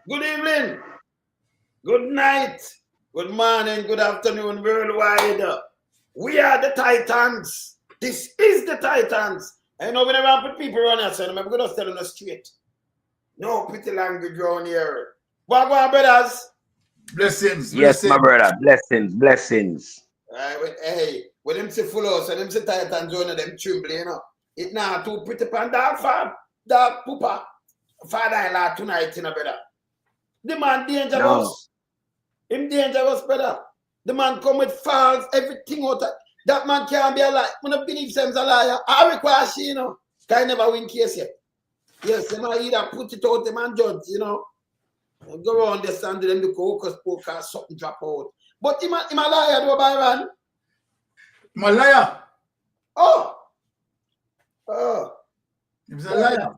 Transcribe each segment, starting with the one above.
Good evening, good night, good morning, good afternoon, worldwide. We are the Titans. This is the Titans. I know we never put people on us, and I'm going to tell them straight. No pretty language around here. What go on, brothers? Blessings. Yes, my brother. Blessings. Hey, when them say full house and them say Titans on them tremble, you know. It now too pretty pan dog farm, dog pooper. Father-in-law tonight, you know, brother. The man dangerous. No. Him dangerous, brother. The man come with false, everything out of that man can't be a liar. I don't believe him's a liar. I require she, you know. Can never win case yet. Yes, the man either put it out, the man judge, you know. Go around this and them the hocus pocus, something drop out. But him a liar, though, Byron. I'm a liar. Oh. He's a liar.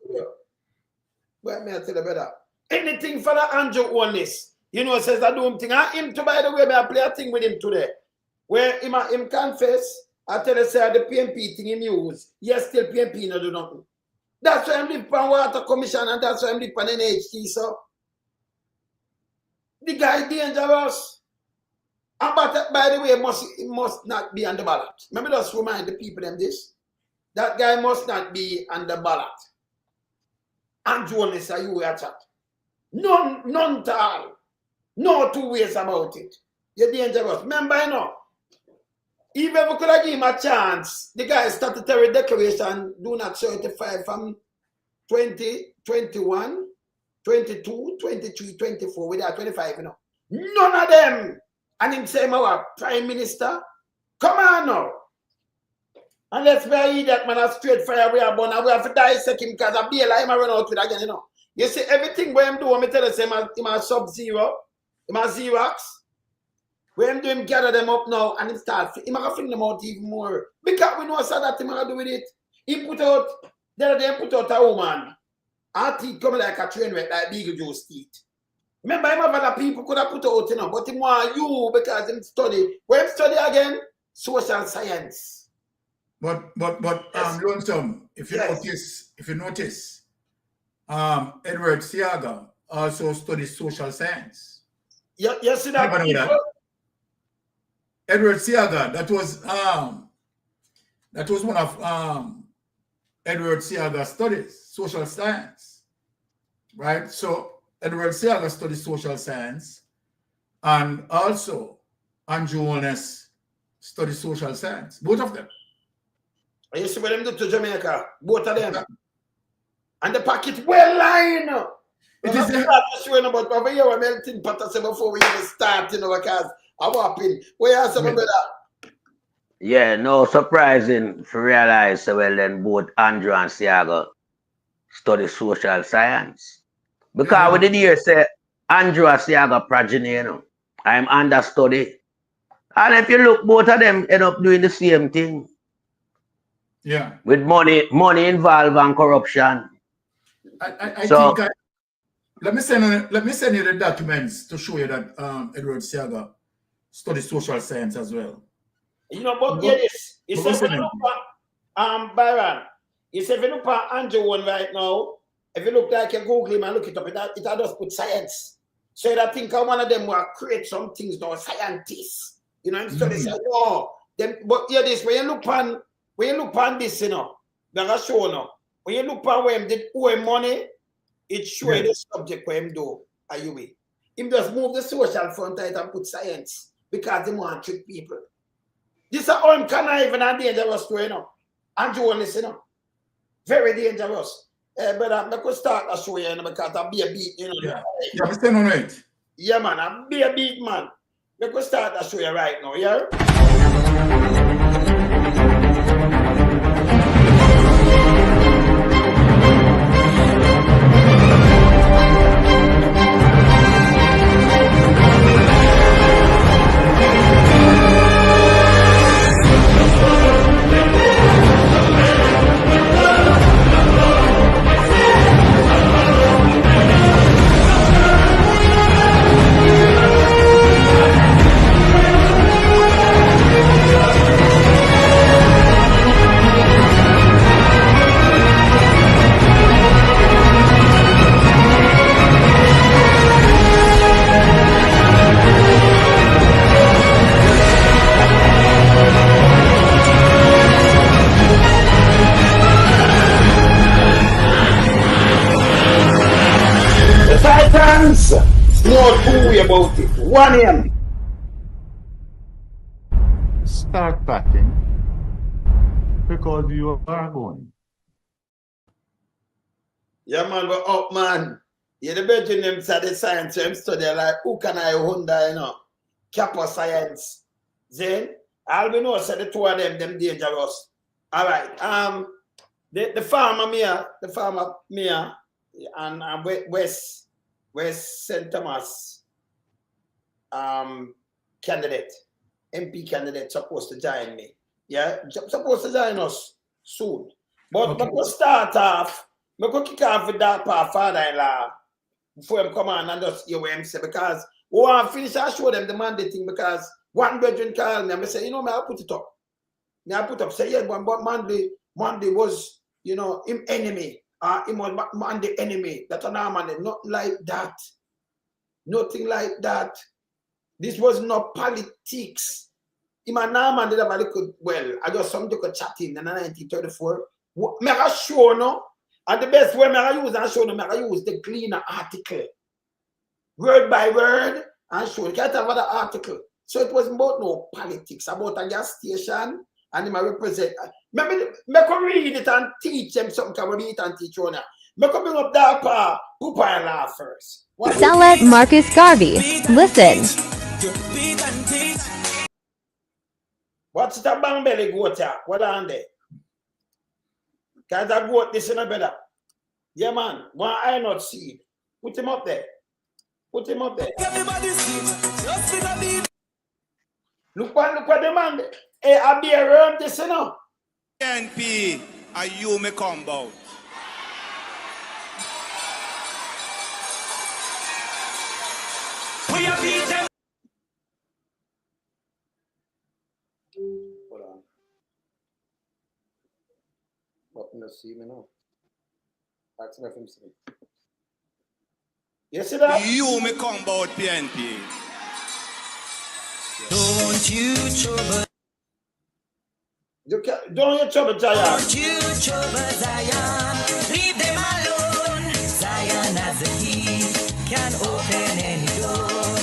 Well, may I tell you better? Anything for the Andrew Holness. You know, says I do him thing. And him, by the way, may I play a thing with him today. Where him confess, I tell you, say the PMP thing him use. Yes, still PMP no do nothing. That's why I'm live on Water Commission and that's why I'm live on NHT, so. The guy dangerous. And but by the way, it must not be on the ballot. Remember, just remind the people them this. That guy must not be on the ballot. Andrew Holness, are you at chat? None at all. No two ways about it. You're dangerous. Remember, you know, even if we could have given him a chance, the guy statutory declaration do not certify from 20, 21, 22, 23, 24, without 25, you know. None of them. And him say, our Prime Minister, come on now. And let's be that man a straight fire we are born and we have to dissect him because I be a lie run out with again, you know. You see, everything where him do, I tell you, him a sub-zero, him a Xerox. Where him do him gather them up now and him start, him a fling them out even more. Because we know so that him a do with it. He put out, the other day he put out a woman. Her teeth come like a train wreck, like Beetlejuice teeth. Remember, him have other people could have put out, you know, but him want you because him study. Where him study again? Social science. But yes. Lonesome, if you notice, Edward Siaga also studies social science. Yeah, you see that? Edward Siaga, that was one of Edward Siaga's studies, social science. Right? So Edward Siaga studies social science, and also Andrew Holness studies social science. Both of them. You see what them do to Jamaica, both of them. And the packet well line. It is showing about over here we're melting potter before we even start, you know, because I'm whopping. Where are some brother? Yeah, no surprising to realize so well then both Andrew and Siaga study social science. Because we did hear say Andrew and Siaga progeny, you know. I'm understudy. And if you look, both of them end up doing the same thing. Yeah. With money involved and corruption. I think let me send you the documents to show you that Edward Siaga studies social science as well. You know, but yeah, this you say if you look at Byron, you say if you look at Andrew one right now, if you look like you Google him and look it up, it just put science. So I think one of them will create some things, though, scientists. You know, so they say, no. Them, but yeah, this when you look on this, you know, that's show now. When you look at where him did owe money, it shows the subject where him do. Are you with? Him just move the social front right and put science because he want to trick people. This is how him conniving and dangerous to, you know. Andrew Holness, you know. Very dangerous. But I could start to show you, you know, because I'll be a beat, you know. Yeah, I'm staying on it. Yeah, man, I'll be a beat, man. I could start to show you right now, yeah? The Titans know two way about it. 1 a.m. Start packing because you are going. Yeah, man, go up, man. Yeah, the bedroom them study science, them study like who can I Honda, you know? Kappa science. Then I'll be know say the two of them dangerous. All right. The farmer Mia and West St. Thomas candidate, MP candidate supposed to join me. Yeah, supposed to join us soon. But Okay. we start off, we go kick off with that part father-in-law before him come on and just hear what him say, because we want to finish and show them the mandate thing, because one brethren called me and I say, you know, I'll put it up. I put up, say, yeah, but Monday was, you know, him enemy. Him was Monday enemy. That's an arm, nothing like that. Nothing like that. This was not politics. Him and Norman did have a little, well, I just something to chat in 1934. Make a show, no? And the best way I use and show them, I use the cleaner article. Word by word, and show. You can't have the article. So it wasn't about no politics, about a gas station, and him represent. Maybe make a read it and teach them something. Can read it and teach you now. Make a bring up that part. Who and laugh first? Select Marcus Garvey. Listen. What's the bang belly goat here? What on there? Because I goat this in a better. Yeah, man. One eye not seed. Put him up there. Put him up there. Look what the man. Hey, I be around this, you know. NP, are you me combo? We are beaten. Hold on. What can I see me now? Ask me if I'm seeing. You see that? You me combo PNP. Don't you trouble. Don't you trouble Zion. Don't you trouble Zion. Leave them alone. Zion as the key can open any door.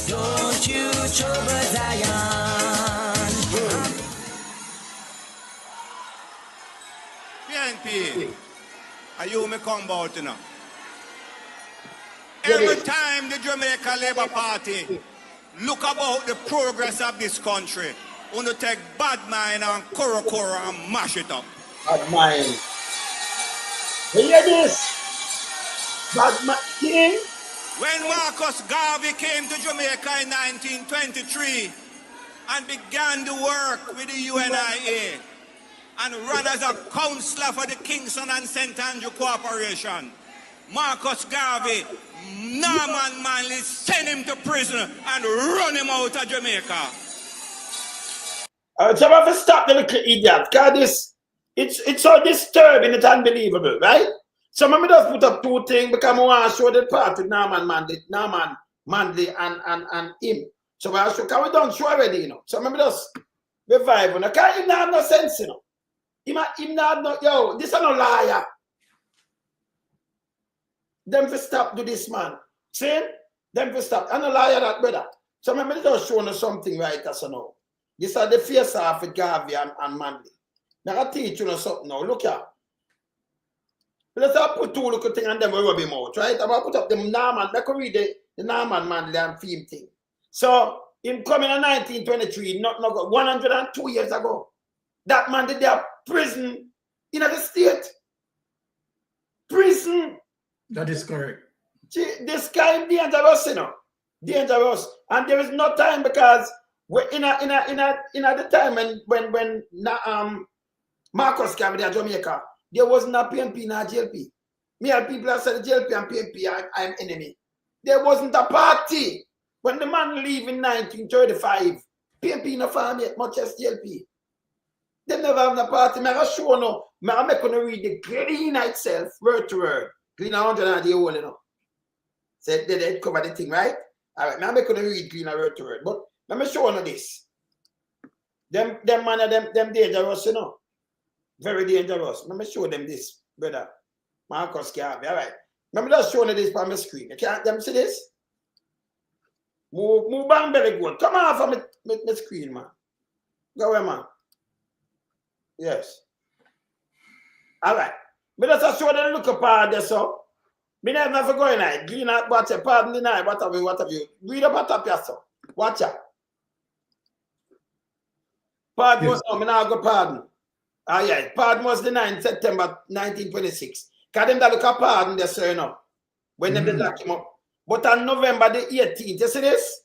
Don't you trouble Zion. PNP, are you me combo you know? Every time the Jamaica Labour Party look about the progress of this country, want to take bad mind and koro and mash it up. Bad mind. You hear this? Bad mind. King? When Marcus Garvey came to Jamaica in 1923 and began to work with the UNIA and ran as a councillor for the Kingston and St. Andrew Corporation, Marcus Garvey, Norman Manley sent him to prison and run him out of Jamaica. So I have to stop the little idiot, because it's so disturbing, it's unbelievable, right? So let me just put up two things because I want to show the part with Norman Manley and him. So I show, because we don't show already, you know. So let me just revive him. Because him not have no sense, you know. Him not no, yo, this is no liar. Them for stop do this, man. See? Them for stop. I'm a liar that brother. So let me just show you something right as you know. These are the face off with Garvey and Manley. Now I teach you something now. Look here. Let's put two little things and then we rub him out, right? I'm going to put up the Norman. I can read the Norman Manley and film thing. So, him coming in 1923, not 102 years ago. That man did their prison in the state. Prison. That is correct. This guy is dangerous, you know. Dangerous. And there is no time because we're in the time when Marcus came to Jamaica, there wasn't a PNP nor JLP. Me and people have said JLP and PNP I'm enemy. There wasn't a party. When the man leave in 1935, PNP no farm yet, much as JLP. They never have a party. I'm sure no. I'm not going to read the clean itself, word to word. Clean 100 and the whole, you know. So they cover the thing, right? All right, I'm not going to read clean word to word. But let me show you this. Them man, them dangerous, you know. Very dangerous. Let me show them this, brother. Marcus Garvey. All right. Let me just show you this on my screen. You can't them see this? Move bang very good. Come on from my screen, man. Go away, man. Yes. All right. Me just show them look apart there, so. Me never go in it. Green out, watch it. Pardon the night. What have you? Read about top yourself. Watch out. Pardon was, no, me now go pardon. Ah, yeah. Pardon was the 9th September 1926. Because them that look at pardon there, sir, you know. When they lock him up. But on November the 18th, you see this?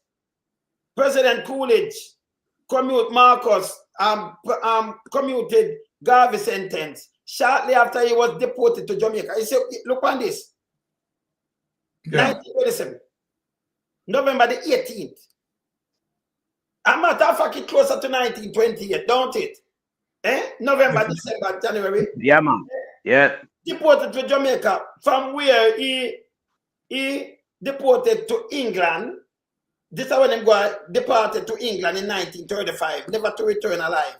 President Coolidge commuted Garvey's sentence shortly after he was deported to Jamaica. You see, look on this. Yeah. 1927. November the 18th. A matter of fact, it's closer to 1928, don't it? November, December, January. Yeah, man. Yeah. Deported to Jamaica, from where he deported to England. This is when he departed to England in 1935, never to return alive.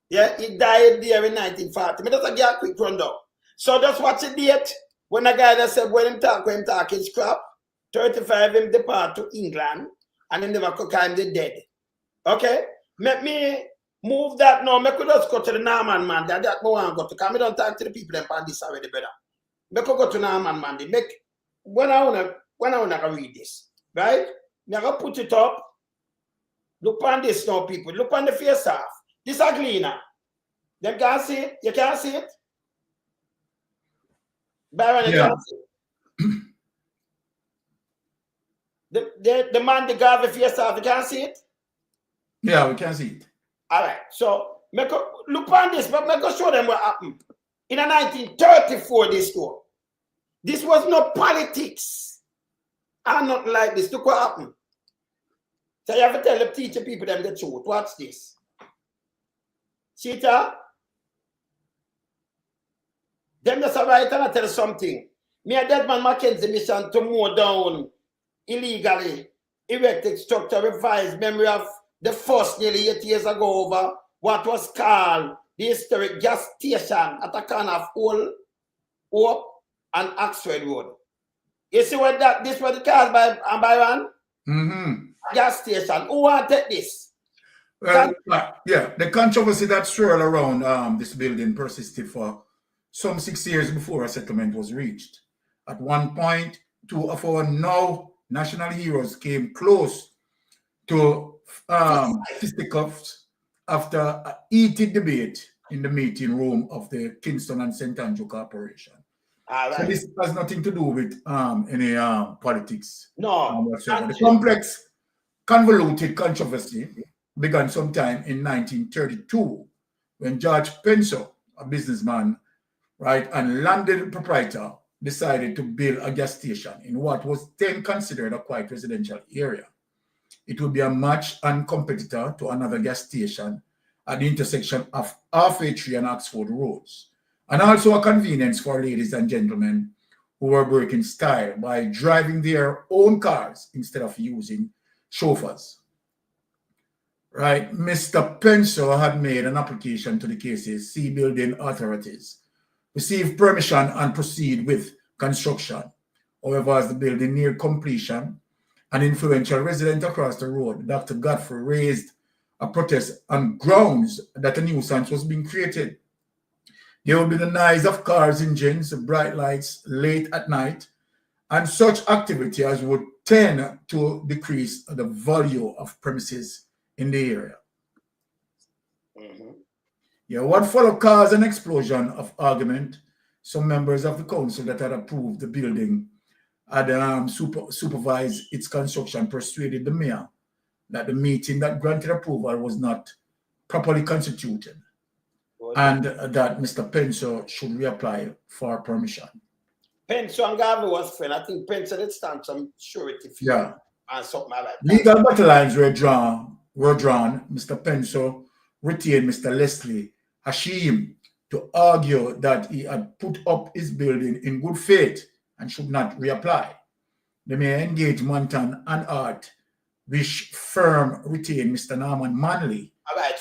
Yeah, he died there in 1940. Me just give a quick rundown. So just watch the date. When a guy that said when him talk his crap, 35 him depart to England and him never could him the dead. Okay? Let me move that now. Make we just go to the Norman man. That I want to go to. Because I don't talk to the people on this already, brother. Make we go to Norman man. Make when I wanna read this. Right? Me gonna put it up. Look on this now, people. Look on the face off. This is cleaner. Them can't see it. You can't see it. Byron, you can't see it. The man, the guy, the face off, you can't see it? Yeah, we can see it. All right. So, look on this, but I'm going to show them what happened. In 1934, this store. This was no politics. I'm not like this. Look what happened. So, you have to tell the teacher people them the truth. Watch this. See that? Them just right and I tell you something. Me and Desmond Mackenzie mission to mow down illegally erected structure revised memory of the first nearly 8 years ago over what was called the historic gas station at the corner of Hope and Oxford Road. You see what this was the cause by Byron? Gas station. Who want to take this? Well, yeah, the controversy that swirled around this building persisted for some 6 years before a settlement was reached. At one point, two of our now national heroes came close to fisticuffs after a heated debate in the meeting room of the Kingston and St. Andrew Corporation. Right. So this has nothing to do with any politics. No. Whatsoever. The complex, convoluted controversy began sometime in 1932 when George Penso, a businessman, right, and landed proprietor, decided to build a gas station in what was then considered a quiet residential area. It would be a match and competitor to another gas station at the intersection of Halfway and Oxford Roads, and also a convenience for ladies and gentlemen who were breaking style by driving their own cars instead of using chauffeurs. Right, Mr. Penso had made an application to the KCC building authorities, received permission and proceed with construction. However, as the building neared completion, an influential resident across the road, Dr. Godfrey, raised a protest on grounds that a nuisance was being created. There would be the noise of cars' engines, bright lights late at night, and such activity as would tend to decrease the value of premises in the area. Yeah, what followed caused an explosion of argument. Some members of the council that had approved the building had supervised its construction persuaded the mayor that the meeting that granted approval was not properly constituted and that Mr. Penso should reapply for permission. Penso and Garvey was friend. I think Penso did stand some surety fee and something like that. Legal battle lines were drawn. Mr. Penso retained Mr. Leslie Hashim to argue that he had put up his building in good faith and should not reapply. The mayor engaged Montan and Art, which firm retained Mr. Norman Manley. All right,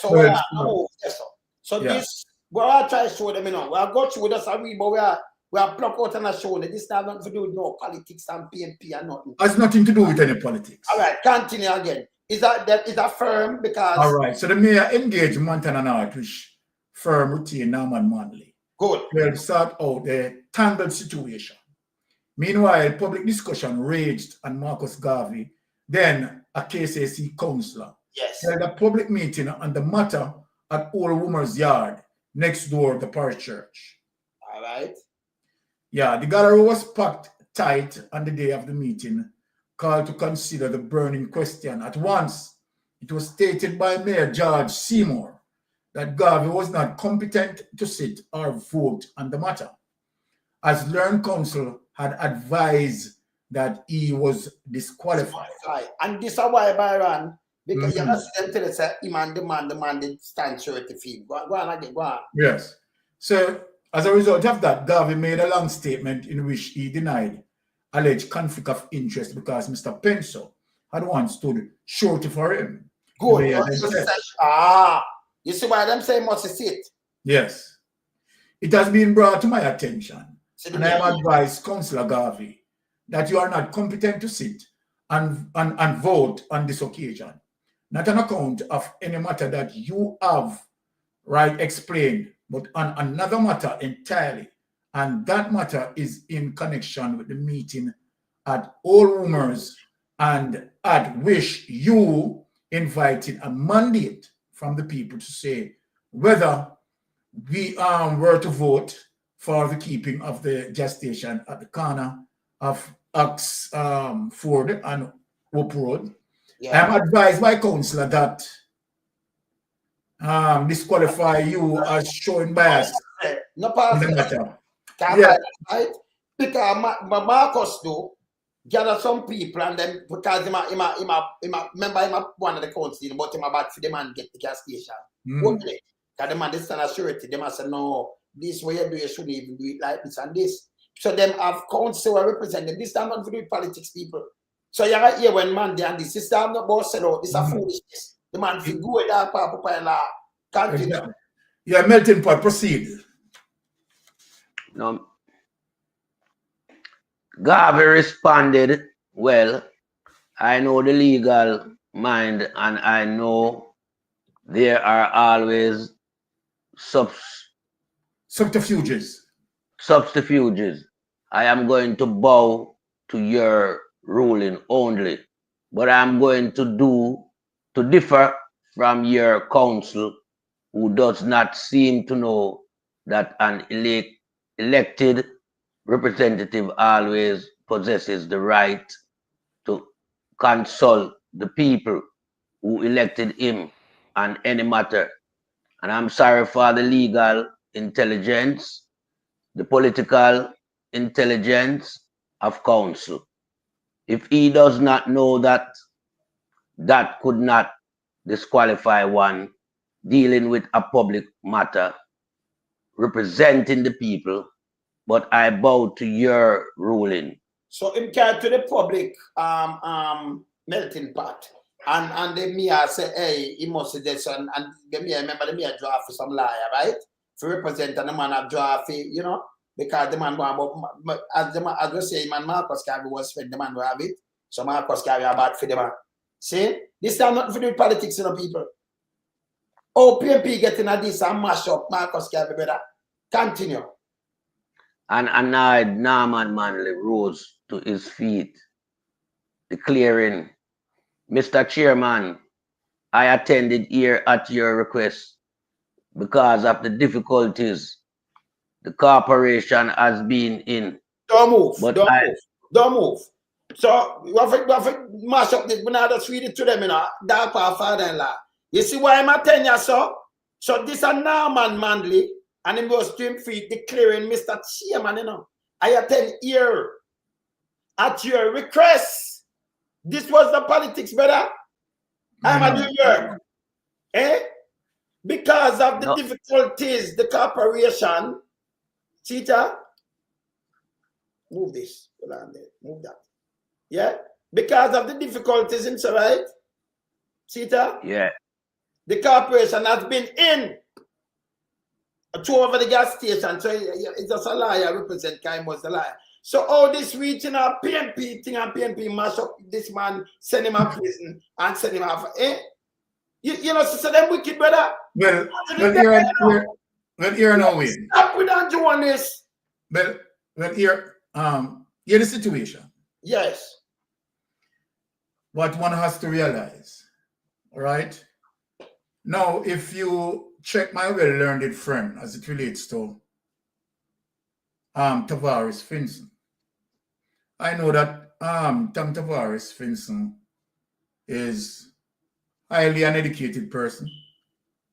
so this, what I try to show them, you know, we are go through this, but we are We have plucked out and shown that this has nothing to do with no politics and PNP and nothing. Has nothing to do with any politics. All right, continue again. Is that firm? Because all right, so the mayor engaged Montana North, which firm retained Norman Manley. good. We'll sort out the tangled situation. Meanwhile, public discussion raged on Marcus Garvey, then a KCC councillor, Yes. held a public meeting on the matter at Old Woman's Yard, next door the parish church. All right. Yeah, the gallery was packed tight on the day of the meeting, called to consider the burning question. At once, it was stated by Mayor George Seymour that Garvey was not competent to sit or vote on the matter, as learned counsel had advised that he was disqualified. And this is why Byron, because you must tell us that the man did stand sure to feel. Go on again, go on. Yes. So, as a result of that, Garvey made a long statement in which he denied alleged conflict of interest because Mr. Penso had once stood surety for him. Good. You see why them say must sit? Yes. It has been brought to my attention, and I have advised Councillor Garvey that you are not competent to sit and vote on this occasion, not on account of any matter that you have explained, but on another matter entirely. And that matter is in connection with the meeting at Old Rumors, and at which you invited a mandate from the people to say whether we were to vote for the keeping of the gas station at the corner of Oxford and Hope Road. Yeah. I'm advised by councillor that disqualify you as showing bias No in part the matter. yeah. Right? Because Marcus do gather some people, and then because remember one of the council, but him about for the man get the gas station. Okay. Because the man is stand as surety, they must say no, this way you do, you shouldn't even do it like this and this. So them have council who represent them. This time not to do with politics, people. So you are here when man they and this system not about sell out. This is foolishness. The man feel go with that part and continue. Exactly. Yeah, melting pot, proceed. No. Garvey responded, well, I know the legal mind and I know there are always Subterfuges. I am going to bow to your ruling only, but I'm going to differ from your counsel, who does not seem to know that an elected representative always possesses the right to consult the people who elected him on any matter. And I'm sorry for the legal intelligence, the political intelligence of counsel. If he does not know that, that could not disqualify one dealing with a public matter, representing the people, but I bow to your ruling. So him carry to the public melting pot. And the mayor say, hey, he must say this, and the mayor, remember the mayor draft for some liar, right? To represent and the man have draft, you know, because the man as we say, man Marcus Garvey was spent, the man will have it. So Marcus Garvey are bad for the man. See? This time not for the politics, you know, people. Oh, PMP getting at this and mash up Marcus Garvey, brother. Continue. And annoyed Norman Manley rose to his feet, declaring, Mr. Chairman, I attended here at your request because of the difficulties the corporation has been in. Don't move. But Don't move. So you have to mash up this. We now just read it to them, you know. That our father-in-law. You see why I'm at 10 years, so? So this is Norman Manley, and he was to him feet declaring, Mr. Chairman, you know, I attend here at your request. This was the politics, brother. I'm at New York. Because of the difficulties, the corporation, Cheetah, move this. Hold on there. Move that. Yeah? Because of the difficulties, it's all right? Cheetah? Yeah. The corporation has been in throw over the gas station. So it's just a liar represent Kai was a liar. So all this reaching a PNP thing and PNP mash up this man, send him out prison and send him out. You know, so them wicked brother. Well, here now, Wayne. Stop with Andrew on this. Well, here the situation. Yes. What one has to realize, all right? Now, if you check my well-learned friend as it relates to Tavares Finson, I know that Tom Tavares Finson is highly an educated person.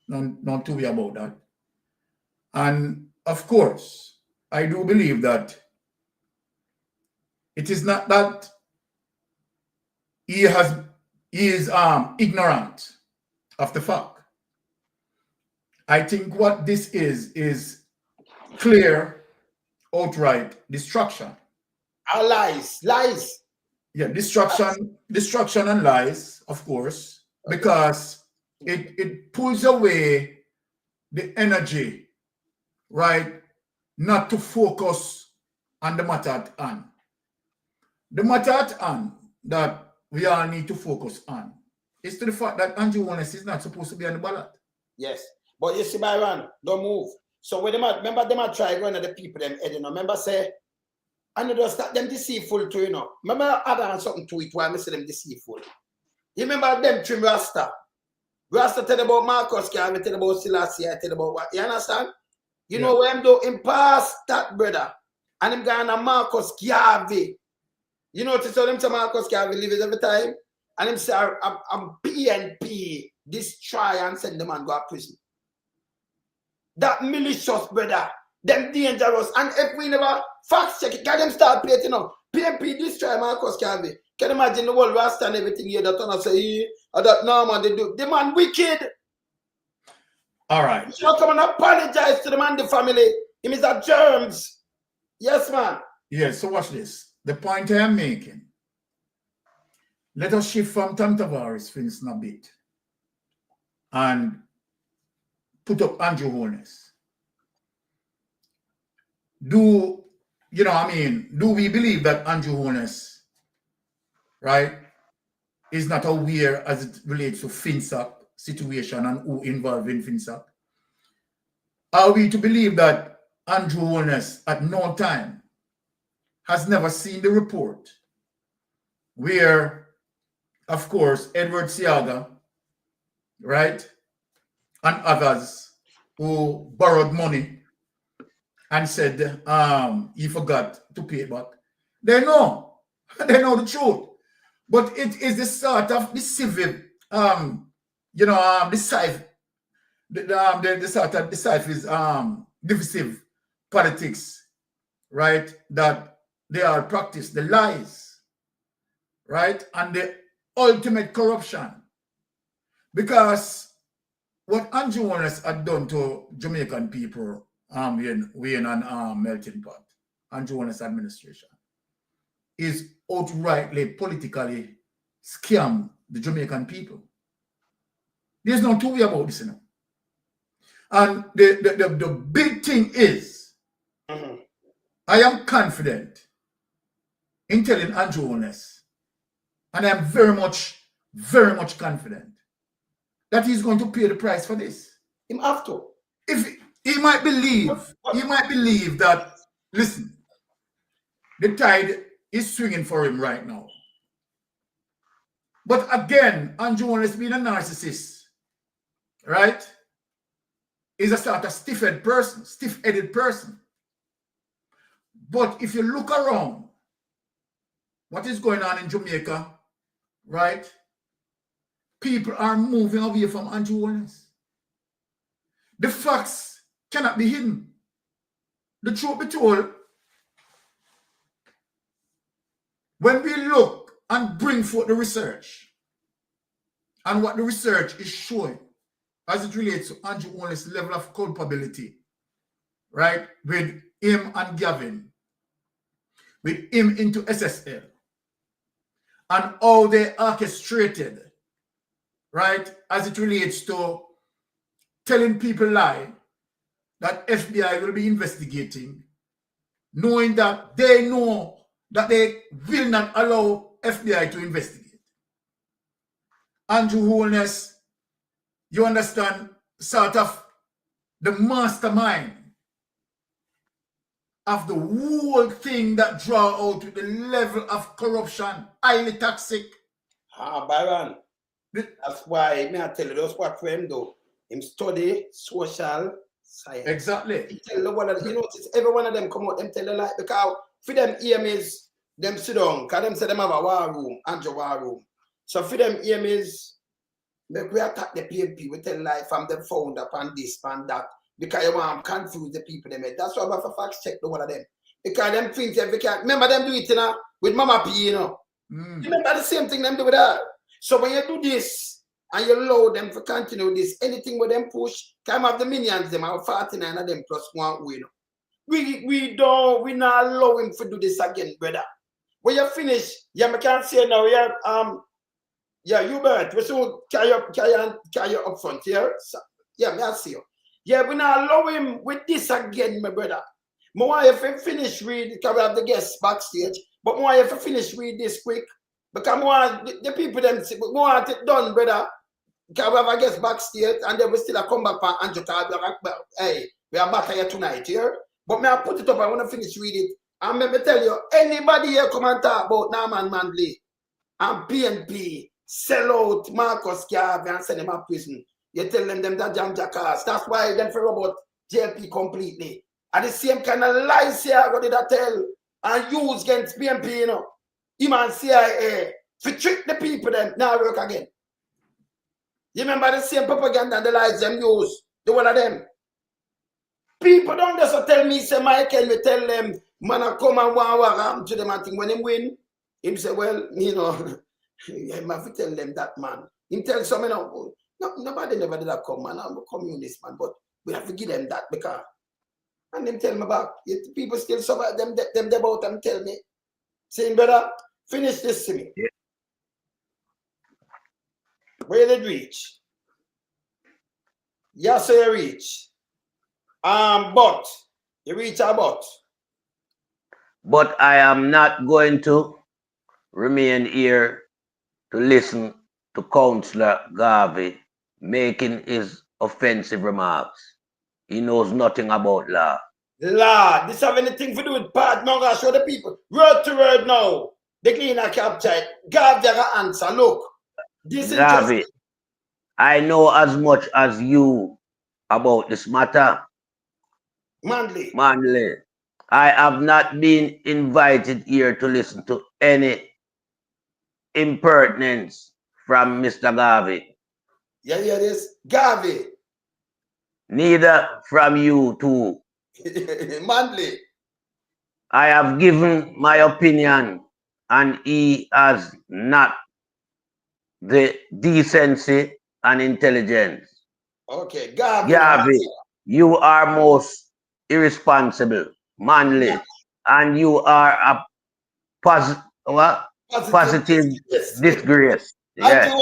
Not to be about that. And of course, I do believe that it is not that he is ignorant of the fact. I think what this is clear, outright destruction. Lies. Yeah, destruction and lies, of course, because it pulls away the energy, right, not to focus on the matter at hand. The matter at hand that we all need to focus on is to the fact that Andrew Holness is not supposed to be on the ballot. Yes. But you see, Byron, don't move. So when remember them are trying going at the people them head, you know. Remember say, I know just that them deceitful too, you know. Remember add something to it why I say them deceitful. You remember them trim Rasta? Rasta tell about Marcus Garvey, tell about Selassie, I tell about what, you understand? You know where I'm doing past that brother. And him going to Marcus Garvey. You know to tell them to Marcus Garvey lives every time. And him say I'm PNP, destroy and send them and go to prison. That malicious brother, them dangerous. And if we never fact check it, can them start playing, you know, PNP destroy Marcus Garvey. Can you imagine the world Rasta and everything here that don't say, that no man they do. The man wicked. All right. You should come and apologize to the man, the family. Him is a germs. Yes, man. Yes, so watch this. The point I am making. Let us shift from Tom Tavares Finson a bit and put up Andrew Holness. Do we believe that Andrew Holness, right, is not aware as it relates to FinSAC situation and who involved in FinSAC? Are we to believe that Andrew Holness at no time has never seen the report where, of course, Edward Seaga, right, and others who borrowed money and said he forgot to pay it back? They know the truth. But it is the sort of decisive, divisive politics, right, that they are practice, the lies, right, and the ultimate corruption. Because what Andrew Holness had done to Jamaican people, Wayne and Melting Pot, Andrew Holness administration, is outrightly politically scam the Jamaican people. There's no two way about this, you know. And the big thing is, I am confident in telling Andrew Holness, and I am very much confident that he's going to pay the price for this. Him have to. If he might believe that, listen, the tide is swinging for him right now. But again, Andrew Holness being a narcissist, right, is a sort of stiff-headed person. But if you look around, what is going on in Jamaica, right, people are moving away from Andrew Holness. The facts cannot be hidden. The truth be told, when we look and bring forth the research and what the research is showing as it relates to Andrew Holness' level of culpability, right, with him and Gavin, with him into SSL, and how they orchestrated, right, as it relates to telling people lie that FBI will be investigating, knowing that they know that they will not allow FBI to investigate. Andrew Holness, you understand, sort of the mastermind of the whole thing that draw out to the level of corruption, highly toxic. Byron. That's why I tell you, that's what for him do. Him study social science. Exactly. He tell the one of, you notice every one of them come out, them tell the lie, because for them EMAs, them sit down, because them say them have a war room, Andrew war room. So for them EMAs, make we attack the PMP, we tell lie from them found up and this and that, because you want to confuse the people them. That's why I have to fact check the one of them. Because them things, remember them do it, you know, with Mama P, you know. Remember the same thing them do with her. So when you do this and you allow them to continue this, anything with them push, come have the minions, them have 49 of them plus one win. We not allow him to do this again, brother. When you finish, yeah, I can't say now, yeah, Hubert, we should carry up front here. So, yeah, I see you. Yeah, we not allow him with this again, my brother. More if you finish read, because we have the guests backstage, but more if you finish read this quick. Because more the people them want it done, brother. Because we have a guest backstage and then we still come back for Andrew. Hey, we are back here tonight here. But me I put it up, I want to finish read it. And let me tell you, anybody here come and talk about Norman Manley and PNP, sell out Marcus Garvey and send him to prison. You tell them that jam jackass. That's why them for about JLP completely. And the same kind of lies here I got it tell and use against PNP, you know. Him and CIA to trick the people them now work again. You remember the same propaganda and the lies them use, the one of them. People don't just tell me, say Michael, we tell them, man, I come and want to them and think when him win, him say, well, you know, I have to tell them that man. Him tell some, you know, no, nobody never did that come, man. I'm a communist, man, but we have to give them that because, and them tell me about, people still suffer them about and tell me, saying, brother, finish this to me. Yeah. Where did reach? Yes, sir, you reach. But you reach a but. But I am not going to remain here to listen to Councillor Garvey making his offensive remarks. He knows nothing about law. Law, this have anything to do with part. Now I show the people. Word to word now. The cleaner capture. Garvey answer. Look. This Garvey, I know as much as you about this matter. Manley. I have not been invited here to listen to any impertinence from Mr. Garvey. Yeah, this. Garvey. Neither from you too. Manley. I have given my opinion and he has not the decency and intelligence. Okay, Garvey. Garvey, you are most irresponsible, manly, and you are a positive disgrace. Yeah.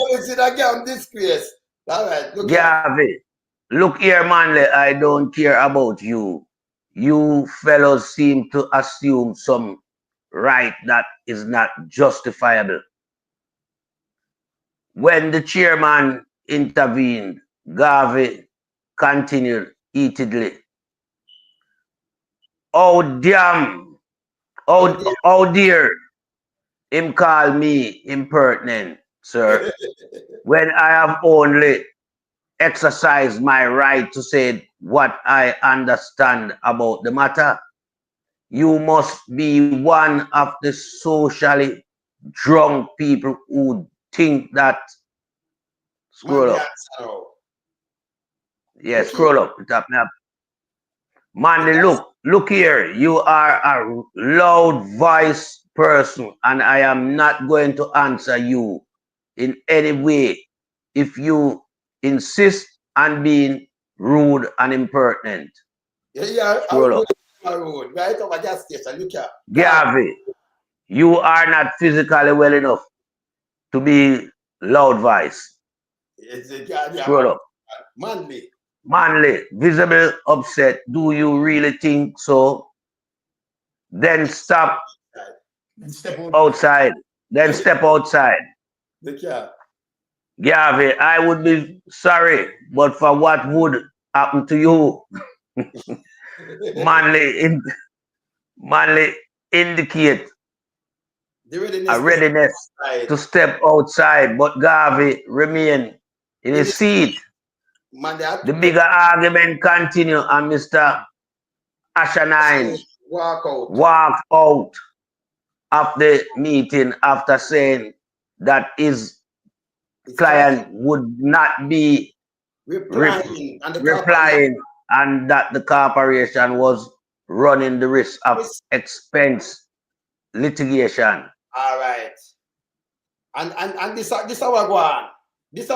Disgrace. All right. Look Garvey, look here, manly, I don't care about you. You fellows seem to assume some right that is not justifiable. When the chairman intervened, Garvey continued heatedly. Oh damn! Oh dear! Him call me impertinent, sir. When I have only exercised my right to say what I understand about the matter. You must be one of the socially drunk people who think that. Scroll up. Yeah, scroll up. Manly, look here. You are a loud voice person, and I am not going to answer you in any way if you insist on being rude and impertinent. Yeah, scroll up. Road, right over that station. Look here. Garvey, you are not physically well enough to be loud voice. It's Scroll up. Manly. Manly, visible upset. Do you really think so? Then stop And step out. outside. Then step outside. The cat. Garvey, I would be sorry, but for what would happen to you? Manly, Manly indicate The readiness a readiness side. to step outside, but Garvey remain in his seat. Man, they had The to bigger argument continue, and Mr. Ashanine walk out. walked out of the meeting after saying that his client would not be replying, and that the corporation was running the risk of expense litigation. All right. And this our go on. This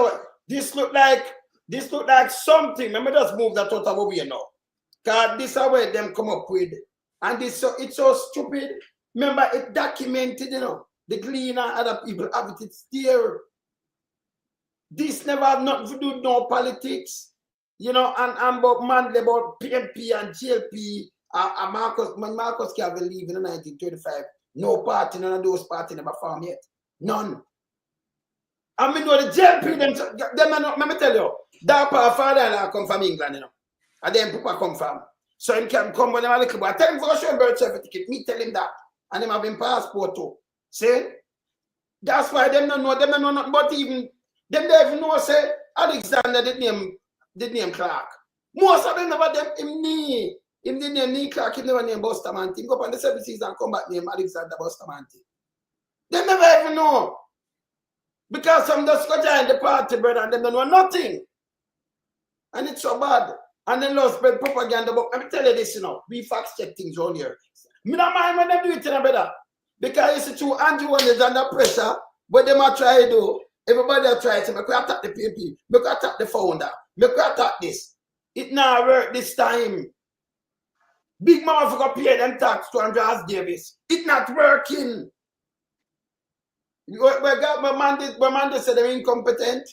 look like something. Let me just move that out of the way now. Cause this is where them come up with, and it's so stupid. Remember, it documented, the cleaner, other people have it there. This never have nothing to do with no politics, and about Manley, about PMP and GLP, and Marcus Garvey leave in 1925. No party, none of those parties never formed yet. None. I mean, the GLP, let me tell you, that father and I come from England, and then Papa come from. So him can come when I'm a little boy. I tell him for show him birth certificate. Me tell him that. And him having passport too. See? That's why them don't know nothing, but even them don't even know say Alexander did name Clark. Most of them never him did name Clark, him never name Bustamante. Him go up on the 7 seas and come back name Alexander Bustamante. They never even know. Because some just go join the party, brother, and they don't know nothing. And it's so bad. And then lost spread propaganda. But let me tell you this, we fact check things on here. Me not mind when they do it, brother. Because it's true, Andrew one is under pressure. But they might try to do. Everybody will try to make we attack the PMP, make we attack the founder, make we attack this. It not work this time. Big Mama forgot pay them tax to Andreas Davis. It not working. My man said they're incompetent.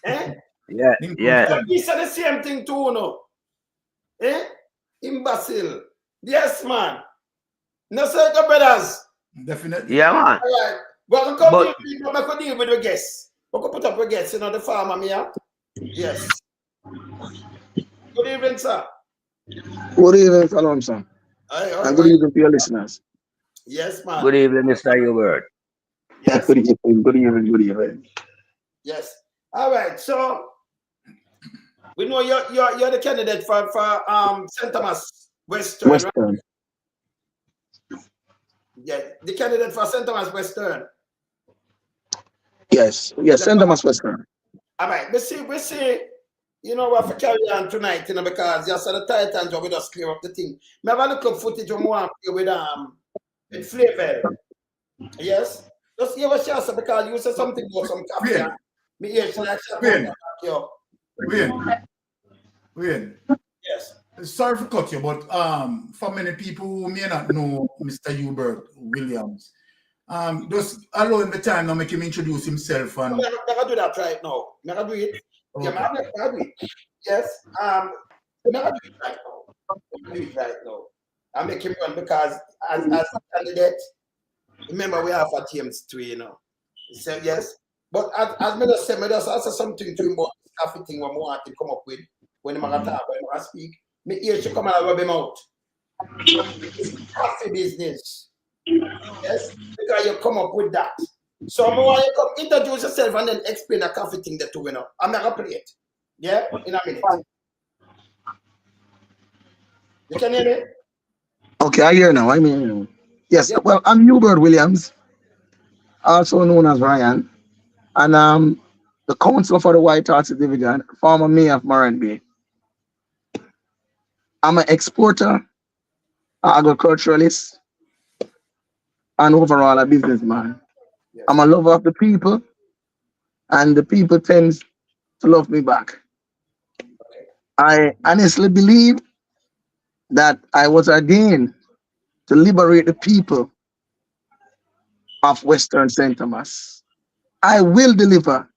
Eh? Yeah. He said the same thing too, no? Eh? Imbecile. Yes, man. No, sir, brothers. Definitely. Yeah, man. All right. Well, we could deal with the guests. We could put up a guest, the farmer, me. Yes. Good evening, sir. Good evening, Salom, sir. And good evening to your listeners. Yes, man. Good evening, Mr. Hubert. Yes. Good evening. Yes. All right. So we know you're the candidate for St. Thomas Western. Western. Right? Yeah, the candidate for St. Thomas Western. Yes, St. Thomas Western. All right. We see. We have to carry on tonight, because you saw the Titans will just clear up the thing. Me have a look up footage of more with Flavor. Yes. Just give a chance because you said something about some coffee. Me here should actually Wayne. Yes. Sorry for cut you, but for many people who may not know Mr. Hubert Williams, just allow him the time now, make him introduce himself. And I'm not gonna do that right now. I'm not gonna do it. okay. Yeah, I'm not gonna do it. Yes. I'm not gonna do it right now. I'm gonna do it right now. I make him run because as a candidate, remember we have a teams too, So yes. But as me just say, me just answer something to him about this coffee thing what I want to come up with when I'm gonna talk, when I'm gonna speak. Me here to come and rub him out. It's coffee business. Yes, because you come up with that. So I want you to come introduce yourself and then explain the coffee thing that you know. I'm not gonna play it. Yeah, in a minute. You can hear me? Okay, I hear now. Yes. Yeah. Well, I'm Hubert Williams, also known as Ryan, and the councillor for the White Horse Division, former mayor of Moran Bay. I'm an exporter, agriculturalist, and overall a businessman. Yes. I'm a lover of the people, and the people tend to love me back. Okay. I honestly believe that I was ordained to liberate the people of Western St. Thomas. I will deliver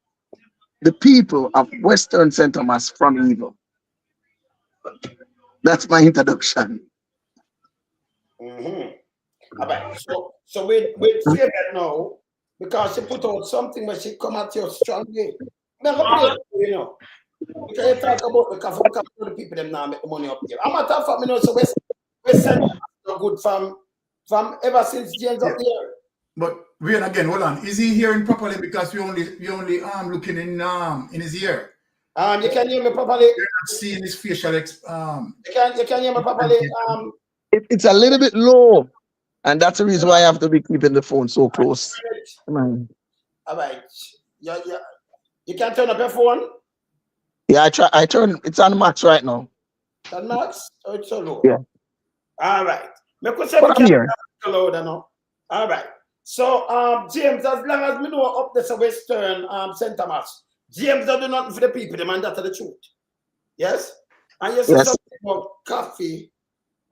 the people of Western St. Thomas from evil. That's my introduction. All right. So we say that now because she put out something where she come at you strongly. Never play, you know. Because you talk about the coffee because the people them now make the money up here. I'm not talking about me know so we send so good from ever since James up here. But Wayne, again, hold on. Is he hearing properly? Because we only looking in his ear. You can hear me properly. You're not seeing his facial You can hear me properly. It's a little bit low, and that's the reason why I have to be keeping the phone so close. All right. Yeah. You can turn up your phone. Yeah, I turn. It's on max right now. That max? Oh, it's so low. Yeah. All right. But I'm here. Louder now. All right. So, James, as long as we know up this Western St. Thomas, James does do nothing for the people, man, that's the truth. Yes? And you said something about coffee,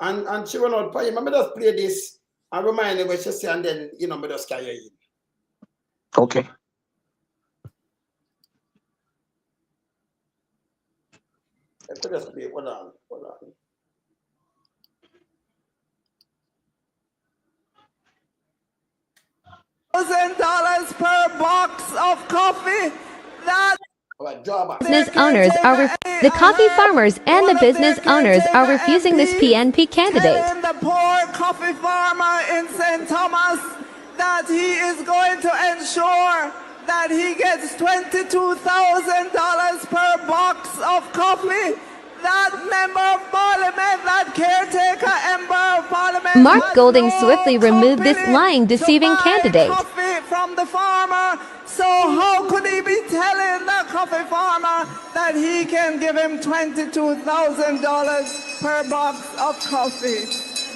and she run out for you. Let me just play this and remind you what she said, and then, you know, me just carry you in. Okay. Let me just play. Hold on. $1,000 per box of coffee. That business owners are the coffee farmers and the business owners are refusing this PNP candidate. telling the poor coffee farmer in St. Thomas that he is going to ensure that he gets $22,000 per box of coffee. That member of parliament, that caretaker member of parliament, Mark Golding swiftly removed this lying, deceiving candidate. Coffee from the farmer. So how could he be telling the coffee farmer that he can give him $22,000 per box of coffee?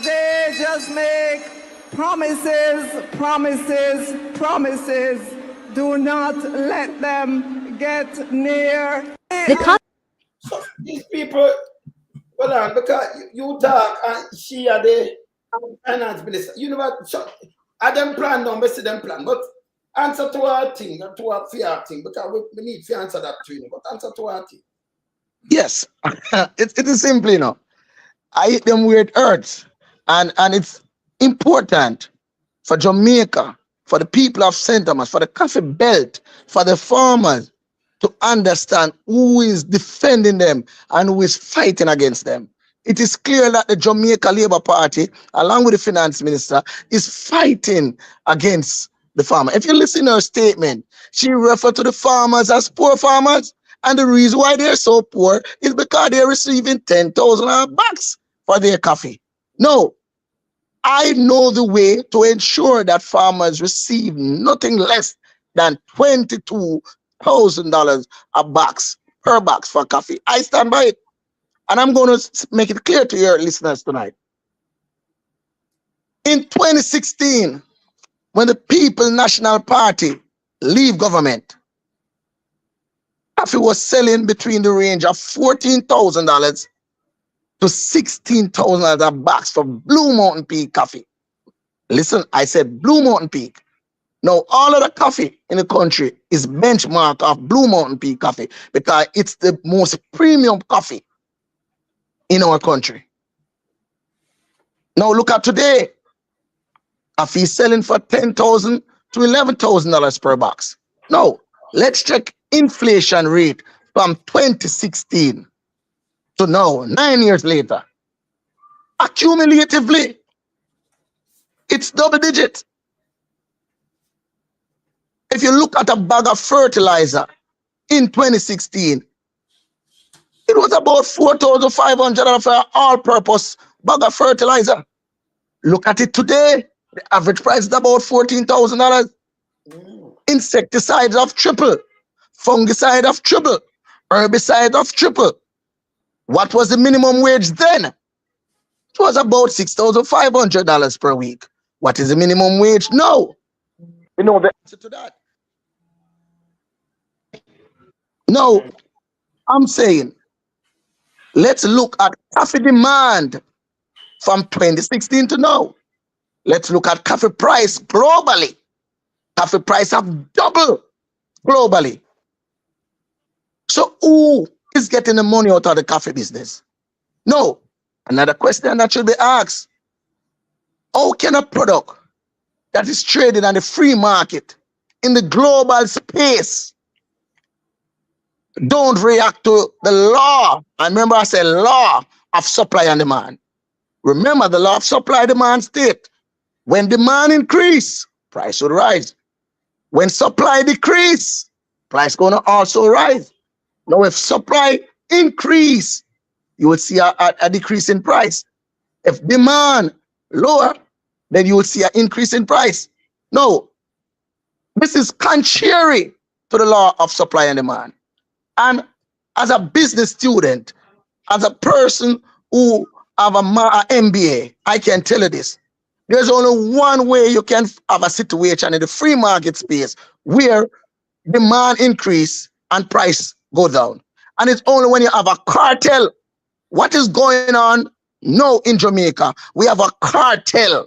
They just make promises. Do not let them get near. So these people, hold on, because you talk and she are the finance minister. You know what? So, I them plan now, I see them plan. But answer to our thing, to our fear thing, because we need to answer that to you. But answer to our thing. Yes, it is simple, you know. I hit them where it hurts, and it's important for Jamaica, for the people of St. Thomas, for the coffee belt, for the farmers to understand who is defending them and who is fighting against them. It is clear that the Jamaica Labour Party, along with the finance minister, is fighting against the farmer. If you listen to her statement, she referred to the farmers as poor farmers. And the reason why they're so poor is because they're receiving $10,000 bucks for their coffee. No, I know the way to ensure that farmers receive nothing less than $22,000 a box per box for coffee. I stand by it. And I'm going to make it clear to your listeners tonight. In 2016, when the People National Party leave government, coffee was selling between the range of $14,000 to $16,000 a box for Blue Mountain Peak coffee. Listen, I said Blue Mountain Peak. Now, all of the coffee in the country is benchmark of Blue Mountain Peak coffee because it's the most premium coffee in our country. Now, look at today. Coffee is selling for $10,000 to $11,000 per box. Now, let's check inflation rate from 2016 to now, 9 years later. Accumulatively, it's double digit. If you look at a bag of fertilizer in 2016, it was about $4,500 for an all-purpose bag of fertilizer. Look at it today. The average price is about $14,000. Insecticides of triple, fungicide of triple, herbicide of triple. What was the minimum wage then? It was about $6,500 per week. What is the minimum wage now? You know the answer to that. No, I'm saying, let's look at coffee demand from 2016 to now. Let's look at coffee price globally. Coffee price have doubled globally. So who is getting the money out of the coffee business? No. Another question that should be asked. How can a product that is traded on the free market in the global space don't react to the law? I remember I said law of supply and demand. Remember the law of supply and demand state. When demand increase, price will rise. When supply decrease, price gonna also rise. Now if supply increase, you will see a decrease in price. If demand lower, then you will see an increase in price. No, this is contrary to the law of supply and demand. And as a business student, as a person who have a MBA, I can tell you this. There's only one way you can have a situation in the free market space where demand increase and price go down. And it's only when you have a cartel. What is going on now in Jamaica? We have a cartel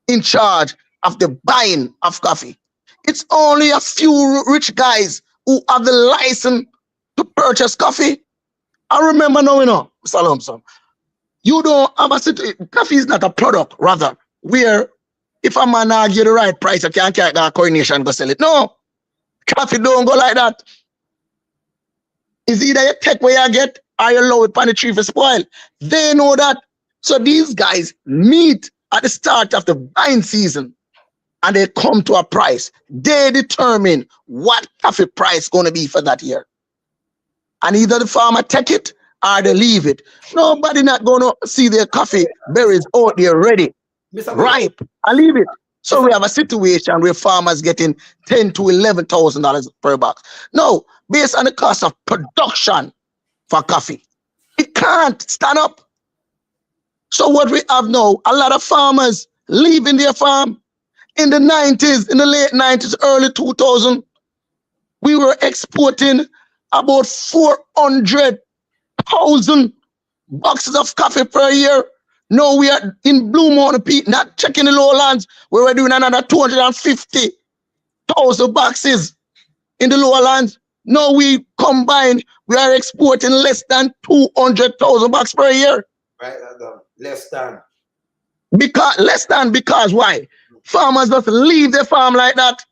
in charge of the buying of coffee. It's only a few rich guys who have the license to purchase coffee. I remember now, Mr. Lumsum, you don't have a coffee is not a product, rather, where if a man argue the right price, you can't carry that coronation and go sell it. No, coffee don't go like that. It's either you take where you get or you allow it on the tree for spoil. They know that. So these guys meet at the start of the buying season and they come to a price. They determine what coffee price going to be for that year. And either the farmer take it or they leave it. Nobody not going to see their coffee berries out there ready, ripe, and leave it. So we have a situation where farmers getting $10,000 to $11,000 per box. No, based on the cost of production for coffee, it can't stand up. So what we have now, a lot of farmers leaving their farm. In the 90s, in the late 90s, early 2000, we were exporting about 400,000 boxes of coffee per year. Now we are in Blue Mountain Peak, not checking the lowlands, where we're doing another 250,000 boxes in the lowlands. Now we combined, we are exporting less than 200,000 boxes per year. Right, less than. Because why? Farmers just leave their farm like that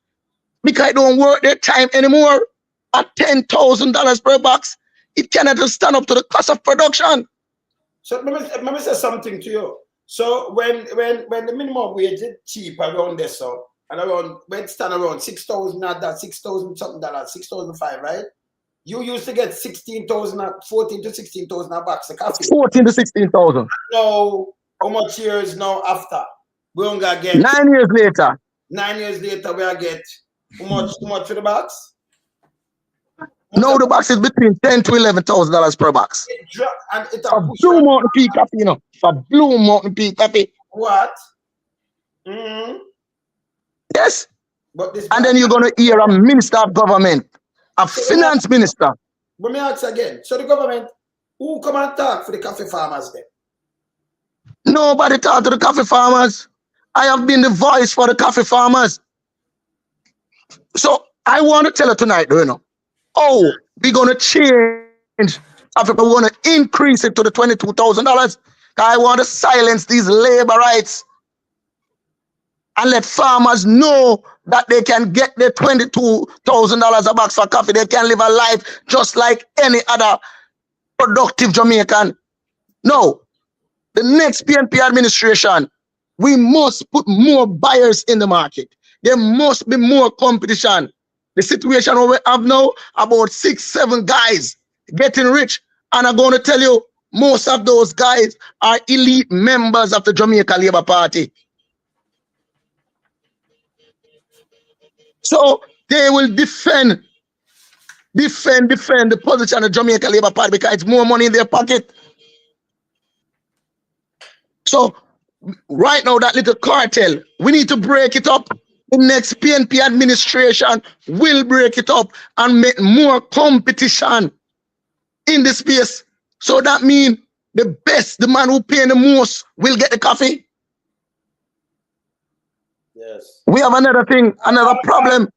because it don't work their time anymore. At $10,000 per box, it cannot stand up to the cost of production. So let me say something to you. So when the minimum wage is cheap around there, so and around when it stand around 6,000 at that 6,000 something dollars, 6,005, right? You used to get 16,000 at 14 to 16,000 a box of coffee. 14 to 16,000. Now, how much years now after? We don't get 9 years later. 9 years later, we get how much for the box? Now the box is between $10,000 to $11,000 per box. And it's a for Blue Mountain Peak coffee, For Blue Mountain Peak coffee. What? Yes. But this and then you're going to hear a minister of government, a finance minister. Let me ask again. So the government, who come and talk for the coffee farmers then? Nobody talk to the coffee farmers. I have been the voice for the coffee farmers. So I want to tell you tonight, we're going to change. We're going to increase it to the $22,000. I want to silence these labor rights and let farmers know that they can get their $22,000 a box for coffee. They can live a life just like any other productive Jamaican. No, the next PNP administration, we must put more buyers in the market. There must be more competition. The situation we have now, about 6-7 guys getting rich, and I'm going to tell you, most of those guys are elite members of the Jamaica Labour Party. So they will defend the position of the Jamaica Labour Party because it's more money in their pocket. So right now, that little cartel, we need to break it up. The next PNP administration will break it up and make more competition in the space. So that means the best, the man who pay the most will get the coffee. Yes. We have another thing, another problem.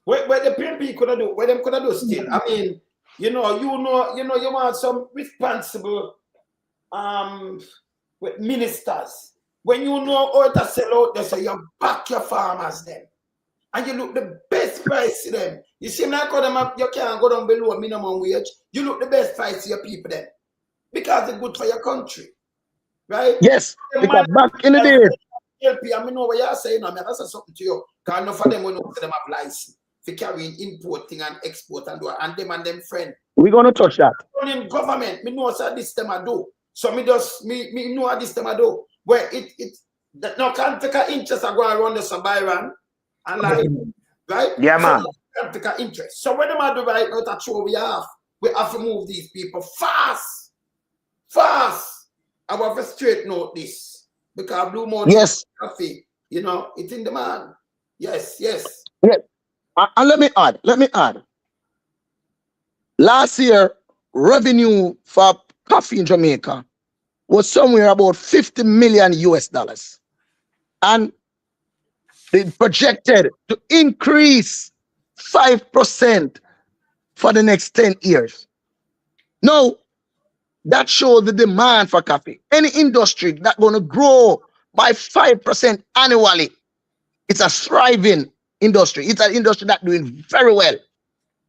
What the PNP could do, what them could do still. I mean, you want some responsible with ministers. When you know how to sell out, they say you back your farmers then. And you look the best price to them. You see, like how them, you can't go down below minimum wage. You look the best price to your people then. Because it's good for your country. Right? Yes, because back in the day. I mean, know what you're saying. I mean, that's something to you. Because enough of them when them have license for carrying, importing and export and do, and them friend. We're gonna touch that. In government, me know what this them I do. So me know what this them I do. Where it that no can't take an interest I go around the Sabiran and like right? Yeah, man. So can't take an interest. So when them I do right now, that's what we have to move these people fast. I want to straighten out this because Blue Mountain coffee, you know, it's in demand. Yes. And let me add. Last year, revenue for coffee in Jamaica was somewhere about $50 million US. And they projected to increase 5% for the next 10 years. Now, that shows the demand for coffee. Any industry that's going to grow by 5% annually, it's a thriving industry. It's an industry that's doing very well.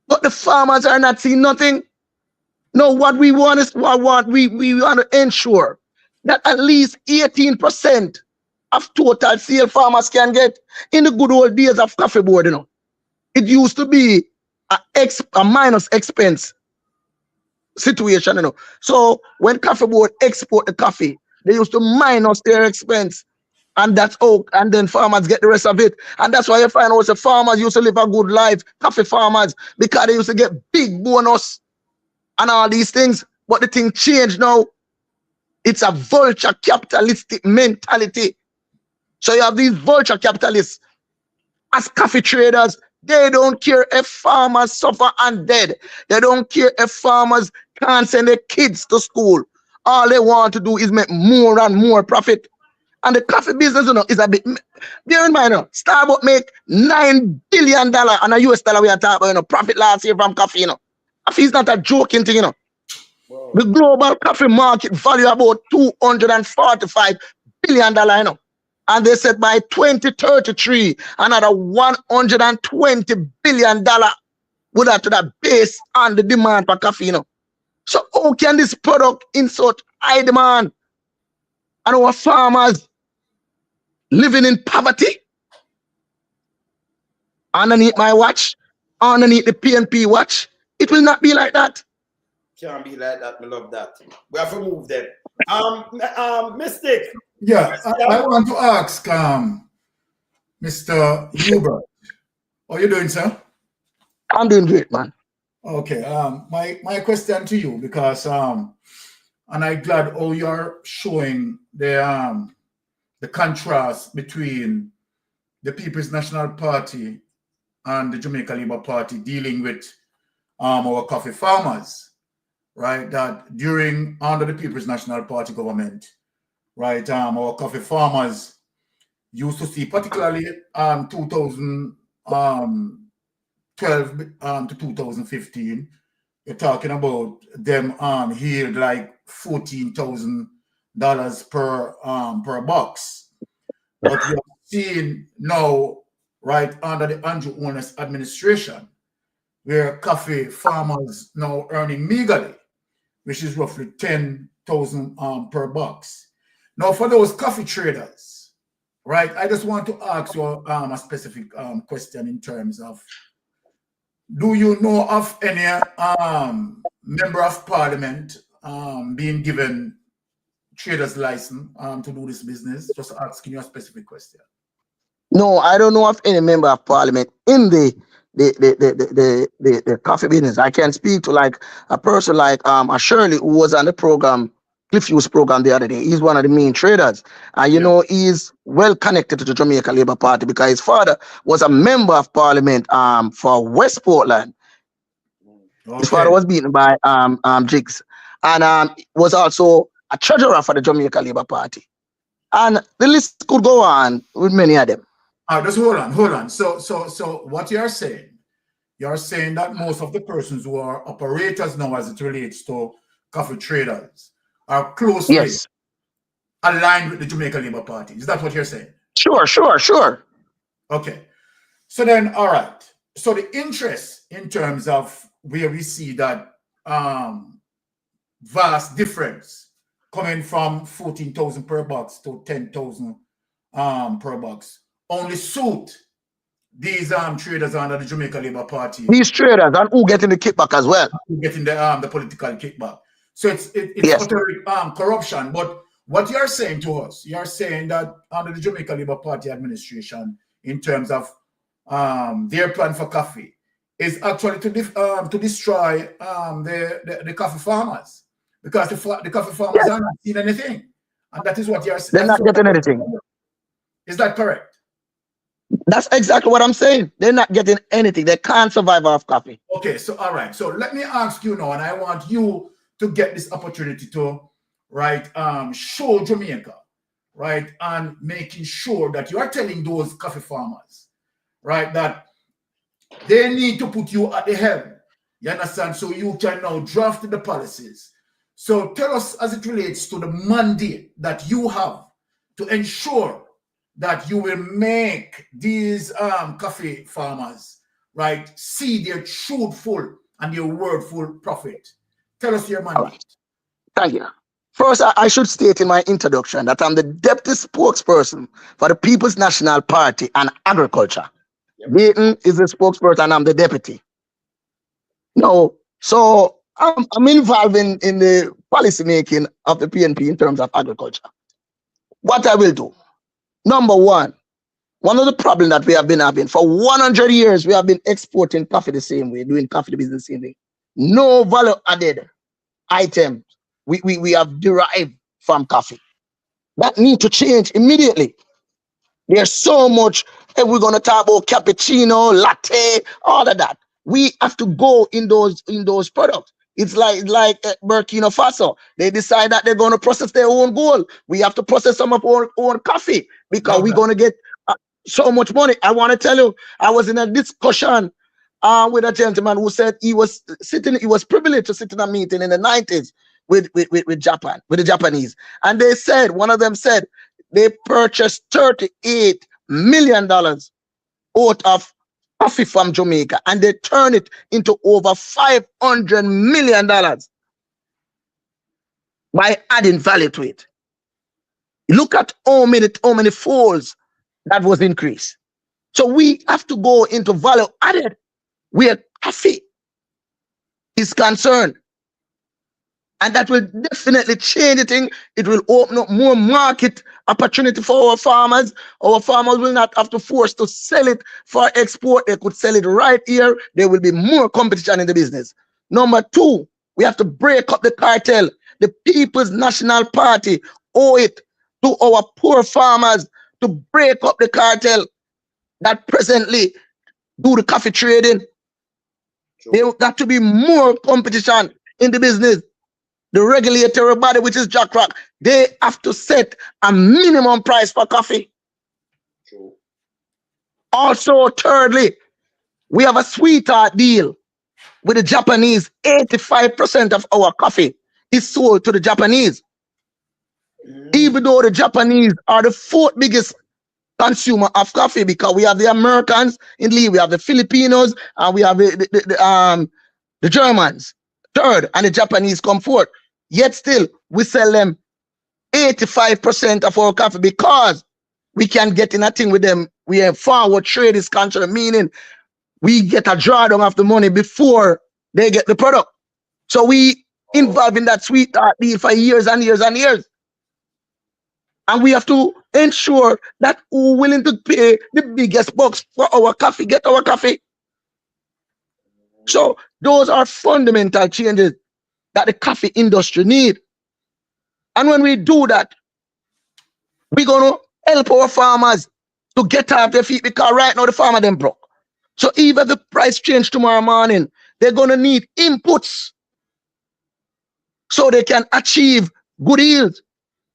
But the farmers are not seeing nothing. No, what we want is we want to ensure that at least 18% of total sale farmers can get. In the good old days of coffee board, you know, it used to be a minus expense situation, you know. So when coffee board export the coffee, they used to minus their expense. And that's and then farmers get the rest of it. And that's why you find out the farmers used to live a good life, coffee farmers, because they used to get big bonus and all these things. But the thing changed now. It's a vulture capitalistic mentality. So you have these vulture capitalists as coffee traders. They don't care if farmers suffer and dead. They don't care if farmers can't send their kids to school. All they want to do is make more and more profit. And the coffee business, you know, is a bit. Bear in mind, you know, Starbucks make $9 billion on a US dollar. We are talking about, you know, profit last year from coffee. You know, coffee is not a joking thing. You know, wow. The global coffee market value about $245 billion. You know, and they said by 2033 another $120 billion would have to that based on the demand for coffee. You know, so how can this product in such high demand and our farmers living in poverty underneath my watch, underneath the PNP watch? It will not be like that. Can't be like that. We love that. We have to move them. Mystic. Yeah, I want to ask Mr. Hubert. How are you doing, sir? I'm doing great, man. Okay. My question to you, because and I'm glad how you're showing the contrast between the People's National Party and the Jamaica Labour Party dealing with our coffee farmers, right? That under the People's National Party government, right, our coffee farmers used to see, particularly 2012 to 2015, you're talking about them yield like $14,000 per box. But you're seeing now, right, under the Andrew Holness administration, where coffee farmers now earning meagerly, which is roughly $10,000 per box. Now, for those coffee traders, right, I just want to ask you a specific question in terms of, do you know of any member of parliament being given trader's license to do this business? Just asking you a specific question. No, I don't know of any member of parliament in the coffee business. I can speak to like a person like a Shirley who was on the program, Cliff Hughes program the other day. He's one of the main traders. And you know, he's well connected to the Jamaica Labour Party because his father was a member of parliament for West Portland. Okay. His father was beaten by Jigs, and was also a treasurer for the Jamaica Labour Party. And the list could go on with many of them. Just hold on. So what you're saying that most of the persons who are operators now as it relates to coffee traders are closely Yes. aligned with the Jamaica Labour Party. Is that what you're saying? Sure. Okay. So then, all right. So the interest in terms of where we see that vast difference coming from 14,000 per box to 10,000 per box only suit these traders under the Jamaica Labour Party. These traders and who getting the kickback as well. Who getting the political kickback. So it's Yes. utter corruption. But what you're saying to us, you're saying that under the Jamaica Labour Party administration, in terms of their plan for coffee, is actually to destroy the coffee farmers, because the coffee farmers are not seeing anything, and that is what you're saying. They're not getting anything. Is that correct? That's exactly what I'm saying. They're not getting anything. They can't survive off coffee. Okay, so all right. So let me ask you now, and I want you to get this opportunity to show Jamaica, right, and making sure that you are telling those coffee farmers, right, that they need to put you at the helm. You understand? So you can now draft the policies. So tell us, as it relates to the mandate that you have to ensure that you will make these coffee farmers, right, see their truthful and their wordful profit. Tell us your mandate. Right. Thank you. First, I should state in my introduction that I'm the deputy spokesperson for the People's National Party and Agriculture. Dayton is the spokesperson and I'm the deputy. No, so I'm involved in the policy making of the PNP in terms of agriculture. What I will do, number one of the problems that we have been having for 100 years, we have been exporting coffee the same way, doing coffee business the same way. No value added items we have derived from coffee. That need to change immediately. There's so much, and we're gonna talk about cappuccino, latte, all of that. We have to go in those products. It's like Burkina Faso. They decide that they're gonna process their own gold. We have to process some of our own coffee because we're gonna get so much money. I want to tell you, I was in a discussion with a gentleman who said he was privileged to sit in a meeting in the 90s with Japan, with the Japanese. And they said, one of them said, they purchased $38 million out of coffee from Jamaica, and they turn it into over $500 million by adding value to it. Look at how many folds that was increased. So we have to go into value added where coffee is concerned. And that will definitely change the thing. It will open up more market opportunity for our farmers. Our farmers will not have to force to sell it for export. They could sell it right here. There will be more competition in the business. Number two, we have to break up the cartel. The People's National Party owe it to our poor farmers to break up the cartel that presently do the coffee trading. There got to be more competition in the business. The regulatory body, which is Jack Rock, they have to set a minimum price for coffee. True. Also, thirdly, we have a sweetheart deal with the Japanese. 85% of our coffee is sold to the Japanese. Even though the Japanese are the fourth biggest consumer of coffee, because we have the Americans in lead, we have the Filipinos, and we have the Germans third, and the Japanese come fourth. Yet still, we sell them 85% of our coffee because we can get in a thing with them. We have forward trade is contract, meaning we get a drawdown of the money before they get the product. So we involved in that sweetheart deal for years and years and years. And we have to ensure that we're willing to pay the biggest bucks for our coffee, get our coffee. So those are fundamental changes that the coffee industry need. And when we do that, we're going to help our farmers to get off their feet, because right now the farmer them broke. So even if the price change tomorrow morning, they're going to need inputs so they can achieve good yields.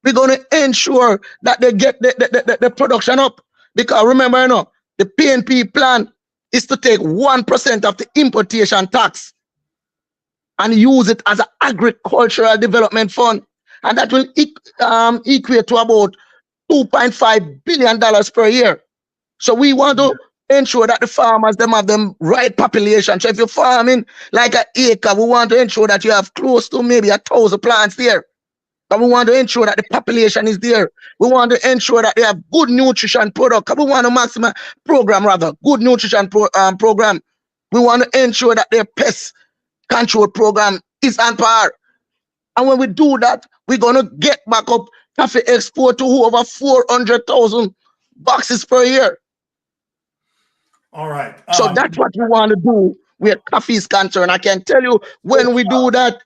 We're going to ensure that they get the production up. Because remember, the PNP plan is to take 1% of the importation tax and use it as an agricultural development fund. and that will equate to about $2.5 billion per year. So we want to ensure that the farmers them have them right population. So if you're farming like an acre, we want to ensure that you have close to maybe 1,000 plants there. And we want to ensure that the population is there. We want to ensure that they have good nutrition product. We want to maximize good nutrition program. We want to ensure that their pest control program is on par. And when we do that, we're going to get back up coffee export to over 400,000 boxes per year. All right. So that's what we want to do where coffee is concerned. I can tell you when we do that,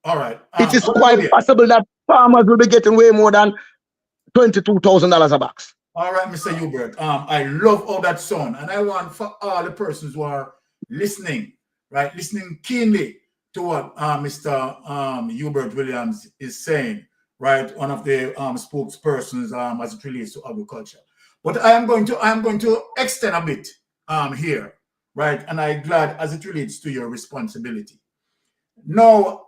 all right. It is quite possible that farmers will be getting way more than $22,000 a box. All right, Mr. Hubert. I love all that sound, and I want for all the persons who are listening, right, listening keenly to what Mr. Hubert Williams is saying, right, one of the spokespersons as it relates to agriculture. But I am going to extend a bit here, right, and I'm glad as it relates to your responsibility. Now,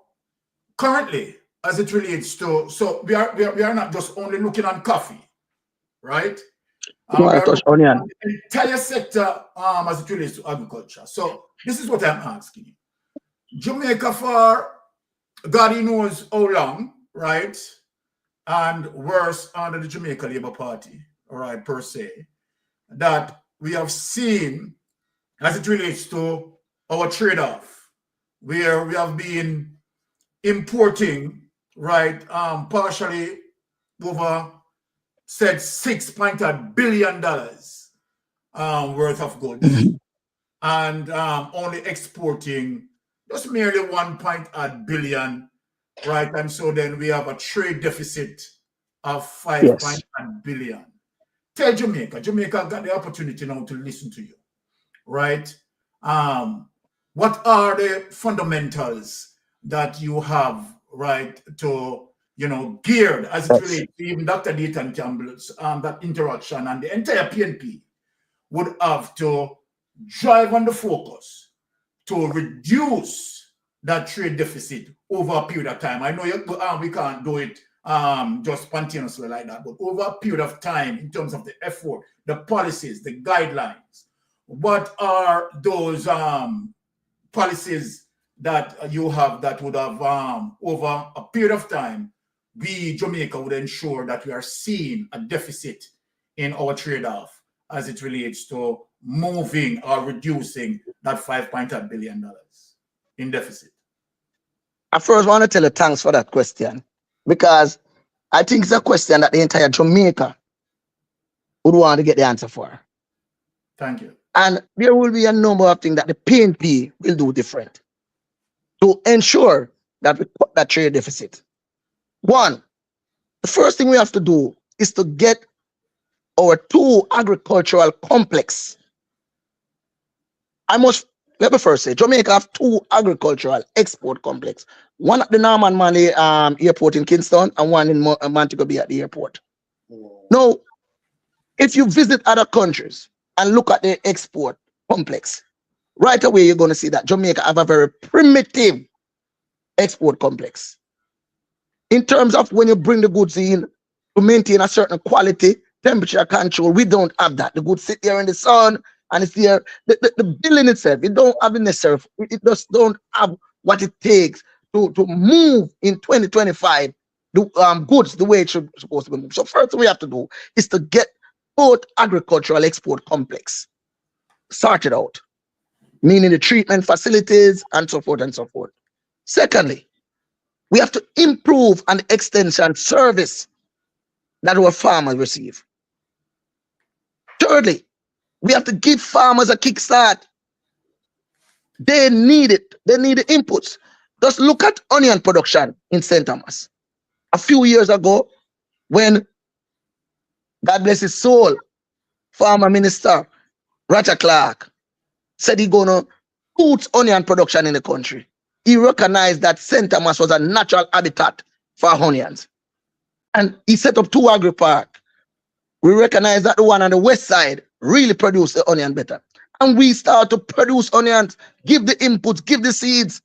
currently, as it relates to, so we are not just only looking at coffee, right? We are touch onion. The entire sector as it relates to agriculture. So this is what I'm asking you. Jamaica for God knows how long, right? And worse under the Jamaica Labour Party, all right, per se, that we have seen as it relates to our trade-off, where we have been importing, right, partially over said $6.8 billion worth of goods, and only exporting just merely $1.8 billion, right? And so then we have a trade deficit of $5.8 billion. Tell Jamaica got the opportunity now to listen to you, right? What are the fundamentals that you have, right, to, geared as it relates to even Dr. Nathan Campbell's that interaction, and the entire PNP would have to drive on the focus to reduce that trade deficit over a period of time. I know we can't do it just spontaneously like that, but over a period of time in terms of the effort, the policies, the guidelines. What are those policies that you have that would have over a period of time, we, Jamaica, would ensure that we are seeing a deficit in our trade-off as it relates to moving or reducing that $5.8 billion in deficit? I first want to tell you thanks for that question, because I think it's a question that the entire Jamaica would want to get the answer for. Thank you. And there will be a number of things that the PNP will do different to ensure that we cut that trade deficit. One, the first thing we have to do is to get our two agricultural complex. Let me first say, Jamaica have two agricultural export complex. One at the Norman Manley airport in Kingston and one in Montego Bay at the airport. Now, if you visit other countries and look at the export complex, right away you're going to see that Jamaica have a very primitive export complex. In terms of when you bring the goods in to maintain a certain quality, temperature control, we don't have that. The goods sit there in the sun and it's there. The building itself, it don't have the necessary, it just don't have what it takes to move in 2025 the goods the way it's supposed to be moved. So first thing we have to do is to get both agricultural export complex sorted out, meaning the treatment facilities and so forth and so forth. Secondly, we have to improve on the extension service that our farmers receive. Thirdly, we have to give farmers a kickstart. They need it. They need the inputs. Just look at onion production in St. Thomas. A few years ago, when, God bless his soul, Farmer Minister Roger Clark said he's gonna put onion production in the country, he recognized that St. Thomas was a natural habitat for onions. And he set up two agri-park. We recognize that the one on the west side really produced the onion better. And we start to produce onions, give the inputs, give the seeds,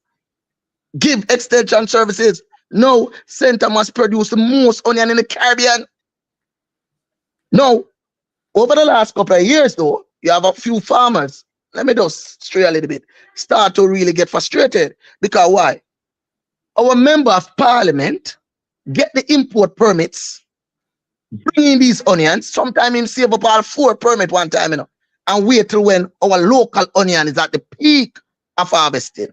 give extension services. No, St. Thomas produce the most onion in the Caribbean. No, over the last couple of years, though, you have a few farmers. Let me just stray a little bit. Start to really get frustrated. Because why? Our member of parliament get the import permits, bring in these onions. Sometimes him save up all 4 permit one time, you know, and wait till when our local onion is at the peak of harvesting.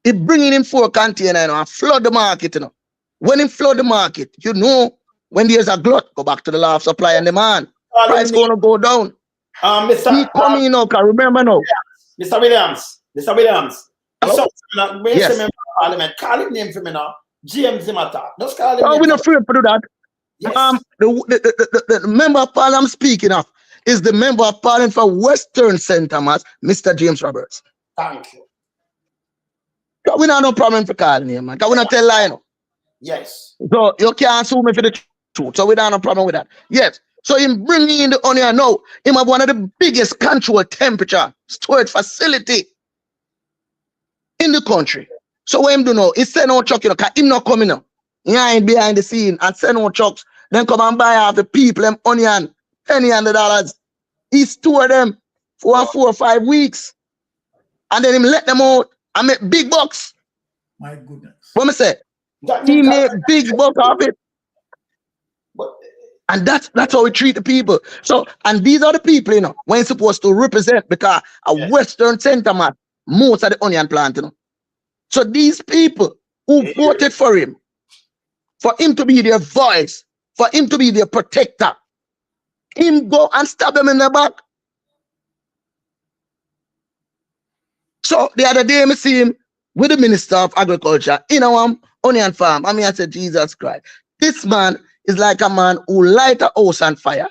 He bring in 4 containers, you know, and flood the market, you know. When he flood the market, you know, when there's a glut, go back to the law of supply and demand. Price gonna go down. He coming in now, can remember now. Mr. Williams. Hello? Yes. Member of Parliament. Call him name for me now. James Zimata. Just call him. Oh, we're not afraid to do that. Yes. The member of parliament I'm speaking of is the member of parliament for Western St. Thomas, Mr. James Roberts. Thank you. We don't have no problem for calling him, man. Because we not tell lie, no. Yes. So you can't sue me for the truth. So we don't have no problem with that. Yes. So him bringing in the onion now, him have one of the biggest controlled temperature storage facility in the country. So what him do now, he send out truck, you know, because him not coming now. He ain't behind the scene and send out trucks. Then come and buy off the people them onion, $100. He store them for 4 or 5 weeks. And then him let them out and make big bucks. My goodness. What me say? He make big bucks off it. And that's how we treat the people. So, and these are the people, you know, when it's supposed to represent, because a Western St. Thomas, most of the onion plant, you know. So these people who voted for him to be their voice, for him to be their protector, him go and stab them in the back. So the other day, I see him with the Minister of Agriculture in our onion farm. I mean, I said, Jesus Christ. This man is like a man who light a house on fire,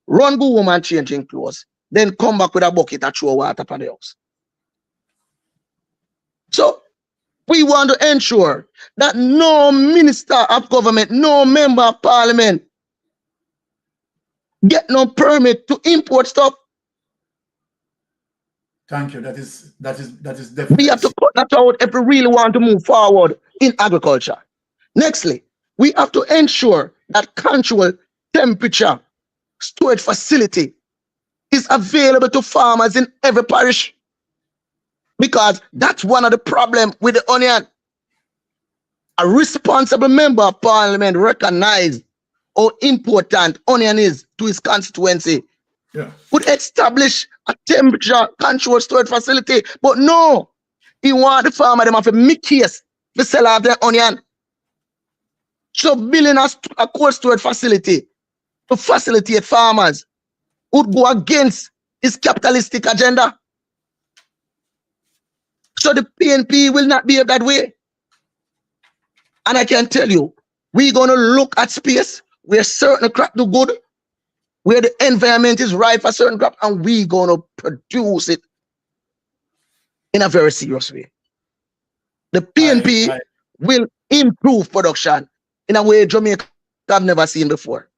run go home and changing clothes, then come back with a bucket and throw water upon the house. So we want to ensure that no minister of government, no member of parliament get no permit to import stuff. Thank you. That is definitely. We have to cut that out if we really want to move forward in agriculture. Nextly, we have to ensure that controlled temperature storage facility is available to farmers in every parish. Because that's one of the problems with the onion. A responsible member of parliament recognized how important onion is to his constituency. Yeah. Would establish a temperature control storage facility. But no, he want the farmer them have a case to sell out their onion. So building a cold storage facility to facilitate farmers would go against his capitalistic agenda. So the PNP will not behave that way. And I can tell you, we're going to look at space where certain crop do good, where the environment is right for certain crop, and we're going to produce it in a very serious way. The PNP will improve production in a way Jamaica have never seen before.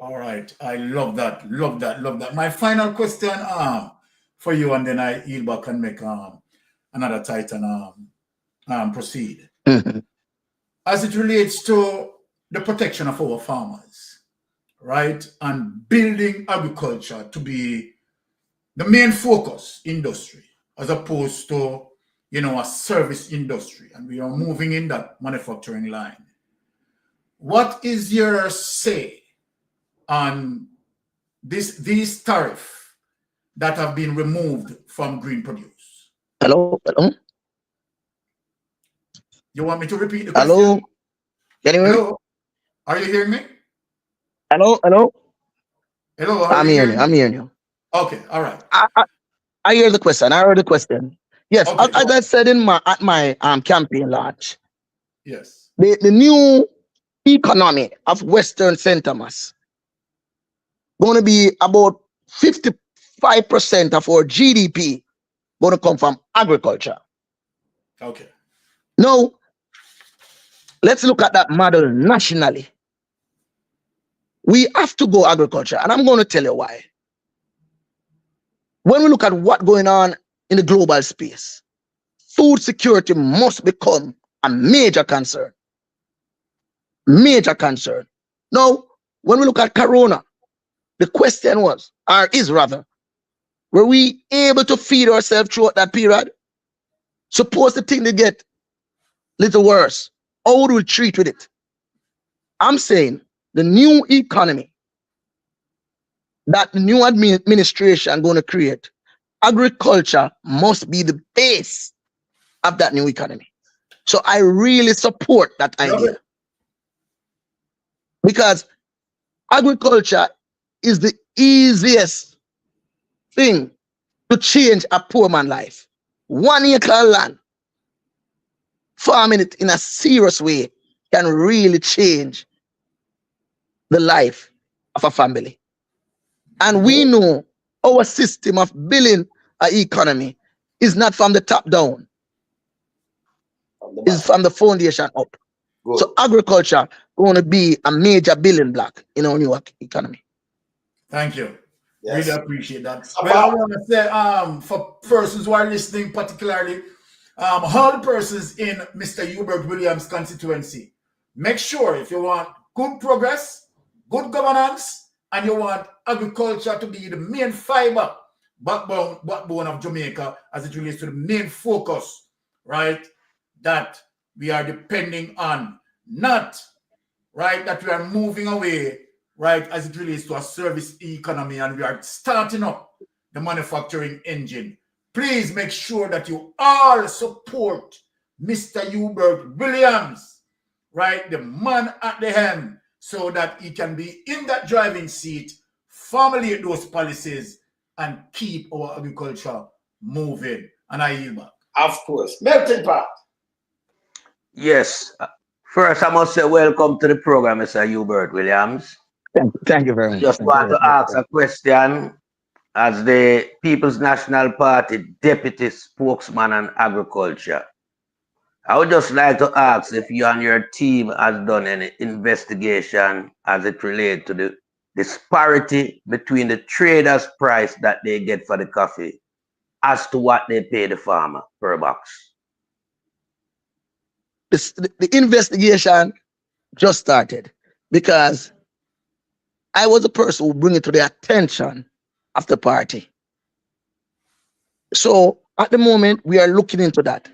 All right. I love that. Love that. Love that. My final question for you, and then I yield back and make another title proceed. As it relates to the protection of our farmers, right? And building agriculture to be the main focus industry, as opposed to, you know, a service industry. And we are moving in that manufacturing line. What is your say on these tariffs that have been removed from green produce? Hello? Hello? You want me to repeat the question? Hello? Can you hear me? Hello? Are you hearing me? Hello? Hello? Hello? I'm hearing you. I'm hearing you. Okay, all right. I hear the question. I heard the question. Yes, Okay, as I said in my campaign launch, yes, the new economy of Western St. Thomas going to be about 55% of our GDP going to come from agriculture. okay. Now, let's look at that model nationally. We have to go agriculture, and I'm going to tell you why. When we look at what's going on in the global space, food security must become a major concern. major concern. Now, when we look at Corona, the question was, or is rather, were we able to feed ourselves throughout that period? Suppose the thing to get little worse. How would we treat with it? I'm saying the new economy that the new administration going to create, agriculture must be the base of that new economy. So I really support that idea. Because agriculture is the easiest thing to change a poor man's life. 1 acre of land, farming it in a serious way can really change the life of a family. And we know our system of building an economy is not from the top down. It's from the foundation up. Good. So agriculture going to be a major building block in our new economy. Thank you. Yes. Really appreciate that. Well, I want to say, for persons who are listening, particularly all persons in Mr. Hubert Williams' constituency, make sure if you want good progress, good governance, and you want agriculture to be the main fiber, backbone of Jamaica as it relates to the main focus, right, that we are depending on, not, right, that we are moving away, right, as it relates to a service economy and we are starting up the manufacturing engine. Please make sure that you all support Mr. Hubert Williams, right, the man at the helm, so that he can be in that driving seat, formulate those policies, and keep our agriculture moving. And I yield back. Of course. Melting pot. Yes. First, I must say welcome to the program, Mr. Hubert Williams. Thank you very much. I just want to ask a question as the People's National Party Deputy Spokesman on Agriculture. I would just like to ask if you and your team has done any investigation as it relates to the disparity between the traders' price that they get for the coffee as to what they pay the farmer per box. The investigation just started because I was the person who bring it to the attention of the party. So at the moment, we are looking into that.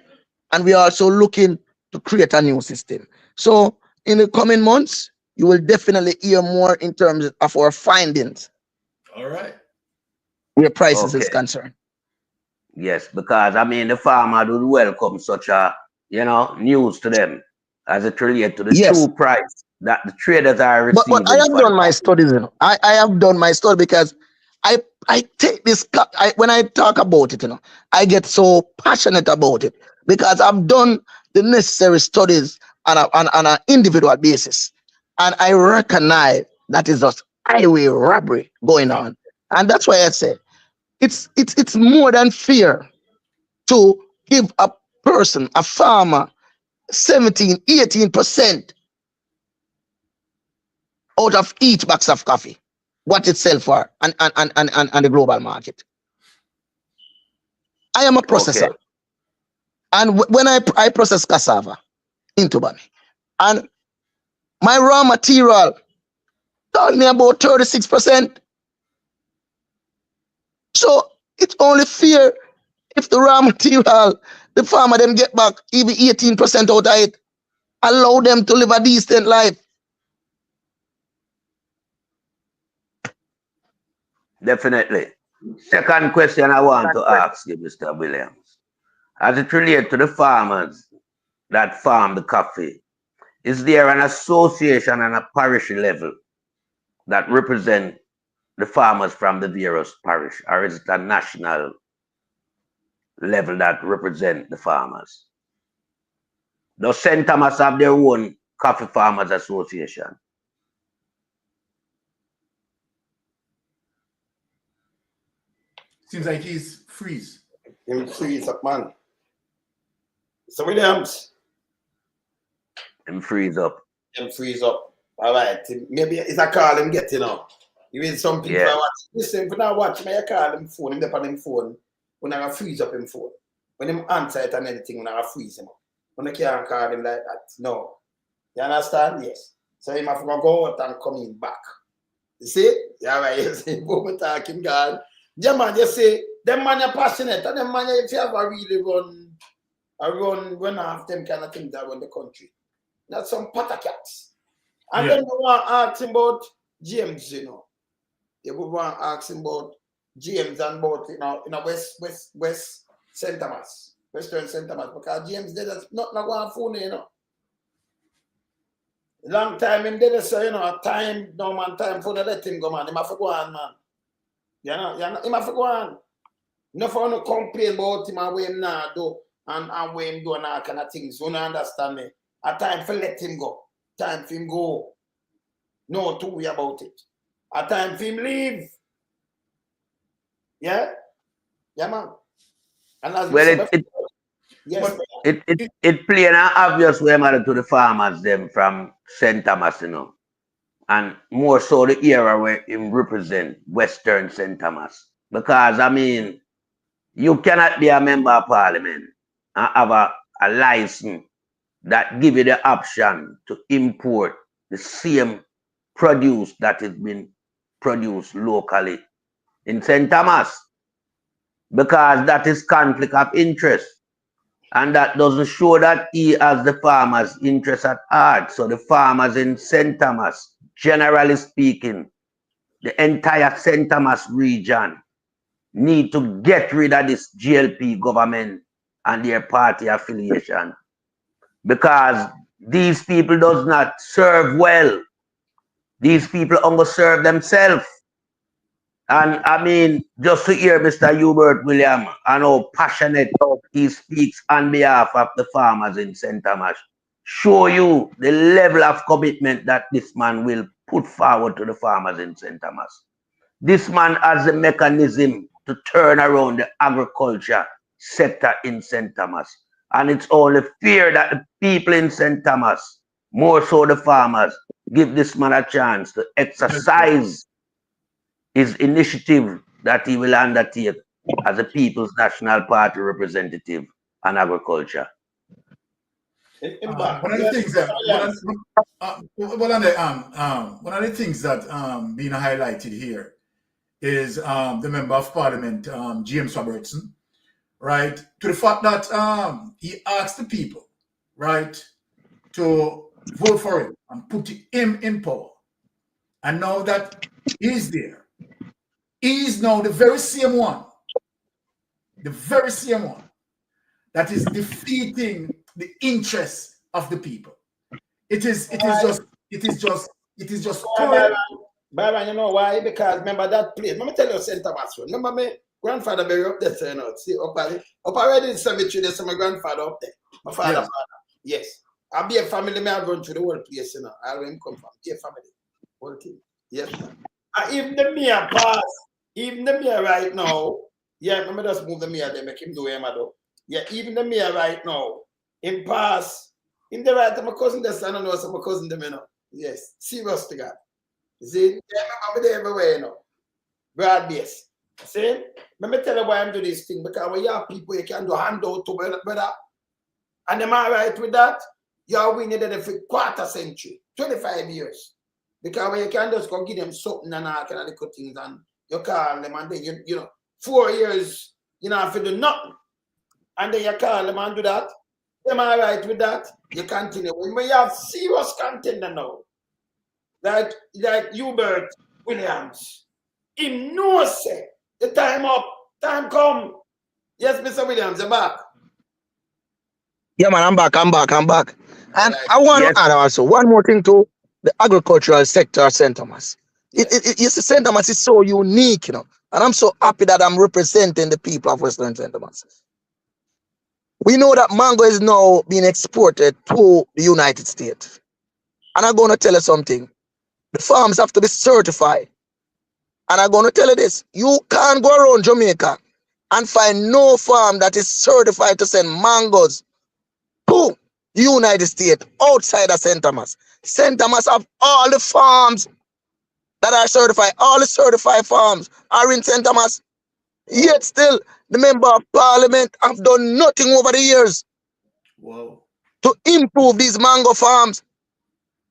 And we are also looking to create a new system. So in the coming months, you will definitely hear more in terms of our findings. All right. Where prices is concerned. Yes, because I mean the farmer would welcome such a news to them as it relates to the true price that the traders are receiving. But I have done my studies, I have done my study because I take this when I talk about it, I get so passionate about it because I've done the necessary studies on an individual basis, and I recognize that is just highway robbery going on, and that's why I say it's more than fair to give a person, a farmer, 17-18% out of each box of coffee, what it sells for, and the global market. I am a processor, and when I process cassava into Bami, and my raw material told me about 36%. So it's only fair if the raw material, the farmer them get back even 18% out of it, allow them to live a decent life. Definitely. Second question I want to ask you, Mr. Williams. As it relates to the farmers that farm the coffee, is there an association on a parish level that represent the farmers from the various parish, or is it a national level that represent the farmers? Does St. Thomas have their own coffee farmers association? Seems like he's freeze. Him freeze up, man. So Williams. Him freeze up. Him freeze up. All right. Maybe it's a call him get, Even some people are watching. Listen, if you not watch me, I call him phone, him on him phone. When I freeze up him phone. When him answer it and anything, when I freeze him up. When I can't call him like that. No. You understand? Yes. So he must go out and coming back. You see? Yeah, right. You see, woman talking God. Yeah, man, you see, them man are passionate, and them man, if you ever really run off them kind of things around the country. Not some potter cats. And then you want to ask him about James, you know. You would want to ask him about James and about, you know, West St. Thomas, Western St. Thomas, because James did not going phone, you know. Long time him did so, you know, time for to let him go, man. He must go on, man. You know, he must go on. No for no complain about him and what him now do and what him do and all kind of things. You don't understand me. A time for let him go. Time for him go. No two way about it. A time for him leave. Yeah? Yeah, man. And as Well, yes, it play an obvious way matter to the farmers them from St. Thomas, you know. And more so the era where him represent Western St. Thomas. Because I mean, you cannot be a member of parliament and have a license that give you the option to import the same produce that is being produced locally in St. Thomas, because that is conflict of interest, and that doesn't show that he has the farmers' interest at heart. So the farmers in St. Thomas, generally speaking, the entire St. Thomas region need to get rid of this GLP government and their party affiliation, because these people does not serve well. These people only serve themselves. And I mean, just to hear Mr. Hubert William and how passionate he speaks on behalf of the farmers in St. Thomas, show you the level of commitment that this man will put forward to the farmers in St. Thomas. This man has a mechanism to turn around the agriculture sector in St. Thomas. And it's only fair that the people in St. Thomas, more so the farmers, give this man a chance to exercise his initiative that he will undertake as a People's National Party representative on agriculture. One of the things that one of the things that being highlighted here is the member of Parliament James Robertson, right? To the fact that he asked the people, right, to vote for him and put him in power, and now that he's there, he's now the very same one that is defeating the interests of the people. It is just Byron, you know why? Because remember that place. Let me tell you St. Thomas. Remember my grandfather buried up there, you know. See, up already in the cemetery, there's my grandfather up there. My father. Yes. I'll be a family man going through the whole place, you know. I'll come from. Be a family. Whole thing. Yes. And even the mayor pass, even the mayor right now, yeah, remember just move the mayor there, make him do him, yeah, even the mayor right now, in pass, in the right, my cousin, the son, and also my cousin, them, you know. Yes. Serious to God. See, I'm there everywhere, you know. Broad base. See? Let me tell you why I'm doing this thing. Because when you have people you can do handout to brother, and am I right with that? You're winning them for quarter century, 25 years. Because when you can just go give them something and all kind of little things, and you call them, and then you know, 4 years, you know, if you do nothing, and then you call them and do that, am I right with that? You continue. When you have serious contender now, like Hubert Williams, him knows say the time up, time come. Yes, Mr. Williams, you're back. Yeah, man, I'm back. And I want to add also one more thing to the agricultural sector of St. Thomas. Yes. You see, St. Thomas is so unique, you know, and I'm so happy that I'm representing the people of Western St. Thomas. We know that mango is now being exported to the United States. And I'm going to tell you something. The farms have to be certified. And I'm going to tell you this. You can't go around Jamaica and find no farm that is certified to send mangoes to the United States outside of St. Thomas. St. Thomas have all the farms that are certified. All the certified farms are in St. Thomas. Yet still, the member of parliament have done nothing over the years to improve these mango farms.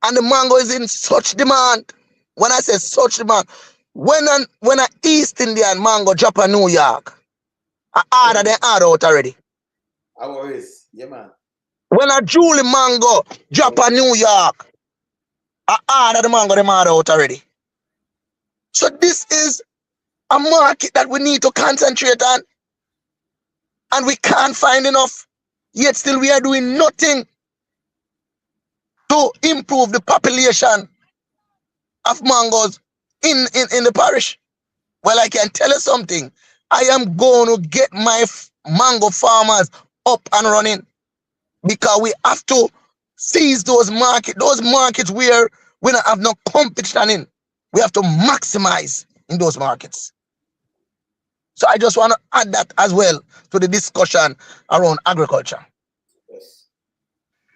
And the mango is in such demand. When I say such demand, when a East Indian mango drop a New York, I order they order out already. I always, yeah, man. When a Julie mango drop a New York, I order the mango them order out already. So this is a market that we need to concentrate on. And we can't find enough. Yet still we are doing nothing to improve the population of mangoes in the parish. Well, I can tell you something. I am going to get my mango farmers up and running because we have to seize those markets where we don't have no competition in. We have to maximize in those markets. So I just want to add that as well to the discussion around agriculture. Yes.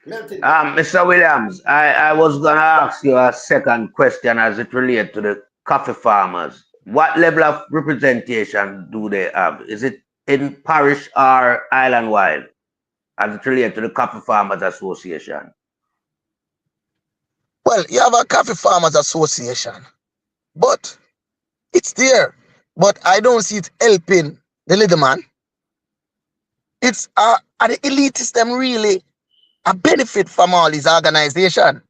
Mr. Williams, I was going to ask you a second question as it relates to the coffee farmers. What level of representation do they have? Is it in parish or island-wide as it relates to the Coffee Farmers Association? Well, you have a Coffee Farmers Association, but it's there. But I don't see it helping the little man. It's are the elitists them really a benefit from all these organizations?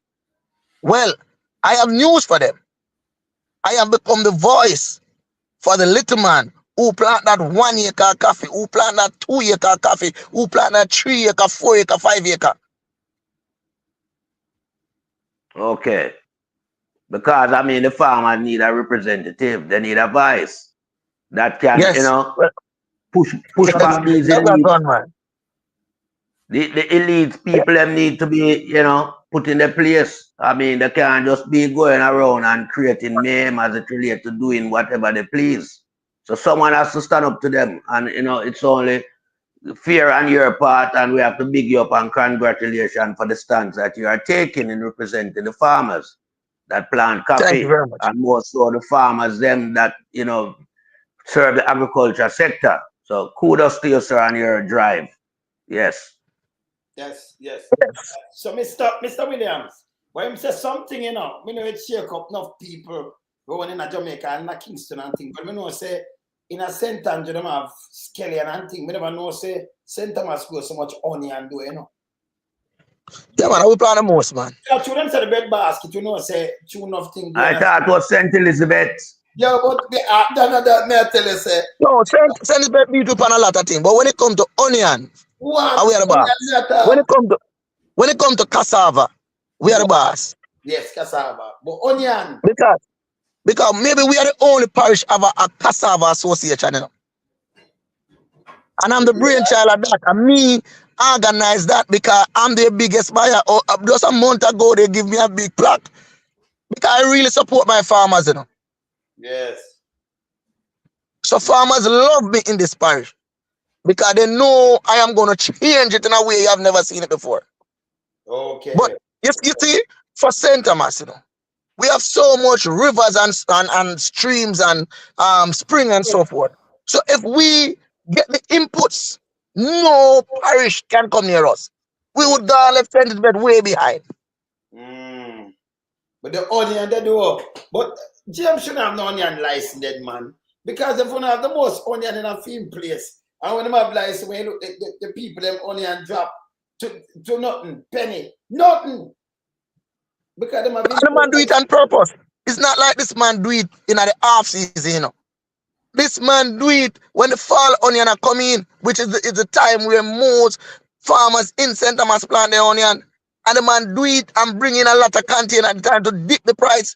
Well, I have news for them. I have become the voice for the little man who plant that 1 acre coffee, who plant that 2 acre coffee, who plant that 3 acre, 4 acre, 5 acre. Okay. Because, I mean, the farmers need a representative. They need a voice that can, Yes. you know, push back these elites. The elites, people them need to be, you know, put in their place. I mean, they can't just be going around and creating meme as it relates to doing whatever they please. So someone has to stand up to them. And, you know, it's only fair on your part, and we have to big you up and congratulations for the stance that you are taking in representing the farmers that plant coffee. Thank you very much. And more so the farmers, them that, you know, serve the agriculture sector. So kudos to you, sir, on your drive. Yes. Yes. So, Mr. Williams, when you say something, you know, we know it shake up enough people going in a Jamaica and a Kingston and things, but we know say in a St. Andrew them have scallion and things. We never know say St. Thomas grow so much honey and do, you know. Yeah, man, we plant the most, man. Yeah, children say the bread basket, you know, say tune of things. I thought it was St. Elizabeth. Yeah, but that may I tell you, say. No, St. Elizabeth beat up on a lot of things, but when it comes to onion, we are the boss. When it comes to cassava, we are the boss. Yes, cassava. But onion. Because maybe we are the only parish have a cassava association, you know. And I'm the brainchild of that. And me organize that because I'm the biggest buyer. Just a month ago, they give me a big plaque. Because I really support my farmers, you know. Yes. So farmers love me in this parish. Because they know I am going to change it in a way you have never seen it before. Okay. But you see, for St. Thomas, you know, we have so much rivers and streams and spring and so forth. So if we get the inputs, no parish can come near us. We would go left St. Bed way behind. But the onion they do. But James shouldn't have no onion license, dead man. Because if we have the most onion in a film place, and when they have license, when you look at the people, them onion drop to nothing, penny, nothing. Because the man do it on purpose. It's not like this man do it in the half season, you know. This man do it when the fall onion are coming in, which is the time where most farmers in St. Thomas plant their onion. And the man do it and bring in a lot of container at the time to dip the price.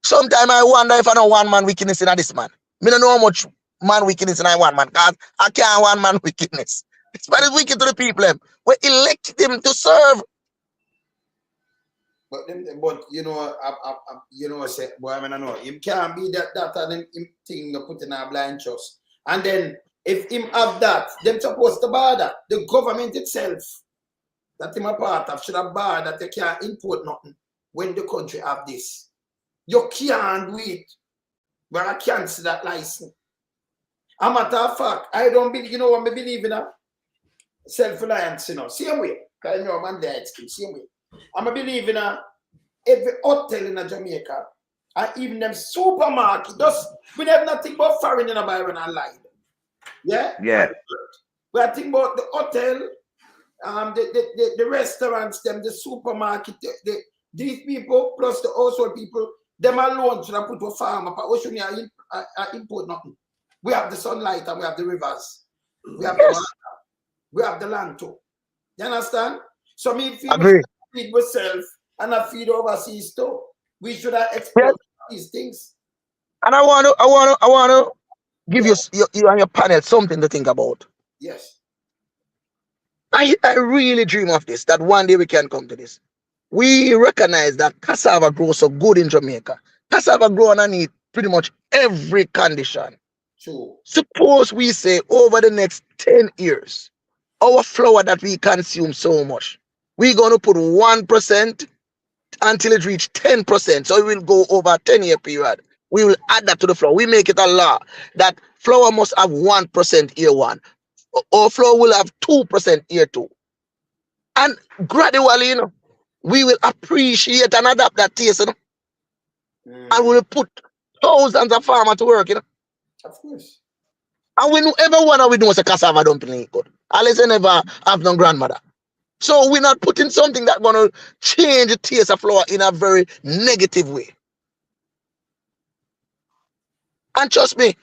Sometimes I wonder if I know one man wickedness in this man. I don't know how much man wickedness in one man, because I can't one man wickedness. This man is wicked to the people. We elect him to serve. But you know, say, boy, I mean, I know him can't be that and him thing to put in a blind trust. And then if him have that, them supposed to bar that. The government itself that him a part of should have barred that they can't import nothing when the country have this. You can't do it. But I cancel that license. A matter of fact, I don't believe, you know what I believe in self-reliance, you know, same way. Because you know, man, there it's same way. I'm a believer in every hotel in Jamaica, and even them supermarket, we have nothing but foreign in a Byron and lied. Yeah? Yeah. We are thinking about the hotel, the restaurants, them, the supermarket, these people plus the household people, them alone should have put a farm up. We shouldn't import nothing. We have the sunlight and we have the rivers. We have the water. We have the land too. You understand? So me feel we feed ourselves and not feed overseas too. We should have explored these things. And I want to give you and your panel something to think about. Yes. I really dream of this, that one day we can come to this. We recognize that cassava grows so good in Jamaica. Cassava grows underneath pretty much every condition. True. Suppose we say over the next 10 years, our flour that we consume so much, we're going to put 1% until it reaches 10%. So it will go over a 10-year period. We will add that to the flour. We make it a law that flour must have 1% year one. Our flour will have 2% year two. And gradually, we will appreciate and adapt that taste, and we will put thousands of farmers to work, Of course. And we know everyone we know is a cassava dumpling good. Unless they never have no grandmother. So we're not putting something that's gonna change the taste of flour in a very negative way. And trust me,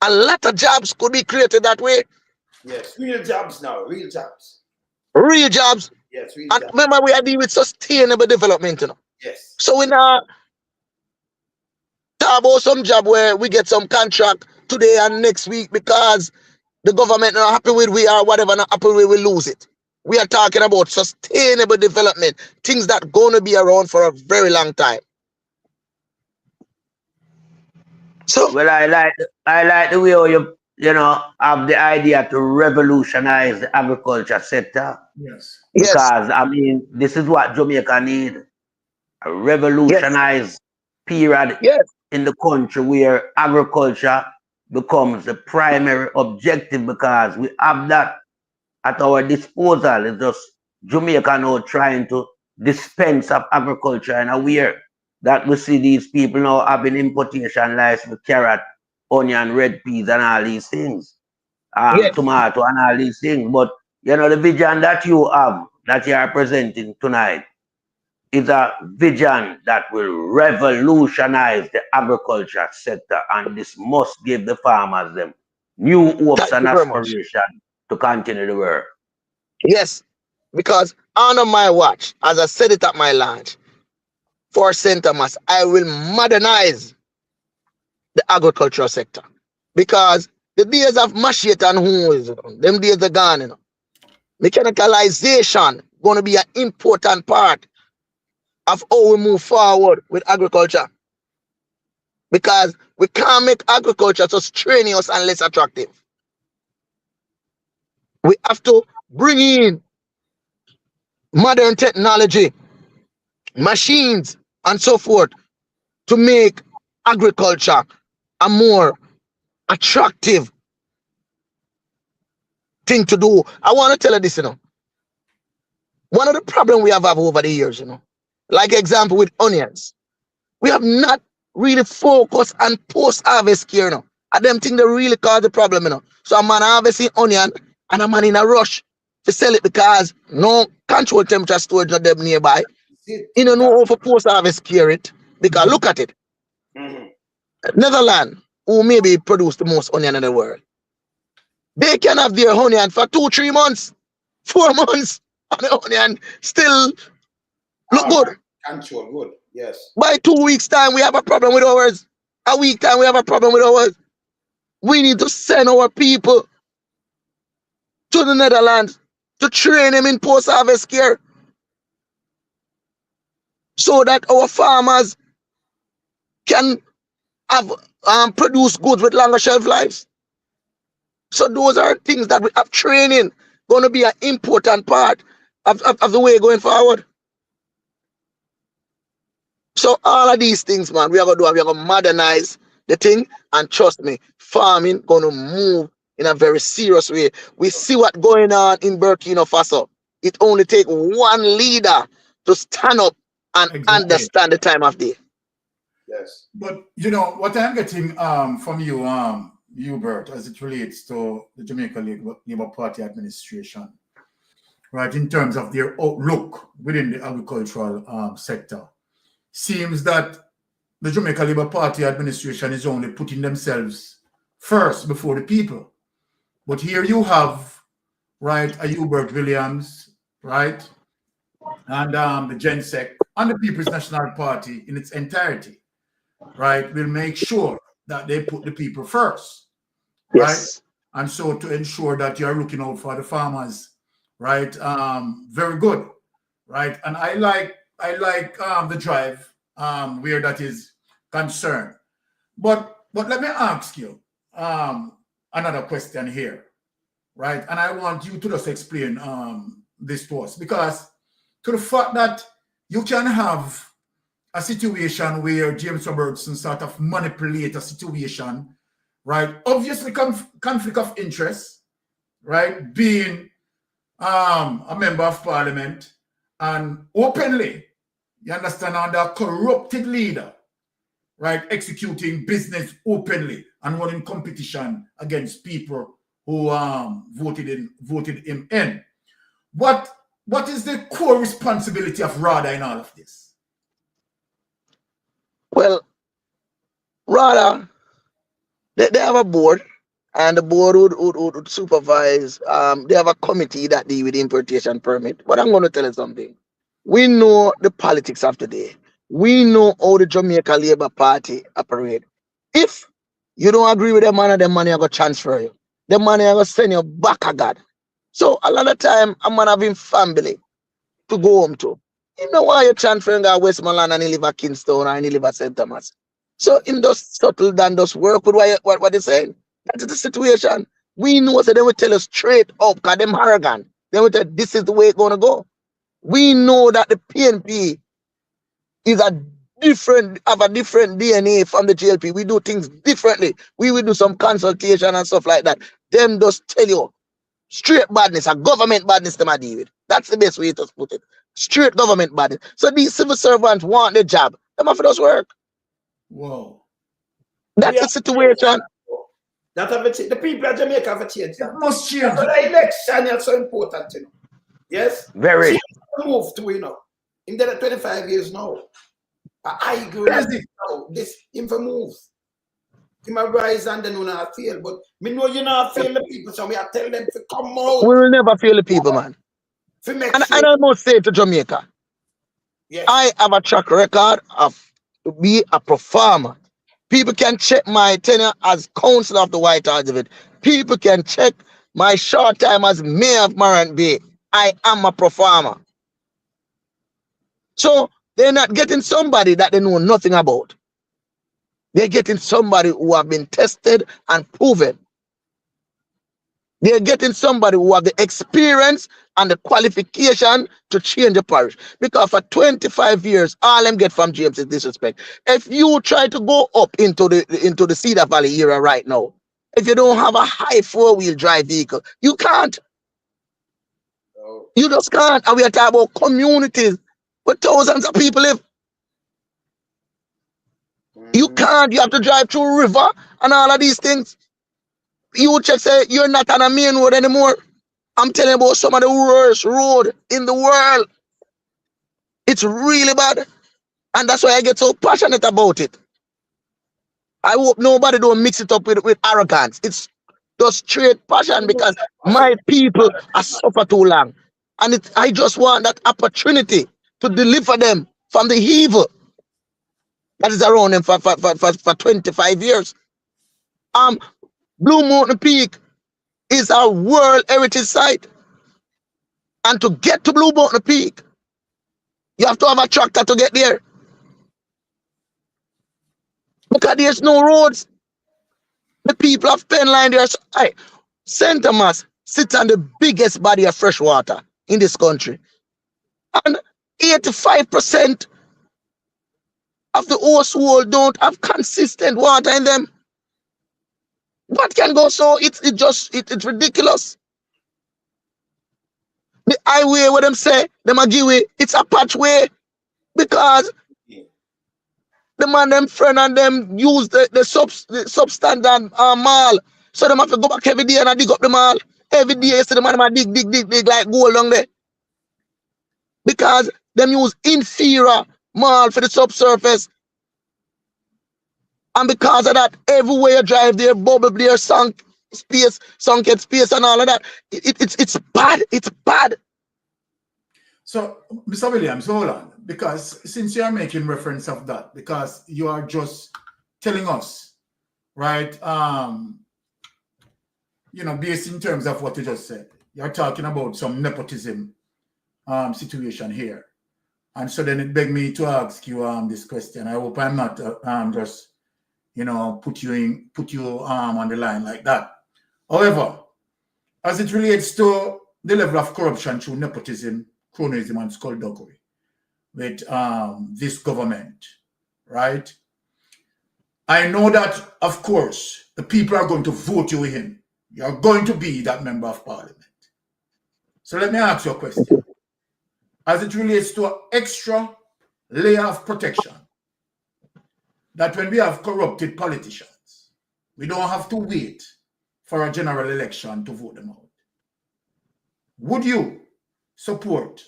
a lot of jobs could be created that way. Yes, real jobs now, real jobs. Real jobs. Yes, real and jobs. Remember, we are dealing with sustainable development, Yes. So we now talk about some job where we get some contract today and next week because the government not happy with we or whatever not happy with, we lose it. We are talking about sustainable development, things that going to be around for a very long time. So, well, I like the way you have the idea to revolutionize the agriculture sector. Yes. Because I mean, this is what Jamaica need. A revolutionized period in the country where agriculture becomes the primary objective, because we have that at our disposal. It's just Jamaica now trying to dispense of agriculture, and aware that we see these people now having importation license for carrot, onion, red peas, and all these things, tomato, and all these things. But the vision that you have, that you are presenting tonight, is a vision that will revolutionize the agriculture sector, and this must give the farmers them new hopes and aspirations to continue the work. Yes, because under my watch, as I said it at my launch, for St. Thomas, I will modernize the agricultural sector. Because the days of machete and hoes, them days are gone. Mechanicalization going to be an important part of how we move forward with agriculture. Because we can't make agriculture so strenuous and less attractive. We have to bring in modern technology, machines, and so forth to make agriculture a more attractive thing to do. I want to tell you this, one of the problems we have over the years, like example with onions, we have not really focused on post-harvest care, and them things that really cause the problem, So a man harvesting onion and a man in a rush to sell it because no control temperature storage not them nearby. You don't know how for post-harvest care it, because look at it. Netherlands, who maybe produce the most onion in the world, they can have their onion for 2-3 months, 4 months, and the onion still look good. Control good, yes. By 2 weeks' time, we have a problem with ours. A week time, we have a problem with ours. We need to send our people to the Netherlands to train them in post-harvest care, so that our farmers can have produce goods with longer shelf lives. So those are things that we have training going to be an important part of the way going forward. So all of these things, man, we are going to do, we are going to modernize the thing, and trust me, farming going to move in a very serious way. We see what's going on in Burkina Faso. It only takes one leader to stand up and Exactly. understand the time of day. Yes. But you know what I'm getting from you, Hubert, as it relates to the Jamaica Labour Party administration, right, in terms of their outlook within the agricultural sector, seems that the Jamaica Labour Party administration is only putting themselves first before the people. But here you have, right, a Hubert Williams, right, and the GenSec and the People's National Party in its entirety, right, will make sure that they put the people first, right? Yes. And so to ensure that you're looking out for the farmers, right? Very good, right? And I like the drive where that is concerned. But let me ask you another question here, right? And I want you to just explain this to us, because to the fact that you can have a situation where James Robertson sort of manipulate a situation, right? Obviously, conflict of interest, right? Being a member of parliament and openly, you understand, under a corrupted leader, right? Executing business openly and running competition against people who voted him in. What is the core responsibility of RADA in all of this? Well, rather, they have a board, and the board would supervise. They have a committee that deal with the importation permit. But I'm going to tell you something. We know the politics of today. We know how the Jamaica Labour Party operate. If you don't agree with them, man, the money are going to transfer you. The money are going to send you back again. So a lot of time, I'm going to having family to go home to. You know why you're transferring to Westmoreland and you live at Kingston and you live at St. Thomas. So in those subtle than those work with what they're saying. That is the situation. We know, so they will tell us straight up, because them arrogant. They will tell this is the way it's gonna go. We know that the PNP is have a different DNA from the GLP. We do things differently. We will do some consultation and stuff like that. Them just tell you straight badness, a government badness them I deal with. That's the best way to put it. Straight government badness. So these civil servants want the job. Them have to just work. Whoa. That's the situation. That have a the people of Jamaica have a change. It must change. But the election is so important, you know. Yes? Very. Move to, you know. In the 25 years now. I agree with now. This him for move. He might rise and then not feel. But me know you not feel the people, so me I tell them to come out. We will never feel the people, man. And I must say to Jamaica, yes, I have a track record of to be a performer. People can check my tenure as councillor of the White House of it. People can check my short time as mayor of Marant Bay. I am a performer. So they're not getting somebody that they know nothing about. They're getting somebody who have been tested and proven. They're getting somebody who have the experience and the qualification to change the parish. Because for 25 years, all them get from James is disrespect. If you try to go up into the Cedar Valley era right now, if you don't have a high four-wheel drive vehicle, you can't. No. You just can't. And we are talking about communities where thousands of people live. You can't. You have to drive through a river and all of these things. You just say you're not on a main road anymore. I'm telling you about some of the worst road in the world. It's really bad. And that's why I get so passionate about it. I hope nobody don't mix it up with arrogance. It's just straight passion, because my people are suffered too long. And I just want that opportunity to deliver them from the evil that is around them for 25 years. Blue Mountain Peak is a World Heritage Site. And to get to Blue Mountain Peak, you have to have a tractor to get there. Because there's no roads. The people of Penline there. St. Thomas sits on the biggest body of fresh water in this country. And 85% of the household don't have consistent water in them. What can go so? It's ridiculous. The highway, what them say, them a give way, it's a patchway. Because the man them friend and them use the substandard mall. So them have to go back every day and dig up the mall. Every day you see the man them dig like gold down there. Because them use inferior mall for the subsurface. And because of that, everywhere you drive there, bubble there, sunken space and all of that. It's bad. It's bad. So, Mr. Williams, hold on. Because since you are making reference of that, because you are just telling us, right, based in terms of what you just said, you're talking about some nepotism situation here. And so then it begged me to ask you this question. I hope I'm not just put you on the line like that. However, as it relates to the level of corruption through nepotism, cronyism, and skullduggery with this government, right? I know that, of course, the people are going to vote you in. You're going to be that member of parliament. So let me ask you a question. As it relates to an extra layer of protection, that when we have corrupted politicians, we don't have to wait for a general election to vote them out. Would you support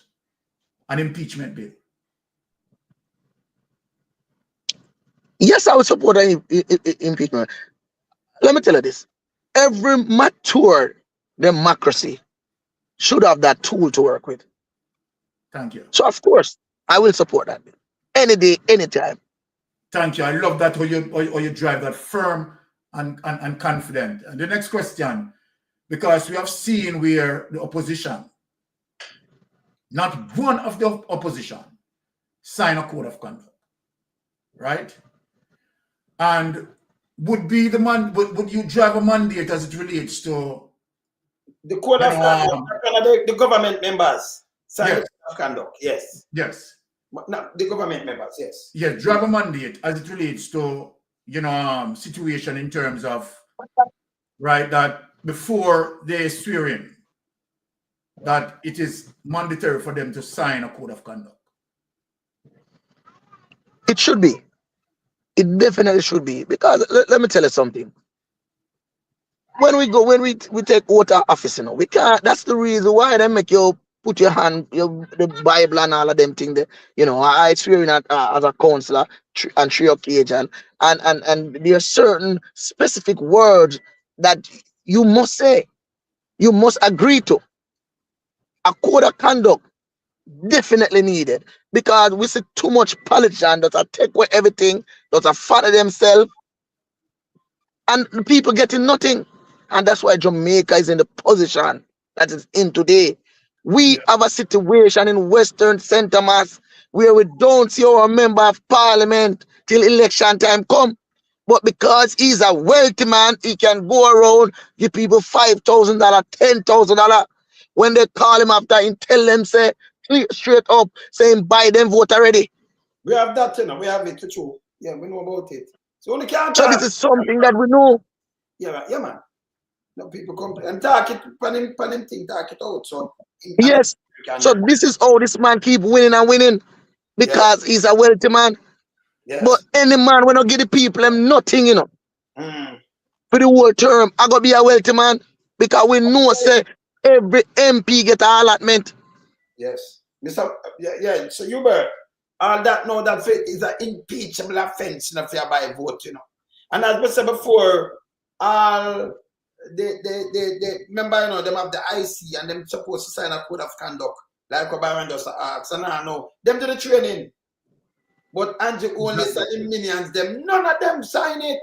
an impeachment bill? Yes, I would support an impeachment. Let me tell you this. Every mature democracy should have that tool to work with. Thank you. So, of course, I will support that bill. Any day, anytime. Thank you. I love that how you drive that firm and confident. And the next question, because we have seen where the opposition, not one of the opposition, sign a code of conduct, right? And would you drive a mandate as it relates to the code of conduct? The government members sign the code of conduct. Yes. Yes. No, the government members. Yes. Yes, drive a mandate as it relates to situation in terms of right that before they swear in that it is mandatory for them to sign a code of conduct. It should be. It definitely should be, because let me tell you something. When we take oath of office, we can't. That's the reason why they make you put your hand, the Bible and all of them things there. I swear in as a counselor and 3 occasions, and there are certain specific words that you must say, you must agree to. A code of conduct definitely needed, because we see too much politician that take away everything, that follow themselves, and the people getting nothing. And that's why Jamaica is in the position that it's in today. We have a situation in Western St. Thomas where we don't see our member of parliament till election time come. But because he's a wealthy man, he can go around, give people $5,000, $10,000. When they call him after and tell them, say, straight up, saying, buy them vote already. We have that, we have it too. Yeah, we know about it. So only can't So this is something that we know. Yeah, man. No, people come and talk it, pan him thing, talk it out. So yes. So this is how this man keep winning and winning, because he's a wealthy man. Yes. But any man will not give the people them nothing, for the whole term. I gotta be a wealthy man, because we know say every MP get an allotment. Yes. Mr. Yeah. So Hubert, all that now that is an impeachable offense if you buy vote, And as we said before, all they remember, them have the IC and them supposed to sign a code of conduct, like what Byron just asked. And I know them do the training. But Andrew Holness and the minions, none of them sign it.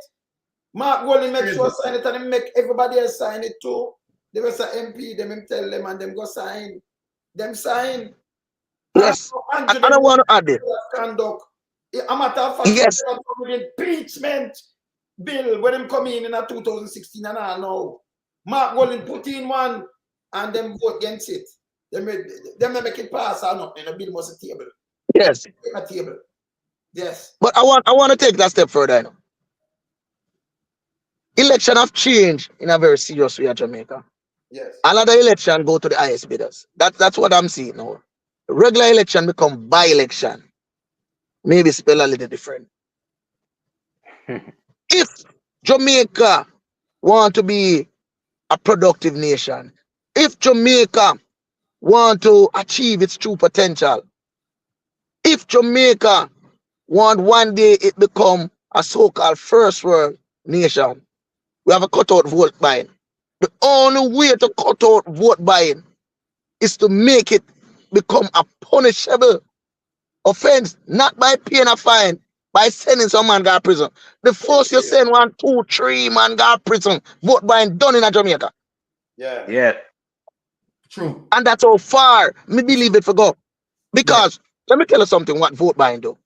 Mark Golden make sure sign it, and they make everybody else sign it too. They was an MP, them tell them and them go sign. Them sign. Yes. And I want to add it. Conduct. A matter of fact, yes. Impeachment bill when them come in 2016 and all now. Mark Golden put in one and them vote against it. Them make it pass or not. The bill must a table. Yes. A table. Yes. But I want to take that step further. Election have changed in a very serious way at Jamaica. Yes. Another election go to the highest bidders. That's what I'm seeing now. Regular election become by-election. maybe spell a little different. If Jamaica want to be a productive nation, if Jamaica want to achieve its true potential, if Jamaica want one day it become a so-called first world nation, we have a cut-out vote buying. The only way to cut out vote buying is to make it become a punishable offense, not by paying a fine, by sending some man to prison. The first you send 1, 2, 3 man to prison, vote buying done in a Jamaica. Yeah. True. And that's how far me believe it for go. Because let me tell you something what vote buying do.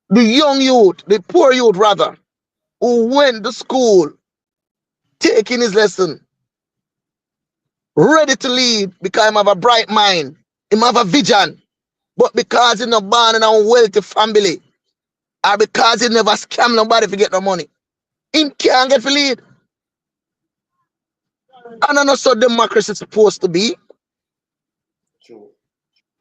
The young youth, the poor youth rather, who went to school, taking his lesson, ready to lead because he have a bright mind, he have a vision, but because he's not born in a wealthy family, or because he never scam nobody to get no money, he can't get to lead. And I know so democracy is supposed to be. True.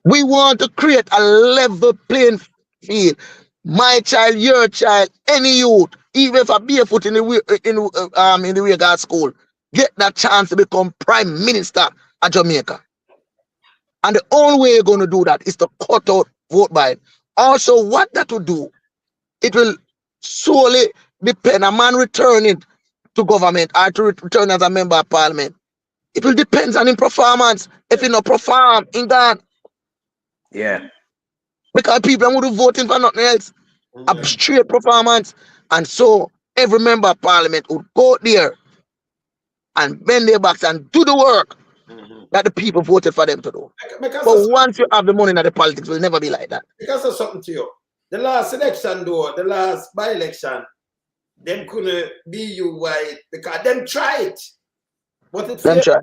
We want to create a level playing field. My child, your child, any youth, even if I barefoot in the way God school, get that chance to become prime minister of Jamaica. And the only way you're going to do that is to cut out vote buying. Also, what that will do, it will solely depend on man returning to government or to return as a member of parliament. It will depend on his performance. If he not perform in God, Yeah. because people would voting for nothing else. A straight performance. And so every member of parliament would go there and bend their backs and do the work that the people voted for them to do. But once you have the money in the politics, it will never be like that. Because of something to you. The last election though, the last by-election, them couldn't be you white because them tried. But it Them try.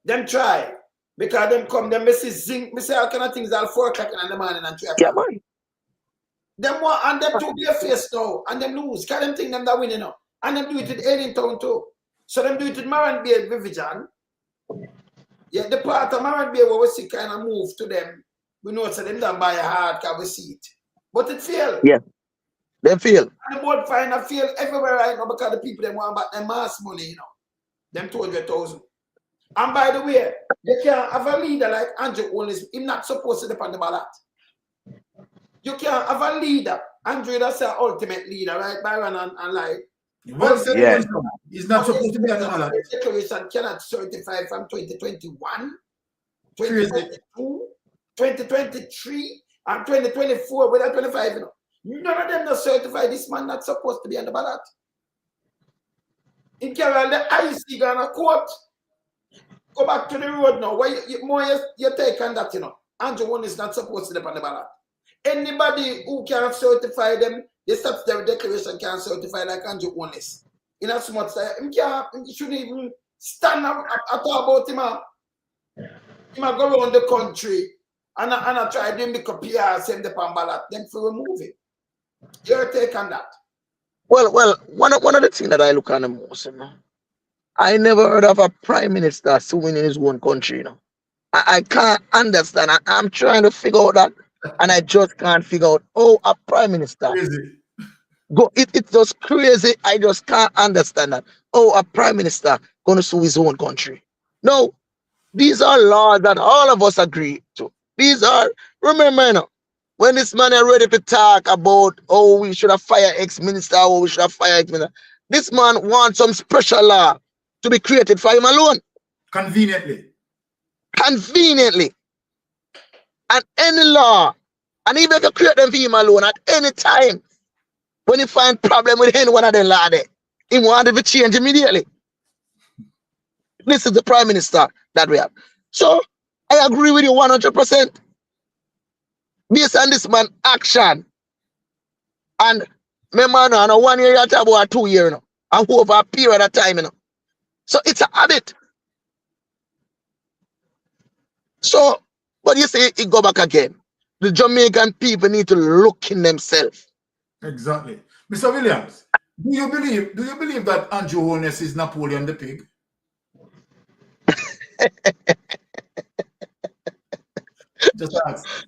Them try. Because them come, them say zinc, me say all kind of things at 4 o'clock in the morning and 3 o'clock. Yeah, man. Them want and them to be a face now and them lose. Because them think them that winning now. And them do it with Alien Town too. So them do it with Maran Bay Vivian. Yeah, the part of Maran Bay where we see kind of move to them. We know so them don't buy a hard because we see it. But it failed. Yeah. They fail. And the board find a fail everywhere right now because the people them want back their mass money, you know. Them 200,000. And by the way, you can't have a leader like Andrew Holness. He's not supposed to depend on ballot. You can't have a leader. Andrew, that's our ultimate leader, right? Byron and like. Well said, Yeah. He's not supposed to be on the ballot. The declaration cannot certify from 2021, Crazy. 2022, 2023, and 2024, whether 25, you know. None of them not certify this man not supposed to be on the ballot. In Kerala, the IC gonna court. Go back to the road now. Why you take on that, you know? Andrew one is not supposed to be on the ballot. Anybody who can certify them, the statutory declaration can certify like Andrew Holness. In as much as he shouldn't even stand up and talk about him. He might go around the country and I try to make a PR, send the ballot, then for remove it. Your take on that? Well, one of the things that I look at the most, you know, I never heard of a prime minister suing in his own country, you know. I can't understand. I'm trying to figure out that, and I just can't figure out, a prime minister. Crazy. It's just crazy. I just can't understand that. A prime minister gonna sue his own country. No, these are laws that all of us agree to. These are, remember, you know, when this man is ready to talk about, we should have fired ex-minister, we should have fired ex-minister. This man wants some special law to be created for him alone. Conveniently. Conveniently. And any law, and even if you create them for him alone at any time, when you find problem with any one of them law there, he wanted to change immediately. This is the prime minister that we have. So I agree with you 100%. Based on this man action. And remember now, 1 year you talk about 2 years now. And over a period of time, you know. So it's a habit. So, but you say it go back again. The Jamaican people need to look in themselves. Exactly. Mr. Williams, do you believe that Andrew Holness is Napoleon the pig? Just ask.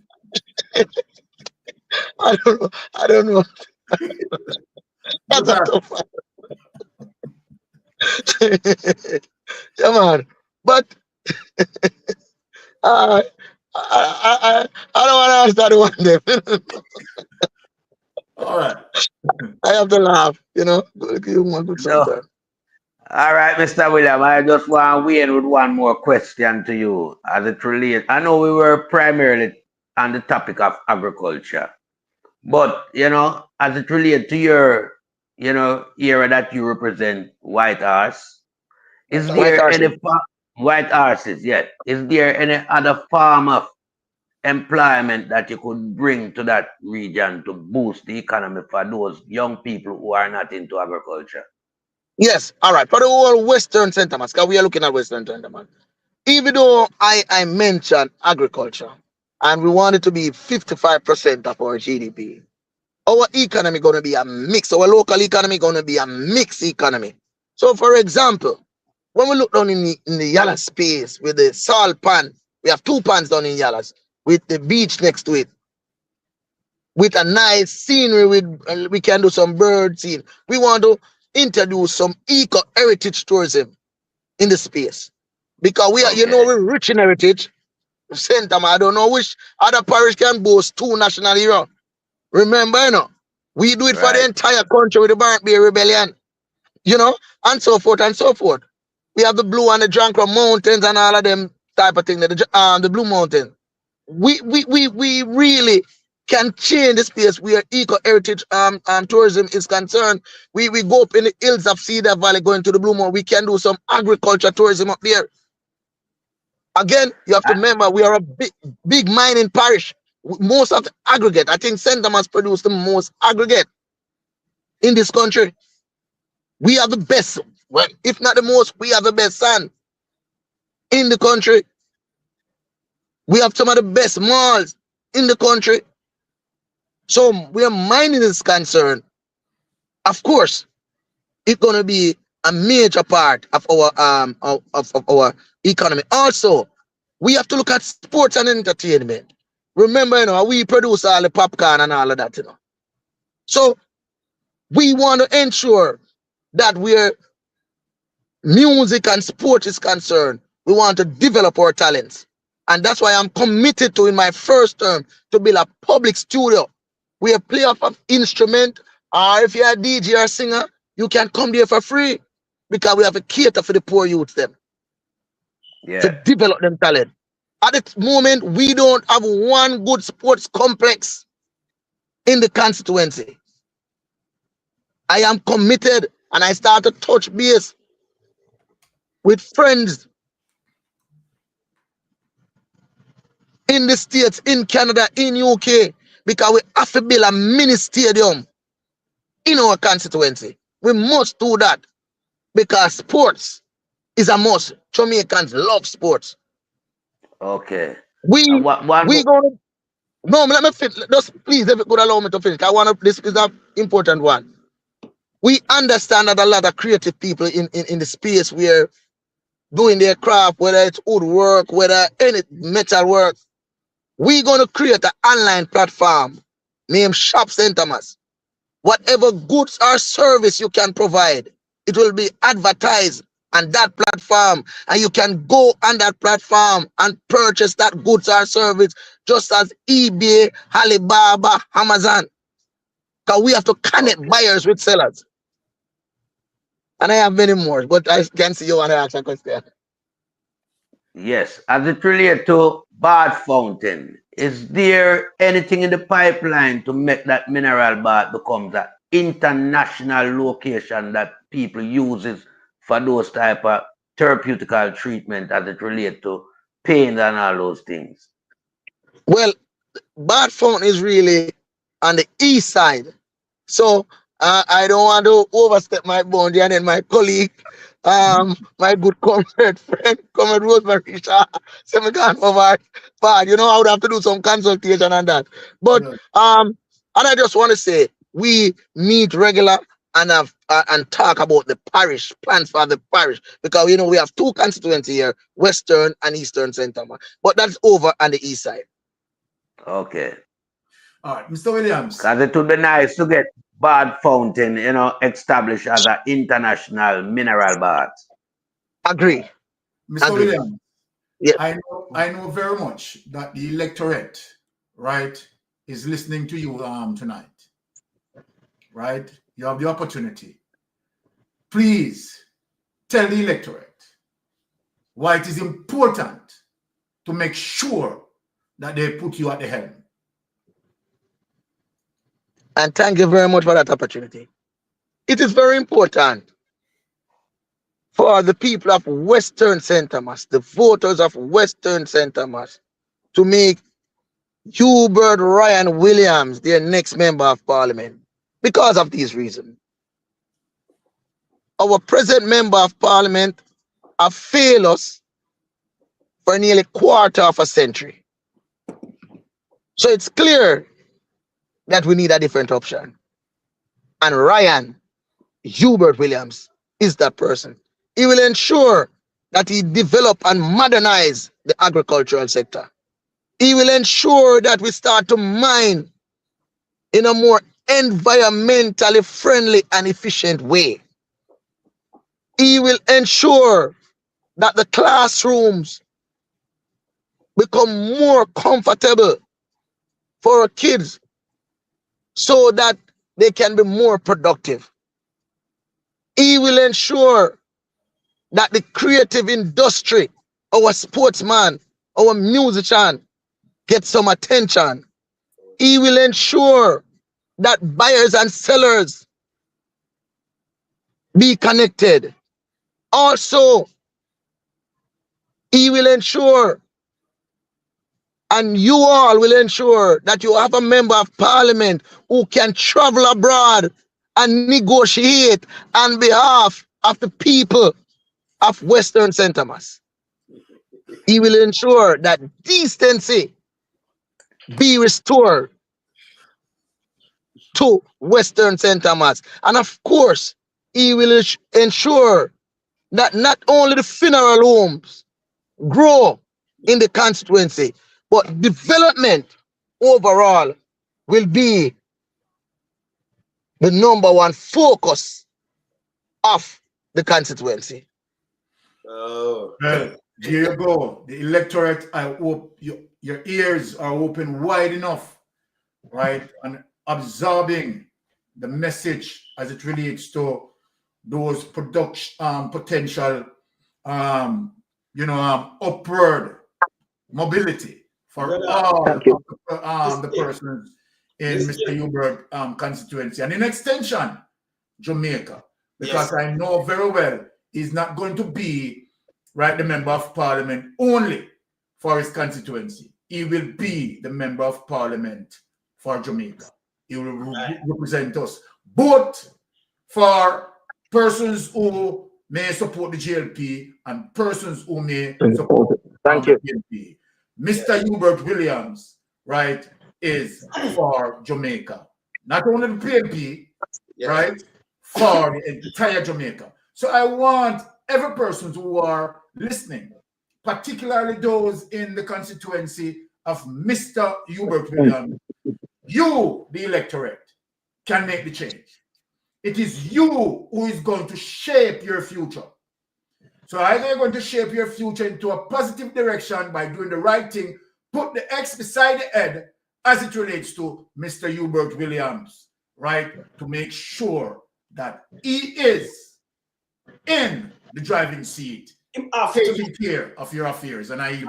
I don't know. I don't know. That's a tough one. Yeah, man. But I, I don't want to answer the one then. All right. I have to laugh, you know. You want good No. sometimes. All right, Mr. William, I just want to weigh in with one more question to you as it relates. I know we were primarily on the topic of agriculture, but, as it relates to your, era that you represent, White Horse, is White there horses. any White Horses yet? Is there any other form of employment that you could bring to that region to boost the economy for those young people who are not into agriculture? Yes, all right. For the whole Western sentiments, because we are looking at Western sentiment. Even though I mentioned agriculture and we want it to be 55% of our GDP, our economy going to be a mix. Our local economy going to be a mixed economy. So, for example, when we look down in the Yala space with the salt pan, we have 2 pans down in Yalas with the beach next to it, with a nice scenery. We can do some bird scene. We want to introduce some eco heritage tourism in the space because we are, Okay. we're rich in heritage. Center, I don't know which other parish can boast 2 national heroes. Remember, we do it for the Right. entire country with the Burnt Bay Rebellion, and so forth and so forth. We have the Blue and the Jankro Mountains and all of them type of thing. The Blue Mountain. We really can change the space where eco heritage tourism is concerned. We go up in the hills of Cedar Valley, going to the Blue Mountain. We can do some agriculture tourism up there. Again, you have to remember we are a big mining parish. Most of the aggregate, I think St. Thomas produced the most aggregate in this country. We are the best, well, if not the most, we are the best sand in the country. We have some of the best malls in the country. So where mining is concerned, of course, it's gonna be a major part of our of our economy. Also, we have to look at sports and entertainment. Remember, we produce all the popcorn and all of that, So we want to ensure that where music and sport is concerned, we want to develop our talents. And that's why I'm committed to, in my first term, to build a public studio where play off of instrument, or if you're a DJ or singer, you can come there for free because we have a cater for the poor youths them to develop them talent. At the moment, we don't have one good sports complex in the constituency. I am committed, and I start to touch base with friends in the States, in Canada, in UK, because we have to build a mini stadium in our constituency. We must do that because sports is a must. Jamaicans love sports. Okay. We gonna no, let me finish. Just please, if you could allow me to finish. This is an important one. We understand that a lot of creative people in the space where doing their craft, whether it's woodwork, whether any metal work, we're gonna create an online platform named Shop St. Thomas. Whatever goods or service you can provide, it will be advertised on that platform, and you can go on that platform and purchase that goods or service just as eBay, Alibaba, Amazon. Because we have to connect buyers with sellers. And I have many more, but I can see you want to ask a question. Yes, as it relates to bath fountain, is there anything in the pipeline to make that mineral bath become an international location that people uses for those type of therapeutical treatment as it relates to pain and all those things? Well, bath fountain is really on the east side. So I don't want to overstep my boundary, and then my colleague, my good comrade friend, Comrade Rosemary Shaw, said me can't over bad. I would have to do some consultation on that. But and I just want to say we meet regular and talk about the parish, plans for the parish, because we have 2 constituencies here, Western and Eastern St. Thomas. But that's over on the east side. Okay. All right, Mr. Williams. Because it would be nice to get Bad Fountain, established as an international mineral bath. Agree. Mr. Agree. Williams, Yeah. I know very much that the electorate, right, is listening to you tonight. Right? You have the opportunity. Please tell the electorate why it is important to make sure that they put you at the helm. And thank you very much for that opportunity. It is very important for the people of Western St. Thomas, the voters of Western St. Thomas, to make Hubert Ryan Williams their next member of parliament because of these reasons. Our present member of parliament have failed us for nearly quarter of a century. So it's clear that we need a different option. And Ryan Hubert Williams is that person. He will ensure that he develop and modernize the agricultural sector. He will ensure that we start to mine in a more environmentally friendly and efficient way. He will ensure that the classrooms become more comfortable for our kids so that they can be more productive. He will ensure that the creative industry, our sportsman, our musician, get some attention. He will ensure that buyers and sellers be connected. Also, he will ensure, and you all will ensure, that you have a member of parliament who can travel abroad and negotiate on behalf of the people of Western St. Thomas. He will ensure that decency be restored to Western St. Thomas. And of course, he will ensure that not only the funeral homes grow in the constituency, but development overall will be the number one focus of the constituency. Oh. Well, here you go. The electorate, I hope your ears are open wide enough, right? And absorbing the message as it relates to those potential upward mobility for all of the persons in Mr. Hubert constituency, and in extension, Jamaica, because I know very well he's not going to be the member of parliament only for his constituency. He will be the member of parliament for Jamaica. He will represent us both for persons who may support the GLP and persons who may support the GLP. Mr. Hubert Williams, is for Jamaica. Not only the PNP, for the entire Jamaica. So I want every person who are listening, particularly those in the constituency of Mr. Hubert Williams, you, the electorate, can make the change. It is you who is going to shape your future. So either you're going to shape your future into a positive direction by doing the right thing, put the X beside the head as it relates to Mr. Hubert Williams, to make sure that he is in the driving seat, taking care of your affairs. And I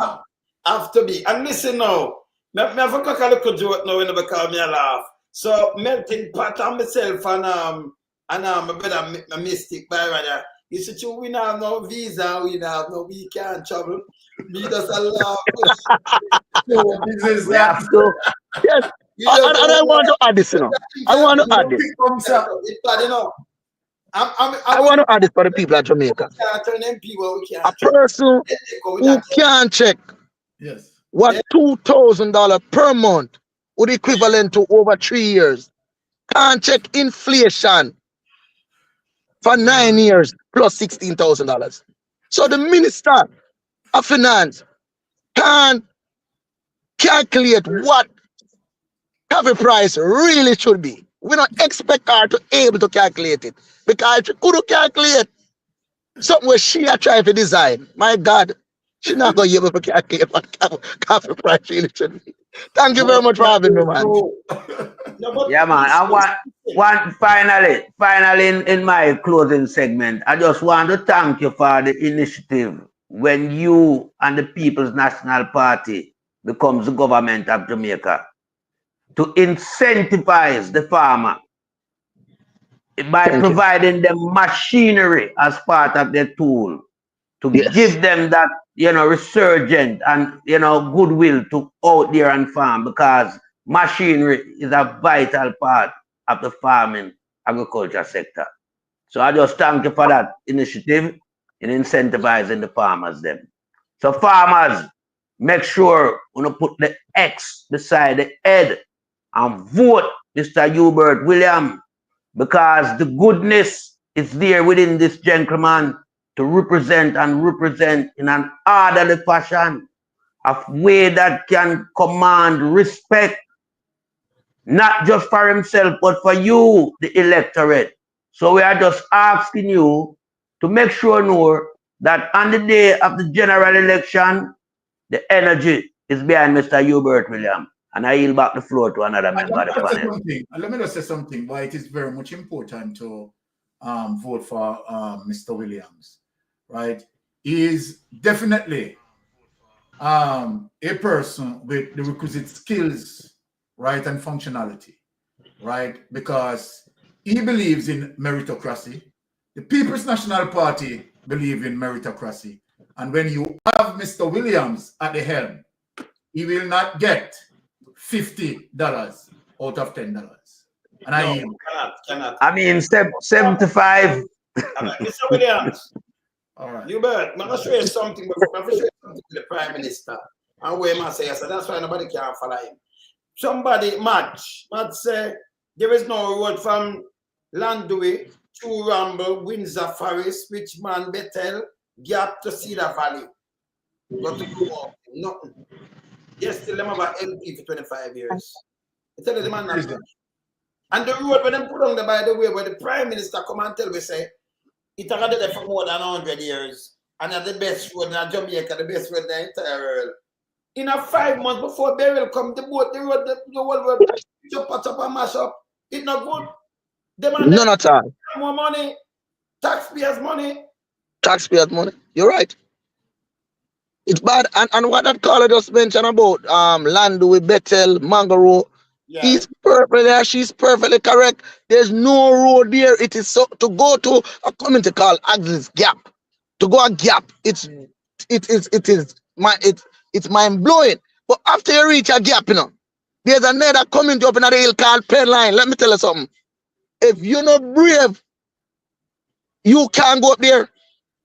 have to be. And listen now, I have a little joke now when they call me a laugh. So melting pot on myself and my brother, my mystic by rather. He said, we don't have no visa, we can't travel. Me just a laugh. Yes. And I want to add this, I want to add this. I want to add this for the people of Jamaica. A person who can check what $2,000 per month would equivalent to over 3 years, can't check inflation for 9 years plus $16,000. So the Minister of Finance can calculate what coffee price really should be. We don't expect her to able to calculate it. Because if she could calculate something where she a try to design, my God, she not going to be able to calculate what coffee price really should be. Thank you very much for having me, man. Yeah, man. I want finally in my closing segment, I just want to thank you for the initiative when you and the People's National Party becomes the government of Jamaica to incentivize the farmer by providing them machinery as part of their tool to give them that, resurgent and, goodwill to out there and farm, because machinery is a vital part of the farming agriculture sector. So I just thank you for that initiative in incentivizing the farmers then. So farmers, make sure you put the X beside the head and vote Mr. Hubert Williams, because the goodness is there within this gentleman to represent in an orderly fashion, a way that can command respect, not just for himself, but for you, the electorate. So we are just asking you to make sure that on the day of the general election, the energy is behind Mr. Hubert Williams. And I yield back the floor to another member of the panel. Let me just say something why it is very much important to vote for Mr. Williams, right? He is definitely a person with the requisite skills, right, and functionality, right? Because he believes in meritocracy. The People's National Party believe in meritocracy. And when you have Mr. Williams at the helm, he will not get $50 out of $10. And cannot. I mean, 75. Mr. Williams. All right. Hubert, I'm going to show you something before. I'm going to show you something to the Prime Minister. And where I say, so that's why nobody can follow him. Somebody, Matt say, there is no road from Landui to Ramble, Windsor Forest, Richmond, Bethel, Gap to Cedar Valley. Got to go up. Nothing. Yes, still them about LP for 25 years. I tell you the man not. And the road when them put on the, by the way, where the Prime Minister come and tell me, say, it had there for more than 100 years. And at the best road in Jamaica, the best road in the entire world. In a 5 months before burial come, the road, the whole road, chop up and mash up. It's not good. None at all. More money. Taxpayers' money. Taxpayers' money. You're right. It's bad. And what that caller just mentioned about Landui, Bethel, Mangaro, he's perfectly there. She's perfectly correct. There's no road there. It is so to go to a community called Agnes Gap. To go a gap, it's mind blowing. But after you reach a gap, there's another community up in the hill called Pen Line. Let me tell you something. If you're not brave, you can't go up there.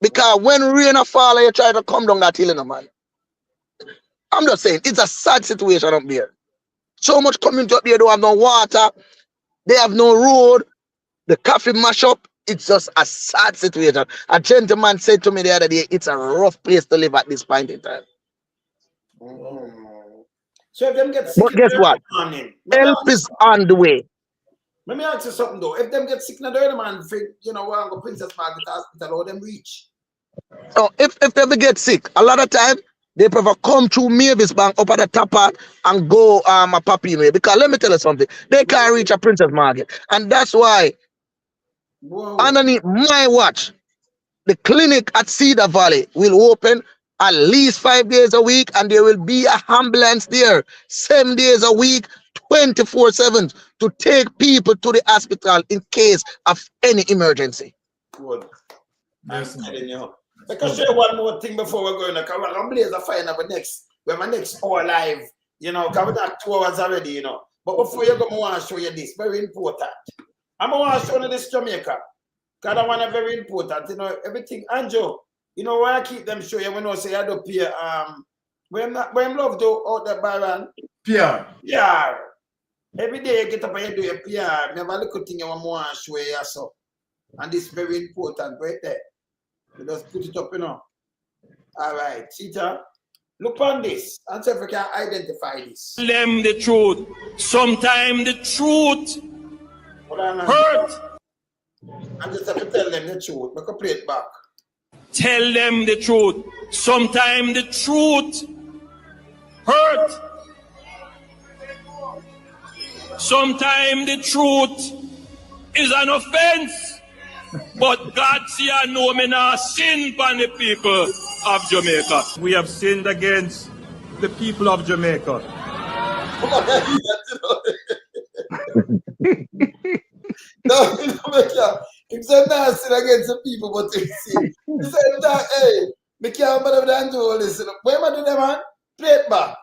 Because when rain fall, you try to come down that hill, man. I'm just saying, it's a sad situation up there. So much community up there don't have no water. They have no road. The coffee mash up. It's just a sad situation. A gentleman said to me the other day, it's a rough place to live at this point in time. So if them get sick, but guess what? Help is on the way. Let me ask you something though. If them get sick in the early man, we're go Princess Margaret Hospital, or them reach. So if they ever get sick, a lot of time they prefer come through Mavis Bank up at the top part and go a Papi May. Because let me tell you something, they can't reach a Princess Margaret. And that's why underneath my watch, the clinic at Cedar Valley will open at least 5 days a week, and there will be an ambulance there 7 days a week, 24/7 to take people to the hospital in case of any emergency. Good. I'm telling you. I can show you one more thing before we're going. Because we're going to blaze a fire now, we're my next hour live, because we're not 2 hours already, But before you go, I want to show you this, very important. I'm going to show you this Jamaica. Because I want to very important, everything. Anjo, why I keep them show you when I say I don't pay, when I'm love to out there, Baron. PR. PR. Every day you get up and you do your PR. Never look at thing you want to show you so. And this is very important right there. You just put it up, All right, Cheetah. Look on this and see if we can identify this. Tell them the truth. Sometimes the truth hurt. And just have to tell them the truth. We can play it back. Tell them the truth. Sometimes the truth hurt. Sometimes the truth is an offense. But God see I know me not sin upon the people of Jamaica. We have sinned against the people of Jamaica. No, he said not sin against the people, but he said, that, hey, me can't bother with Andrew, listen. Where am I doing that, man? Play it back.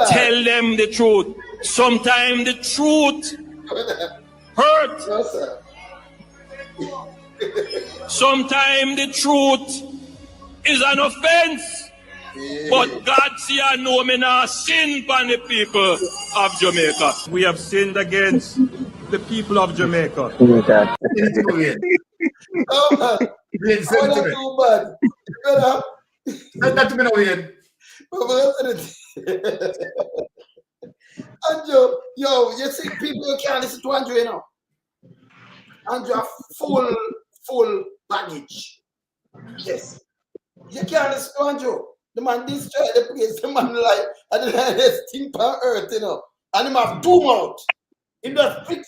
Tell them the truth. Sometimes the truth hurt. No, sir. Sometimes the truth is an offense. But God see I know me not sin upon the people of Jamaica. We have sinned against the people of Jamaica. Oh, man. Wait, Oh, that's too bad. You know? That's me Wayne. Andrew, yo, you see people you can't listen to Andrew, you know. Andrew have full baggage. Yes. You can't listen to Andrew. The man destroy the place, the man like, and the thing on earth, you know. And him have two mouths. He does flick,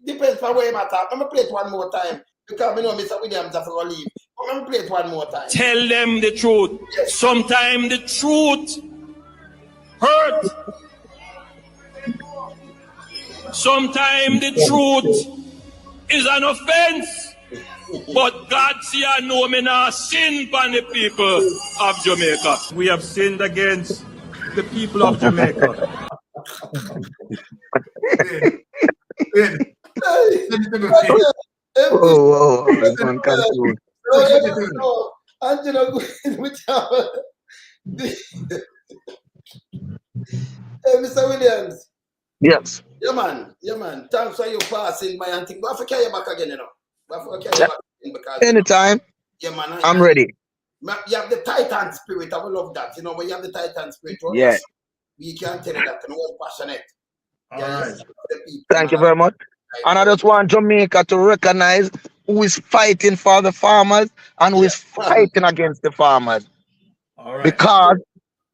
depends on where him at. I'm going to play it one more time. Because we know Mr. Williams have to leave. I'm going to play it one more time. Tell them the truth. Yes. Sometimes the truth hurt. Sometimes the truth is an offense. But God see I know me not sin upon the people of Jamaica. We have sinned against the people of Jamaica. Oh, Angela, hey, Mr. Williams. yes. Yeah, man. Thanks for you passing by and think. But I carry you back again, you know. Because, anytime. Yeah, man. I'm ready. You have the Titan spirit. I will love that. You know, when you have the Titan spirit, Yeah. We can't tell you that. You know, we're passionate. All right. Thank you very much. And I just want Jamaica to recognize who is fighting for the farmers and who is fighting against the farmers. All right. Because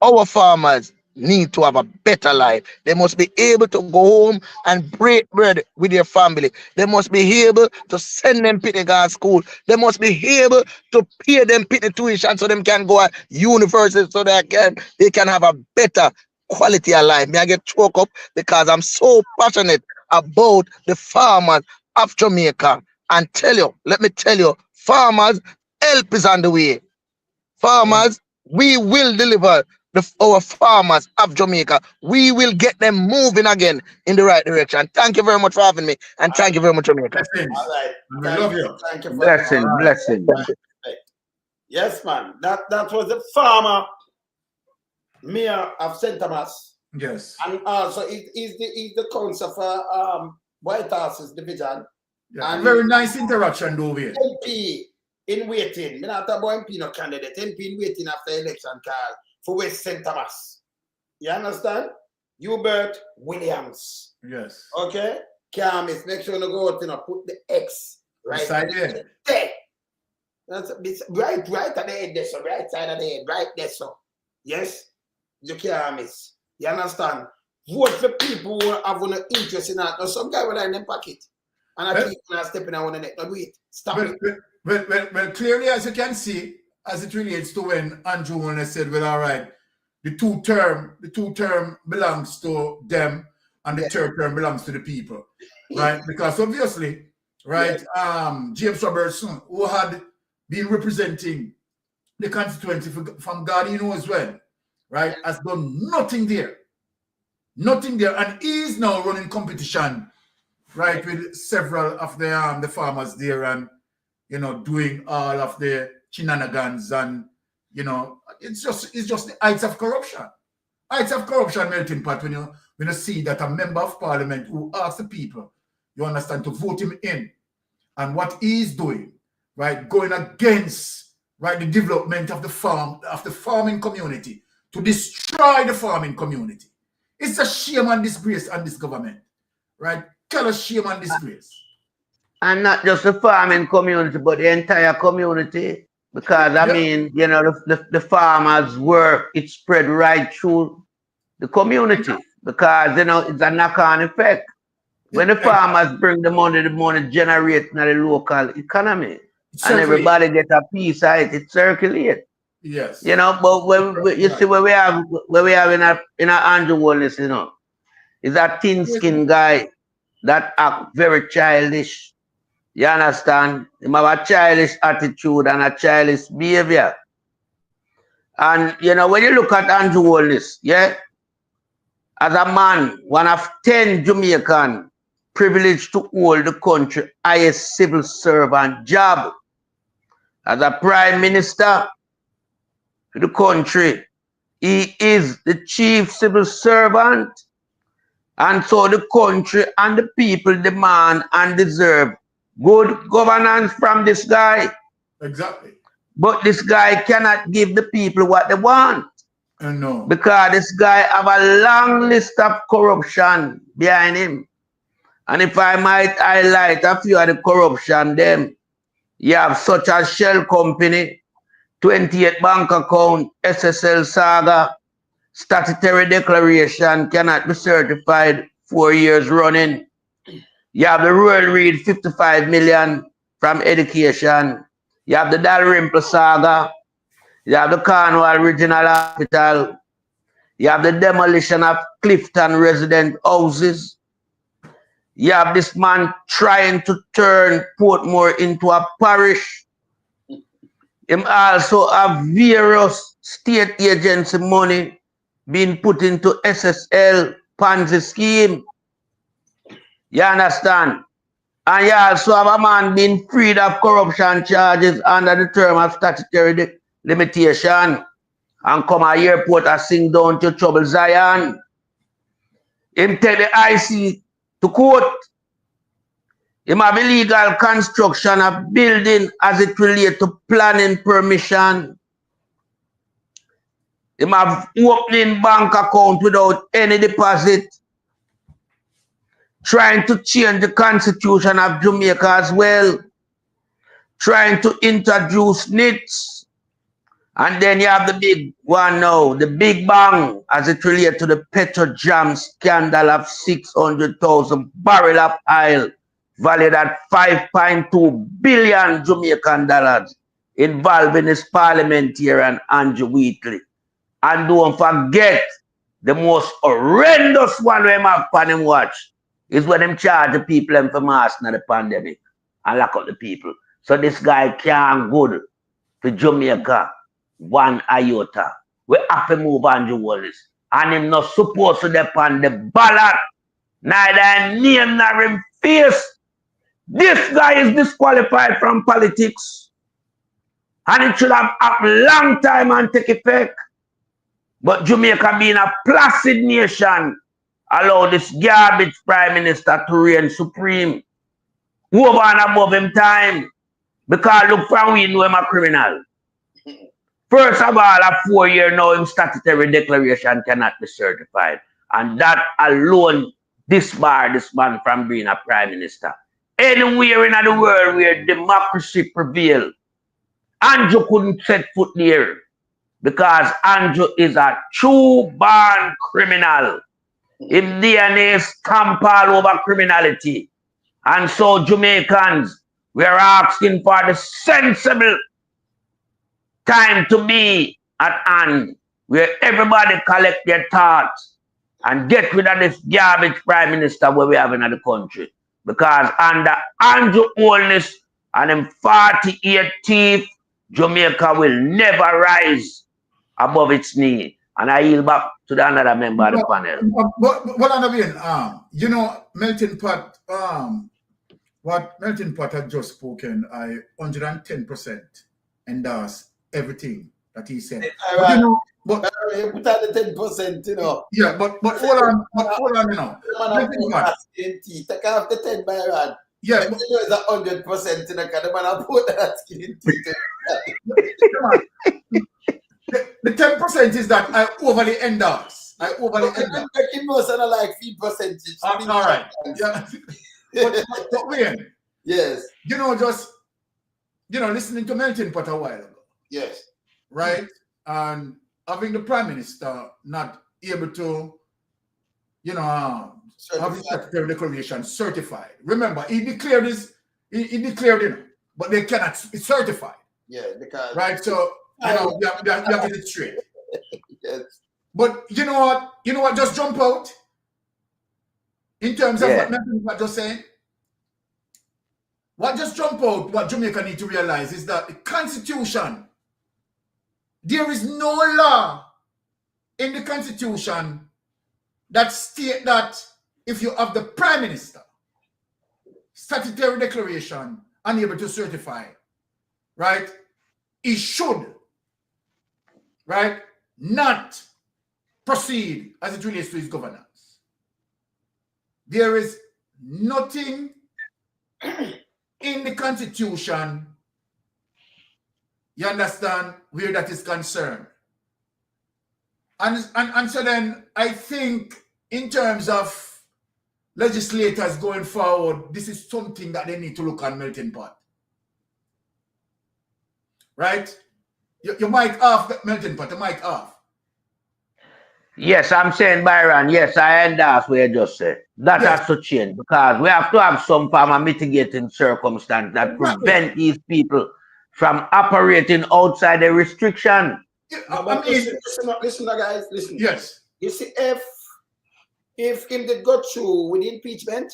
our farmers need to have a better life. They must be able to go home and break bread with their family. They must be able to send them to the school. They must be able to pay them tuition so them can go to university so they can have a better quality of life. May I get choked up because I'm so passionate about the farmers of Jamaica. And let me tell you, farmers, help is on the way. Farmers, we will deliver our farmers of Jamaica. We will get them moving again in the right direction. Thank you very much for having me. And thank you very much, Jamaica. All right. We love you. Thank you for Blessing. Yes, man. That was the farmer mayor of St. Thomas. Yes. And also he's the council for White House's division. Yeah. And very nice interaction, though. MP in waiting. Me not about MP no candidate. MP in waiting after election call for West St. Thomas. You understand? Hubert Williams. Yes. Okay? Camis, make sure you go out and put the X right there. That's right at the end there, so right side of the head, right there, so. Yes? You can't miss. You understand? Vote for people who have no interest in that. Now some guy will in them pocket. And I keep stepping on the neck. No, wait. Stop it. Well, clearly, as you can see, as it relates to when Andrew Holness said, well, all right, the two term belongs to them and the third term belongs to the people, right? Because obviously, right, James Robertson, who had been representing the constituency from God, you know, as well, right, has done nothing there. Nothing there. And he is now running competition, right, with several of the farmers there and, you know, doing all of the shenanigans and, you know, it's just the heights of corruption. Heights of corruption melting pot when you see that a member of parliament who asks the people, you understand, to vote him in and what he's doing, right, going against, right, the development of the farming community, to destroy the farming community. It's a shame and disgrace on this government, right? Tell us shame and disgrace. And not just the farming community, but the entire community. Because, I mean, you know, the farmers' work, it spread right through the community. Because, you know, it's a knock-on effect. When the farmers bring the money generates in the local economy. And everybody get a piece of it, it circulates. Yes. You know, but when you see where we have in a Andrew Holness, you know, is a thin-skinned guy that act very childish. You understand? He have a childish attitude and a childish behavior. And you know, when you look at Andrew Holness, yeah, as a man, one of 10 Jamaican privileged to hold the country highest civil servant job. As a prime minister to the country, he is the chief civil servant. And so the country and the people demand and deserve good governance from this guy. Exactly. But this guy cannot give the people what they want. No. Because this guy have a long list of corruption behind him. And if I might highlight a few of the corruption, them, you have such as Shell Company, 28 bank account, SSL saga, statutory declaration cannot be certified 4 years running. You have the Royal Reed 55 million from education. You have the Dalrymple saga. You have the Cornwall Regional Hospital. You have the demolition of Clifton resident houses. You have this man trying to turn Portmore into a parish. Him also have various state agency money being put into SSL Ponzi scheme. You understand? And you also have a man being freed of corruption charges under the term of statutory limitation and come at airport and sing down to trouble Zion. Him take the IC to court. Him have illegal construction of building as it relates to planning permission. Him have opening bank account without any deposit. Trying to change the constitution of Jamaica as well. Trying to introduce NITs. And then you have the big one now, the big bang as it relates to the Petrojam scandal of 600,000 barrel of oil valued at 5.2 billion Jamaican dollars involving his parliamentarian Andrew Wheatley. And don't forget, the most horrendous one we have on him watch is when them charge the people them for masking the pandemic and lock up the people. So this guy can't go to Jamaica one iota. We have to move Andrew Holness. And him not supposed to depend the ballot. Neither name nor him face. This guy is disqualified from politics. And it should have happened long time and take effect. But Jamaica being a placid nation allow this garbage prime minister to reign supreme. Over and above him time. Because look from we know him a criminal. First of all, a 4 year now, him statutory declaration cannot be certified. And that alone disbar this man from being a prime minister. Anywhere in the world where democracy prevails, Andrew couldn't set foot there. Because Andrew is a true-born criminal. His DNA stamp all over criminality. And so Jamaicans, we are asking for the sensible time to be at hand, where everybody collect their thoughts and get rid of this garbage prime minister where we have in the country. Because under Andrew Holness and them 48 teeth, Jamaica will never rise above its knee. And I yield back to the another member of the panel. But Anavin, you know, Melting Pot, what Melting Pot had just spoken, I 110% endorse everything that he said. But, you know, but you put out the 10%, you know. Yeah, but hold on, you know. Take off the 10 by one. Yeah, but you know, it's 100%, you know, because the man put that skin teeth. the 10% is that I overly endorse. I overly endorse. Making no sound like fee percentage. All right. Yeah. but Wayne, yes. You know, just listening to Melting Pot a while ago. Yes. Right? And having the Prime Minister not able to, have his Secretary Declaration certified. Remember, he declared this, he declared it, but they cannot be certified. Yeah, because right. So you have to get it straight. Yes. But you know what? You know what just jump out in terms of what Melton was just saying? What just jump out, what Jamaica need to realize is that the Constitution, there is no law in the Constitution that state that if you have the Prime Minister statutory declaration unable to certify, right, he should, right, not proceed as it relates to his governance. There is nothing in the Constitution, you understand, where that is concerned. And so then I think in terms of legislators going forward, this is something that they need to look on Melting Pot. Right? Your mic off, Melting Pot, the mic off. Yes, I'm saying, Byron, yes, I endorse what you just said. That has to change because we have to have some form of mitigating circumstance that prevent these people from operating outside the restriction. Listen, guys, listen. Yes. You see, if him did go through with impeachment,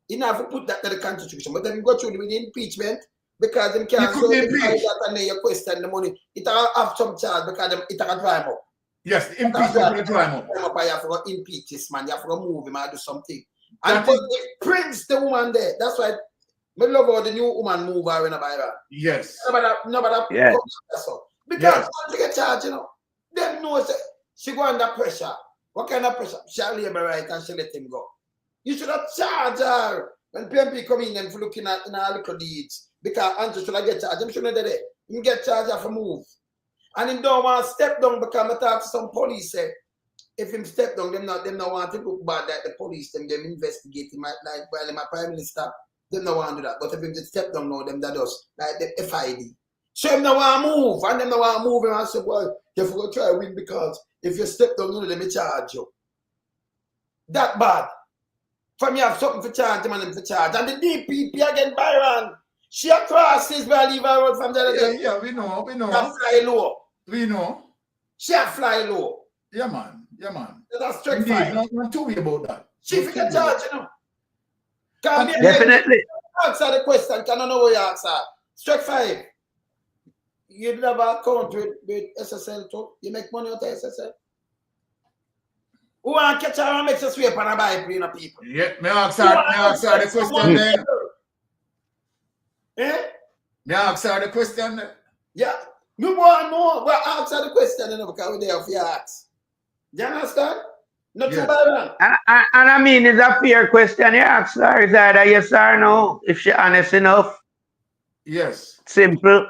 he never put that to the Constitution, but then he go through with impeachment because them can't certify that and then you question the money. It have some charge because it can drive up. Yes, the impeachment will drive up. You have to impeach this man, you have to move him or do something. And it brings the woman there. That's why I love how the new woman move her in a Bible. Yes. Nobody yes. Because once you get charged, them know she go under pressure. What kind of pressure? She'll labor right and she let him go. You should have charged her when PMP come in and looking at in our little deeds. Because Andrew should have get charged. Him shouldn't do that. Him get charged for move. And him don't want to step down because I talk to some police say if him step down, them not want to look bad that the police them investigate him like while him a prime minister. Them not want to do that. But if him just step down now, them that does like the FID. So them not want to move, and them not want to move him and say, well, you have to try to win because if you step down, let me charge you. That bad. For me, have something for charge, them and them for charge. And the DPP again, Byron. She crosses where I leave her road from the other day. Yeah, we know. She fly low. We know. She fly low. Yeah, man. That's straight fire. Not too worry about that. She forget charge, Definitely. Answer the question. Can I know what you answer? Straight 5. You never account with SSL too? You make money out of SSL? Who want to catch her and make us sweep on a biplane of people? Yeah, may I ask her the question then? May I ask her the question then? Yeah. No more. But ask her the question because we're there for your ask. Do you understand? Not too bad. And I mean, it's a fair question you ask her. Is either yes or no, if she's honest enough. Yes. Simple.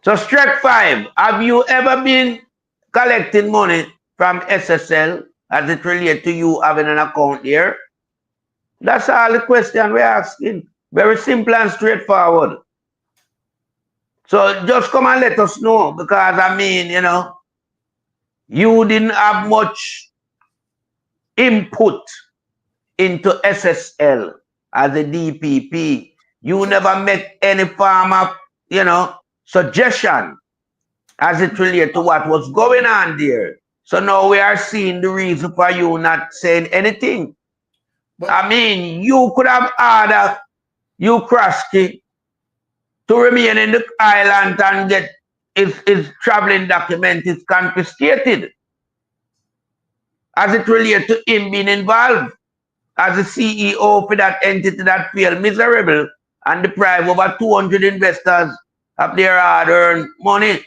So, Strike 5, have you ever been collecting money from SSL as it relates to you having an account here? That's all the question we're asking. Very simple and straightforward. So, just come and let us know because, I mean, you didn't have much input into SSL as a DPP. You never met any form of, suggestion as it relates to what was going on there. So now we are seeing the reason for you not saying anything. But I mean, you could have ordered you Krusty to remain in the island and get his traveling document is confiscated as it relates to him being involved as the CEO for that entity that failed miserable and deprived over 200 investors of their hard-earned money.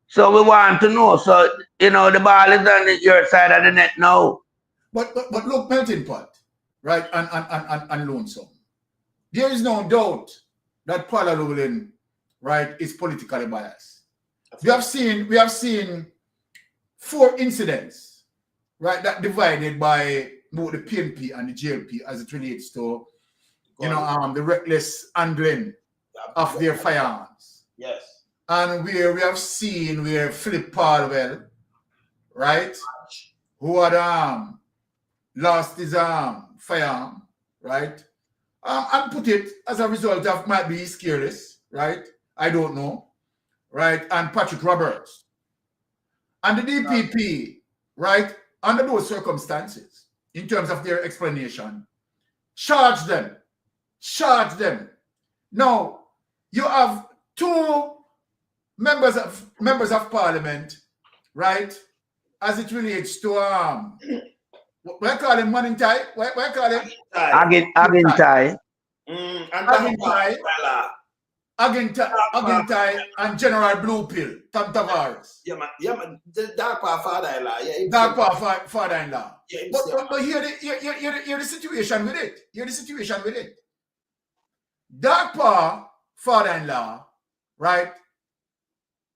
So we want to know. So, the ball is on your side of the net now. But look, Melting Pot, right, and Lonesome. There is no doubt that Paula Llewellyn, right, is politically biased. We have seen 4 incidents, right, that divided by both the PNP and the JLP as it relates to, the reckless handling of their firearms. Yes. And where we have seen where Philip Palwell, right, who had lost his firearm, right, and put it as a result of might be he's careless, right? I don't know, right? And Patrick Roberts. And the DPP, right, under those circumstances, in terms of their explanation, charge them. Now, you have 2 members of parliament, right, as it relates to what I call him, Manning Tie? What I call him? Agintai. Agintai and General Blue Pill, Tom Tavares. Yeah, man. The dark father-in-law. Yeah, Dark father-in-law. Yeah, but hear the situation with it. Dark father-in-law, right,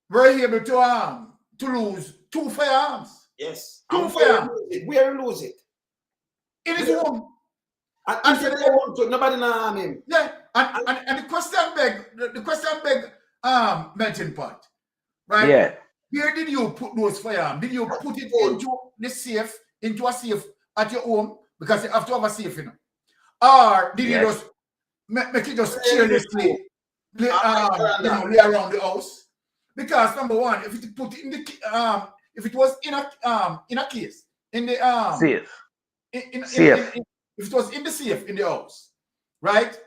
were able to lose 2 firearms. Yes. 2 firearms. Where we lose it? In his home. And nobody know him. Yeah. And the question beg melting pot. Right? Yeah. Where did you put those firearms? Did you put it into a safe at your home? Because you have to have a safe, Or did you just make it just carelessly lay around the house? Because number one, if it put in the if it was in a case in the safe. If it was in the safe in the house, right?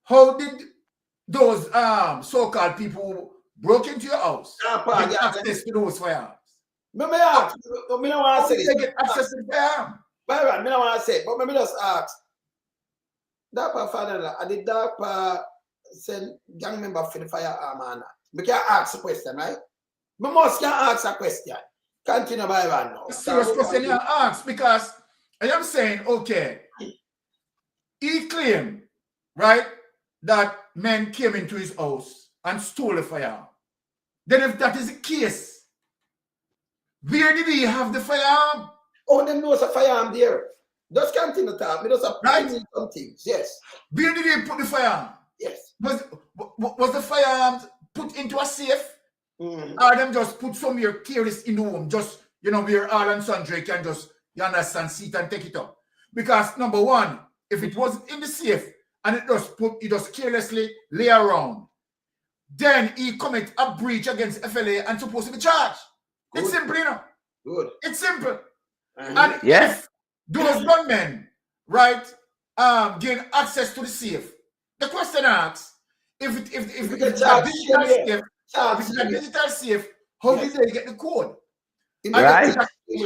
How did those so-called people who broke into your house get access to those firearms? Me ask. Me don't want to say they get access to the firearm? Byron, me don't want to say, but me just ask. Dark father-in-law, I did Dark send gang member for the firearm or not? Me can ask a question, right? Me must can ask a question. Continue, Byron, now. Serious question you ask, because I am saying, okay, he claimed, right, that men came into his house and stole the firearm. Then if that is the case, where did he have the firearm? Oh, them knows a firearm there. Just continue to talk. Me just applying some things. Yes. Where did he put the firearm? Yes. Was the firearm put into a safe? Or them just put somewhere careless in the home, just, where all and sundry can just, you understand, sit and take it up. Because number one, if it was in the safe and it just carelessly lay around, then he commit a breach against FLA and supposed to be charged. Good. It's simple, Good. It's simple. And if those gunmen, right, gain access to the safe, the question asks, if it's a digital safe, how did they get the code? Right.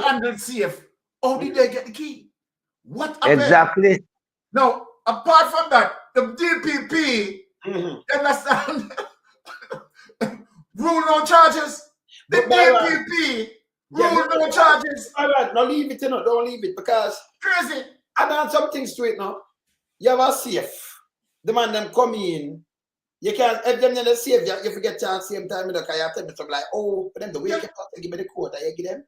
Handled safe, how did they get the key? What happened? Exactly. Now, apart from that, the DPP, understand, rule no charges. The DPP rule no charges. All right, now leave it, don't leave it, because crazy. I done some things to it now. You have a safe. The man them come in. You can't, if them in the safe, you forget to at the same time, because you have to tell me something like, oh, for them, the way you have to give me the code, I give them.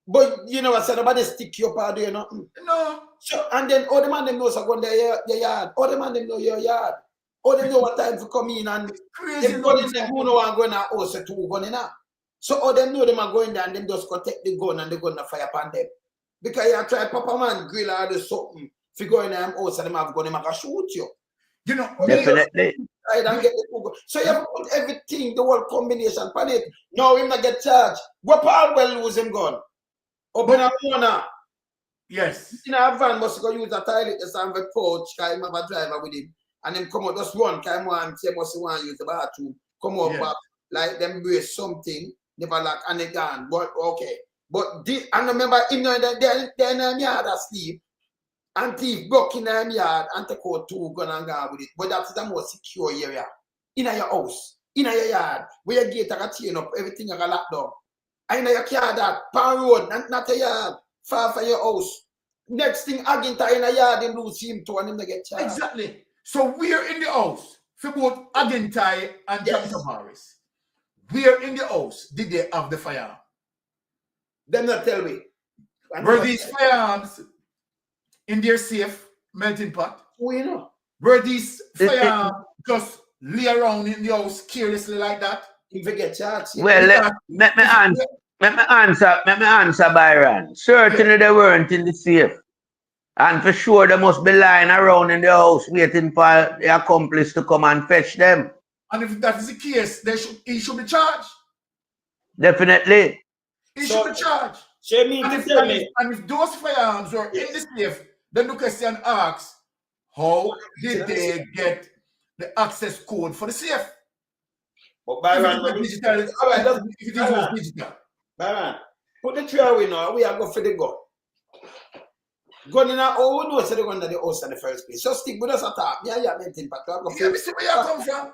But I said, nobody stick you up or do nothing. No. So, and then all the man them knows are going to your yard. All the man them know your yard. All them know what time to come in, and crazy. Them who know are going to house a 2 gun in now. So all them know them are going there and them just go take the gun and they're going to fire upon them. Because you try Papa Man grill or do something. If you go in them house and them have gun, them are going to shoot you. Definitely. And get the 2 gun. So you have to put everything, the whole combination upon it. Now him not get charged. What Paul will lose him gun? Open a corner. Yes. In a van must go use a toilet to stand with pouch, because him have a driver with him. And then come out, just run, because him want to use the bathroom. Come out back, like them brace something, never like, and they gone. But okay. But this, and remember, him they're in the yard asleep, and thief broke in the yard and take out 2 gun and go with it. But that's the most secure area. In your house, in your yard, where your gate are chain up, everything are locked down. And in your car that, pan road, not a yard, far from your house. Next thing, Aginta in a yard, they lose him too, and him they get charged. Exactly. So we're in the house for both Agintai and Tom Tavares. where in the house did they have the firearm? Them not tell me. Were these firearms in their safe melting pot? We know. Were these firearms just lay around in the house carelessly like that? If you get charged. Well, let me answer, Byron. Certainly they weren't in the safe. And for sure they must be lying around in the house waiting for the accomplice to come and fetch them. And if that is the case, he should be charged. Definitely. He should be charged. And if those firearms were in the safe, then the question asks, how did they get the access code for the safe? But Byron, digital. Byron, put the three away now. We are going for the gun. Gun in our own nose, the gun that the house in the first place. So stick with us at top. Yeah, mention, but we see where you come from.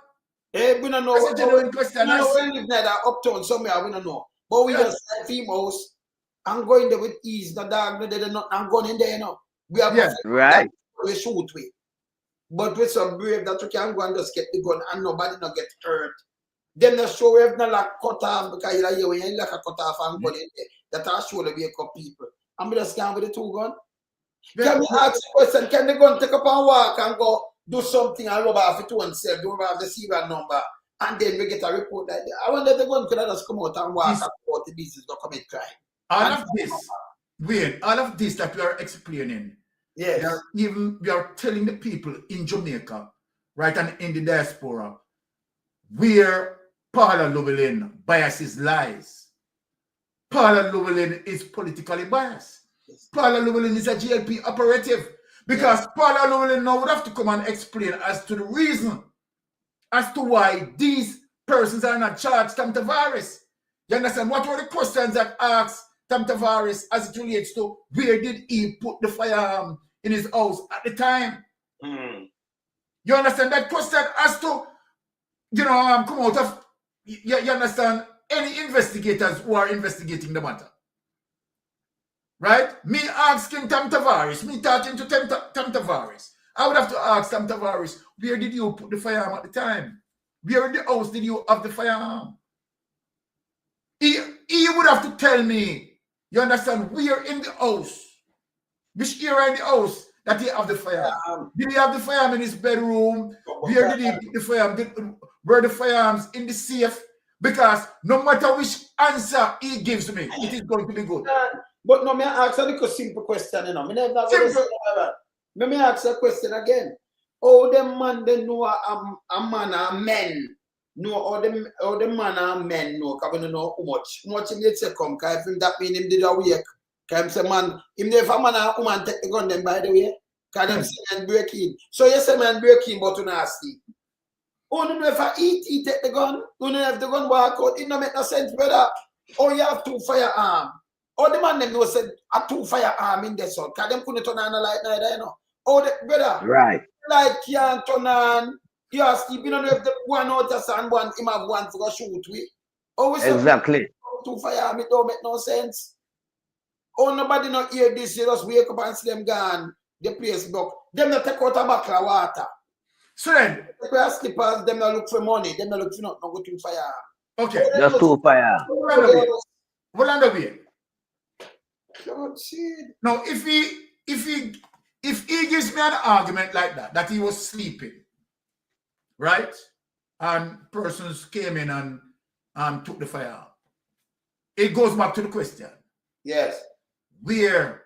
Hey, we don't know. That's a genuine question. We don't live near that uptown somewhere. We don't know. But we just like females. I'm going there with ease. The dog, I'm going in there, you know. We are right. We shoot with. But with some brave that we can go and just get the gun and nobody not get hurt. Then the show we have not like cut off because you like when you like a cut off and gun in there. That are sure to wake up people. I'm just going with the two gun. Can we ask a question? Can the gun take up and walk and go do something and rub off it oneself, do rub off the serial number, and then we get a report like that? I wonder if the gun could just come out and walk and go out the business to commit crime. All of this that we are explaining, yes, we are telling the people in Jamaica, right, and in the diaspora, where Paula Llewellyn biases lies. Paula Llewellyn is politically biased. Paula Llewellyn is a GLP operative because Paula Llewellyn now would have to come and explain as to the reason as to why these persons are not charged Tam Tavares. You understand? What were the questions that asked Tam Tavares as it relates to where did he put the firearm in his house at the time? You understand that question as to, come out of, you understand, any investigators who are investigating the matter. Right? Me asking Tam Tavares, me talking to Tam Tavares. I would have to ask Tam Tavares, where did you put the firearm at the time? Where in the house did you have the firearm? He would have to tell me, you understand, where in the house, which area in the house that he have the firearm. Did he have the firearm in his bedroom? Where did he put the firearm? Were the firearms in the safe? Because no matter which answer he gives me, it is going to be good. But no, me ask a simple question, you know. Me ask a question again. How the man they know a man and men know how the man and men know, because we don't know how much him say come, because if that mean him did a week. Because him say man, if a man and woman take the gun them by the way, because them say man break in. So you say man break in, but you not sleep. Only if I he take the gun, only if the gun walk out, it don't make no sense, brother. Or you have 2 firearms. Or the man them know said a 2 firearm in there, so because them couldn't turn on the light neither, you know. Oh, the brother, right? Light can't turn on. You are sleeping. You don't know if the one out of and one him have one for a shoot with. Oh, exactly. 2 firearm, it don't make no sense. Oh, nobody not hear this. You just wake up and see them gone. The place broke. Them not take out a bucket of water. So then, they wear slippers. Them not look for money. Them not look for nothing. Not go to firearm. Okay, just 2 firearm. Hold on the way. Now, if he gives me an argument like that he was sleeping, right, and persons came in and took the firearm, it goes back to the question. Yes. Where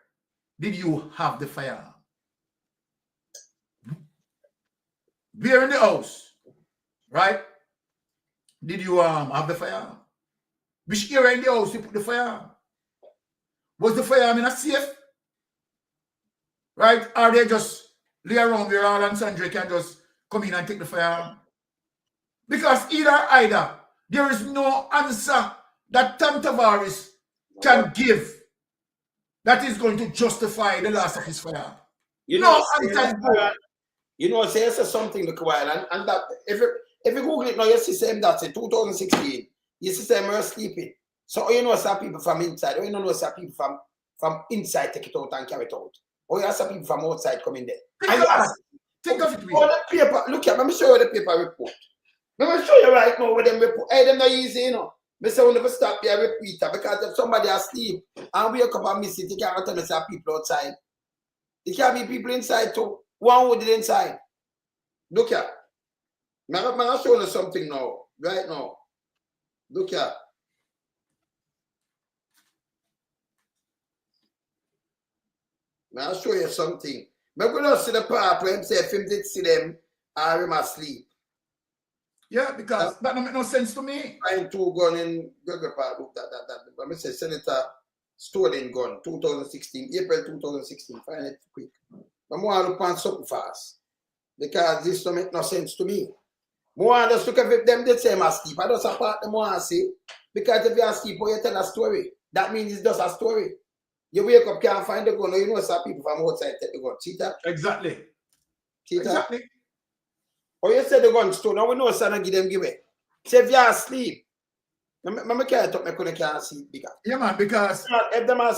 did you have the firearm? Where in the house, right? Did you have the firearm? Which area in the house you put the firearm? Was the firearm in a safe? Right? Or they just lay around where all and sundry can just come in and take the firearm? Because either, there is no answer that Tam Tavares can give that is going to justify the loss of his firearm. You know, say something look a while, and that if you Google it now, you see same that's it, 2016. You see same we're sleeping. So you know some people from inside, or you know some people from inside take it out and carry it out. Or you have some people from outside come in there. Think of it. All the paper, look at, let me show you the paper report. Let me show you right now with them. Hey, them not easy, you know. Me say we never stop here repeat that because if somebody asleep and wake up and miss it, you can't tell me say people outside. It can be people inside too. One would it inside. Look here. I'm showing you something now. Right now. Look here. I'll show you something. I'm going to see the part where him say if him did see them or him asleep. Yeah, because that don't make no sense to me. Find 2 gun in Gregor Park. Look that. Let me say Senator stolen gun 2016, April 2016. Find it quick. I'm going to look on something fast. Because this don't make no sense to me. More just look at them the same asleep. I just apart them want to say. Because if you're asleep or you tell a story, that means it's just a story. You wake up, can't find the gun, or you know some people from outside take the gun. See that? Exactly. See that? Exactly. Or you say the gun stone, now we know son and give them give it. Say if you're asleep, I can't talk, I can't sleep bigger. Yeah, man, because if them are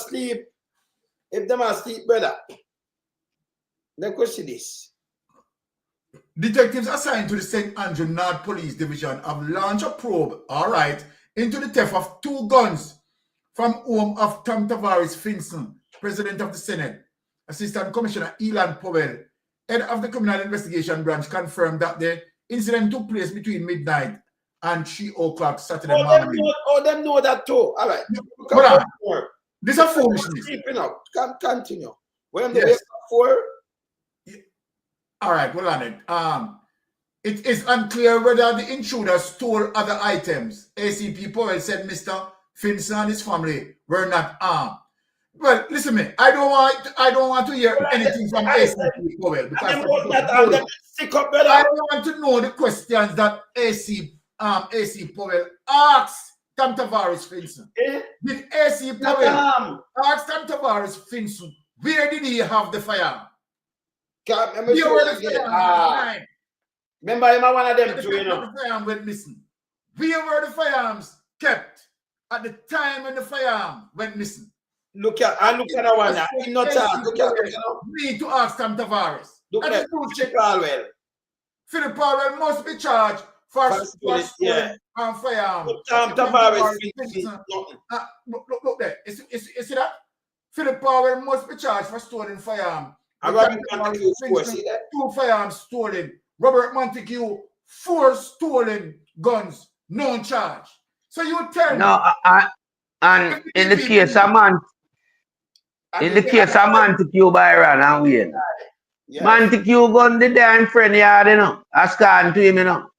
asleep, brother, then question this. detectives assigned to the St. Andrew North Police Division have launched a probe, all right, into the theft of 2 guns from home of Tom Tavares Finson, President of the Senate. Assistant Commissioner Elan Powell, head of the Criminal Investigation Branch, confirmed that the incident took place between midnight and 3 o'clock Saturday morning. Them know that too. All right. This is a foolishness. Continue. When they wake up for? All right, well on it. It is unclear whether the intruder stole other items. ACP Powell said Mr. Finson and his family were not armed. Well, listen to me. I don't want to hear anything from ACP Powell because I want to know the questions that AC Powell asked Tom Tavares Finson. Did AC Powell ask Tom Tavares Finson where did he have the firearm? Remember him one of them too, you know. The firearm went missing. Where were the firearms kept at the time when the firearm went missing? Look at that one. I'm not look at need to ask Tom Tavares. Look at Philip Philip Powell must be charged for stealing and firearm. Tom Tavares. Look there. You see that? Philip Powell must be charged for stolen firearm. 2 firearms stolen. Robert Montague, 4 stolen guns, no charge. So you tell me. No, and in the case of Montague, Byron and Wayne, Montague gun the damn friend yard, you know. I scan to him, you know.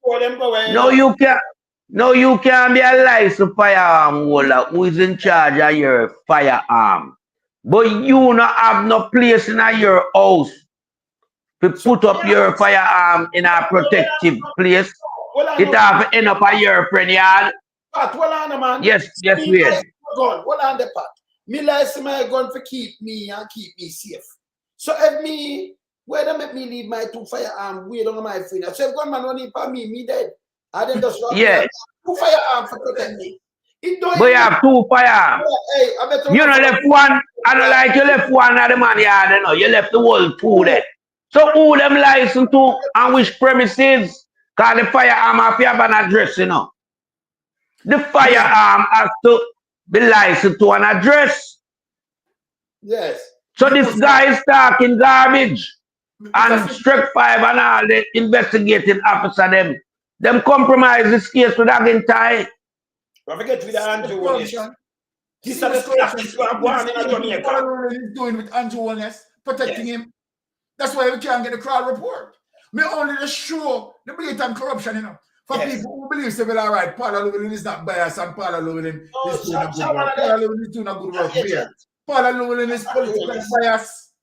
No, you can't be a licensed firearm holder who is in charge of your firearm. But you not have no place in your house to put up your firearm in a protective place. It have to end up at your friend yard. Yes, wait. Hold on the part. Me license my gun to keep me and keep me safe. So if me, where they make me leave my 2 firearms way down my finger. So if gunman running for me dead. I then just 2 firearms for protect me. But you have 2 firearms. You know left one. I don't like you left one at the man yard, you know. You left the whole 2 there. So who them license to and which premises? Because the firearm have to have an address, you know. The firearm has to be licensed to an address. Yes. So this guy is talking garbage. And Strike 5 and all the investigating officer them compromise this case with again tie. Don't forget with Andrew Holness. This is what he's doing with Andrew Holness, protecting him. That's why we can't get a crowd report. Me only to show the blatant corruption, you know. For people who believe, say, well, all right, Paula Llewellyn is not biased and Paula Llewellyn is doing a good work. Paula Llewellyn is doing a good work here. Paula Llewellyn is politically biased.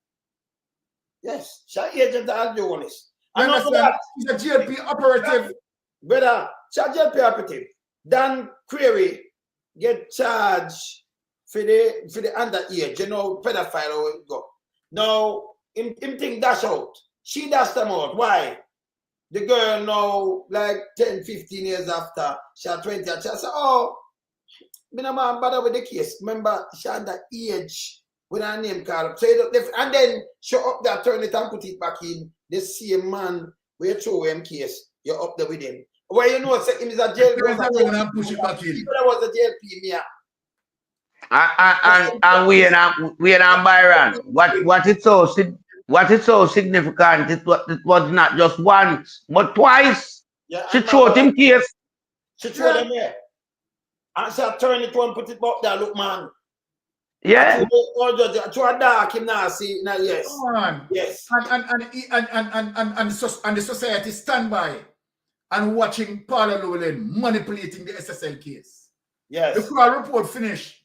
Yes, she's agent Andrew Holness. He's a GLP operative. Brother, she's a GLP operative. Dan Query get charged for the underage, you know, pedophile or go. Now, him think dash out. She dashed them out. Why? The girl now, like 10, 15 years after, she had 20, and she said, oh, me no man bother with the case. Remember, she had that age with her name card. So and then she up there, turn it and put it back in. The same man where you throw him case, you're up there with him. Where you know, say him is a jail. Press that button and push it back in. That was a JLP, me. And we and Byron, what is so significant, it was not just once, but twice. Yeah, She showed him case. She showed him here. And she turned it and put it back there, look, man. Yeah. To a dark him now, see, now, yes. Come on. Yes. And the society stand by and watching Paula Llewellyn manipulating the SSL case. Yes. The crowd report finished.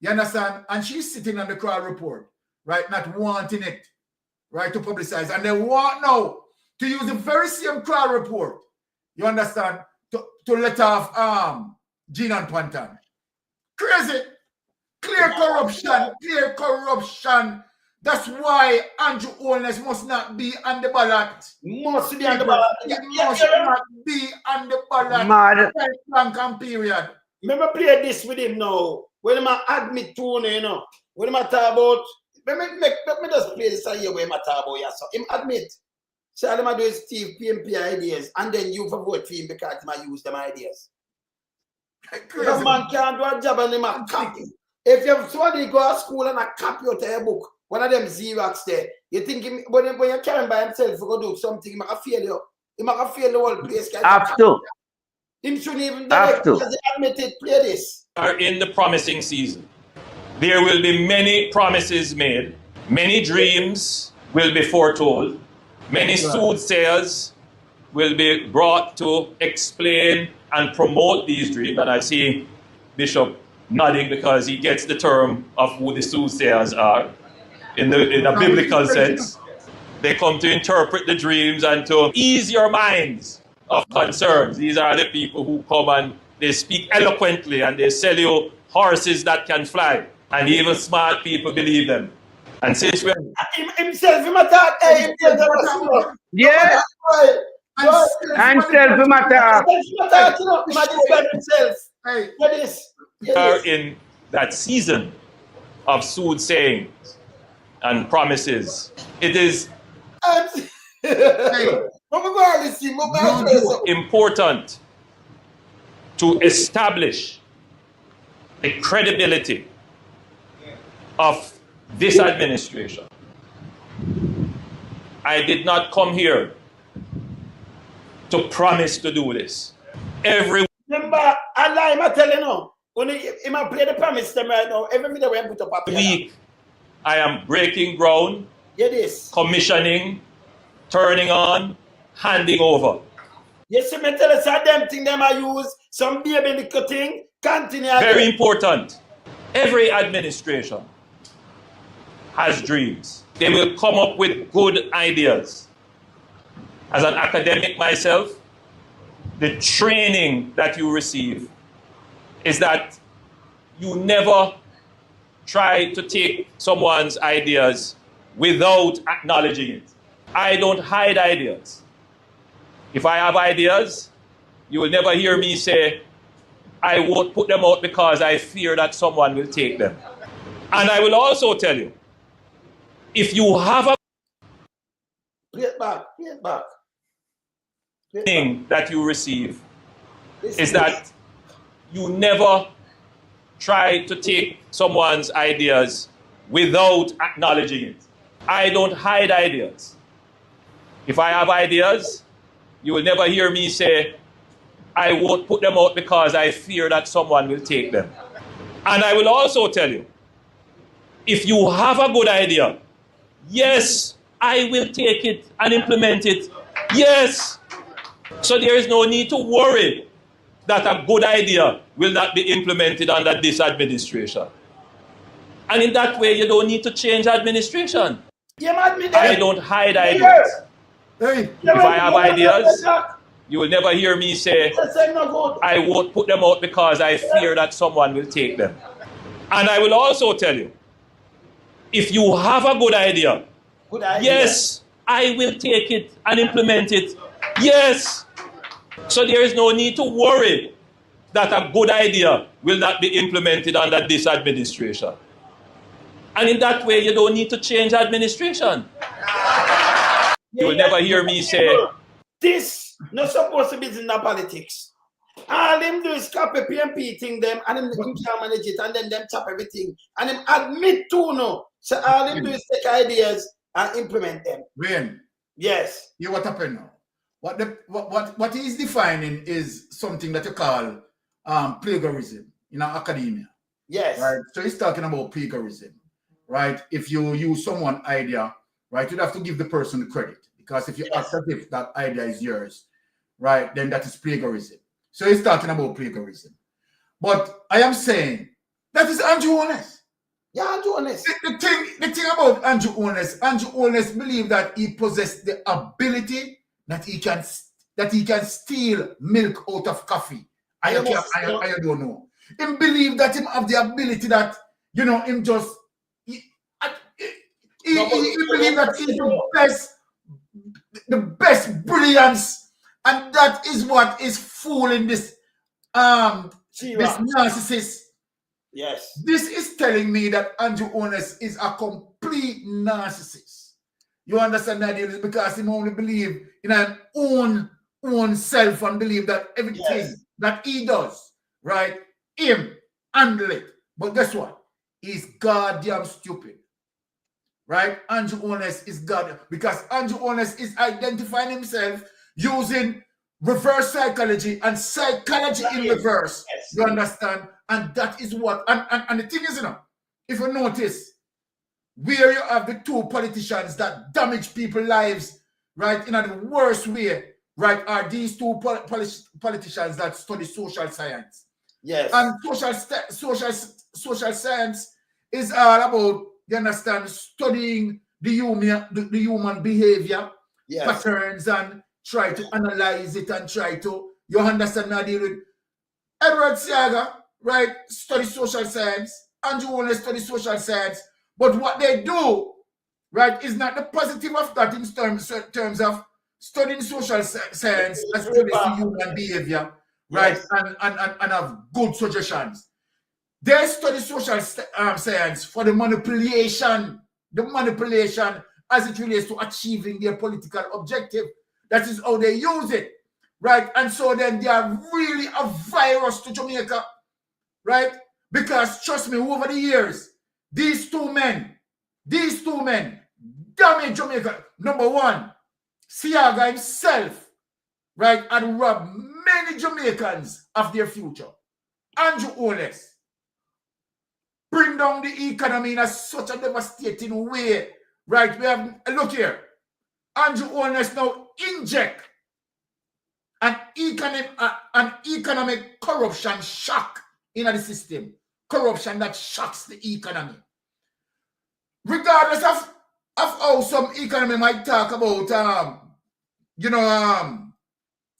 You understand? And she's sitting on the crowd report, right? Not wanting it, right, to publicize. And they want now to use the very same crowd report, you understand, to let off Jean and Pantan. Crazy. Clear corruption. That's why Andrew Holness must not be on the ballot. Must be on the ballot. He must not be on the ballot. Mad. Blank period. Remember play this with him now. When I admit to you know, when I talk about, let me just play this here where I talk about, yeah. So him admit, say all I do is Steve PMP ideas, and then you for vote for him because I use them ideas. Because man can't do a job and him a copy. If you have somebody go to school and a copy out of a book, one of them Xerox there, you think him, when you carry him by himself to go do something, he might fail you. He might fail the whole place. Have to. Him shouldn't even Have to. because they admitted play this. Are in the promising season. There will be many promises made, many dreams will be foretold, many soothsayers will be brought to explain and promote these dreams. And I see Bishop nodding because he gets the term of who the soothsayers are in a biblical sense. They come to interpret the dreams and to ease your minds of concerns. These are the people who come and they speak eloquently and they sell you horses that can fly. And even smart people believe them. And since we're... Himself, him attack. Hey, Yeah. And self him attack. Hey, are in that season of soothsayings and promises. It is important to establish the credibility of this administration. I did not come here to promise to do this. Remember, I lie, I tell you now. When he play the promise them right now, every video we put up a week, I am breaking ground, commissioning, turning on, handing over. Yes, me tell us how them thing them I use, some baby little thing, continue. Very important. Every administration has dreams. They will come up with good ideas. As an academic myself, the training that you receive is that you never try to take someone's ideas without acknowledging it. I don't hide ideas. If I have ideas, you will never hear me say, I won't put them out because I fear that someone will take them. And I will also tell you, if you have a thing that you receive, is that you never try to take someone's ideas without acknowledging it. I don't hide ideas. If I have ideas, you will never hear me say, I won't put them out because I fear that someone will take them. And I will also tell you, if you have a good idea, yes, I will take it and implement it. Yes. So there is no need to worry that a good idea will not be implemented under this administration. And in that way, you don't need to change administration. I don't hide ideas. If I have ideas, you will never hear me say, I won't put them out because I fear that someone will take them. And I will also tell you, if you have a good idea, yes, I will take it and implement it. Yes. So there is no need to worry that a good idea will not be implemented under this administration. And in that way, you don't need to change administration. You will never hear me say, this not supposed to be in the politics. All him do is copy PMP thing them and him can't manage it and then them chop everything. And him admit to no. So all him do is take ideas and implement them. Wayne. Yes. Yeah, what happened now? What he's defining is something that you call plagiarism in academia. Yes. Right. So he's talking about plagiarism. Right. If you use someone's idea, right, you'd have to give the person the credit. Because if you act as if that idea is yours, right, then that is plagiarism. So he's talking about plagiarism. But I am saying that is Andrew Holness. Yeah, Andrew Holness. The thing about Andrew Holness believed that he possessed the ability that he can steal milk out of coffee. I don't know. He believed that him have the ability that, you know, him just he believed that he's the best brilliance, and that is what is fooling this narcissist. Yes. This is telling me that Andrew Holness is a complete narcissist. You understand that? Because he only believe in his own self and believe that everything that he does, right, him handle it. But guess what? He's goddamn stupid. Right? Andrew Holness is God, because Andrew Holness is identifying himself using reverse psychology and psychology in reverse. Yes. You understand? And that is what, and the thing is, you know, if you notice, where you have the two politicians that damage people's lives, right, in a worst way, right, are these two politicians that study social science. Yes. And social science is all about, you understand, studying the human behavior, patterns, and try to analyze it and try to, you understand, now deal with Edward Siaga, right, study social science, Andrew Holness study social science, but what they do, right, is not the positive of that in terms of studying social science as relates to human behavior, right, and have good suggestions. They study social science for the manipulation as it relates to achieving their political objective. That is how they use it, right? And so then they are really a virus to Jamaica, right? Because trust me, over the years, these two men damage Jamaica. Number one, Siaga himself, right, and robbed many Jamaicans of their future. Andrew Holness bring down the economy in such a devastating way, right? We have, look here, Andrew Holness now inject an economic corruption shock in the system. Corruption that shocks the economy. Regardless of how some economy might talk about,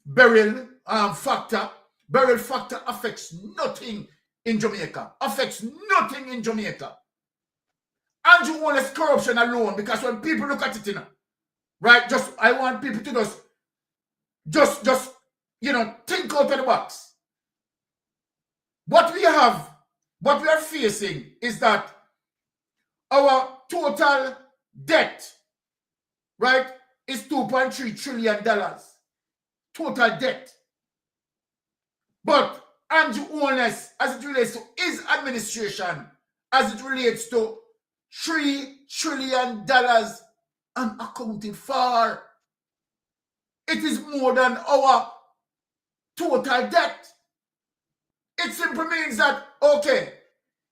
burial factor. Burial factor affects nothing in Jamaica. Andrew Holness corruption alone, because when people look at it, you know, right, I want people to just think out of the box. What we are facing is that our total debt, right, is $2.3 trillion. Total debt. But Andrew Holness, as it relates to his administration, as it relates to $3 trillion unaccounted for. It is more than our total debt. It simply means that, okay,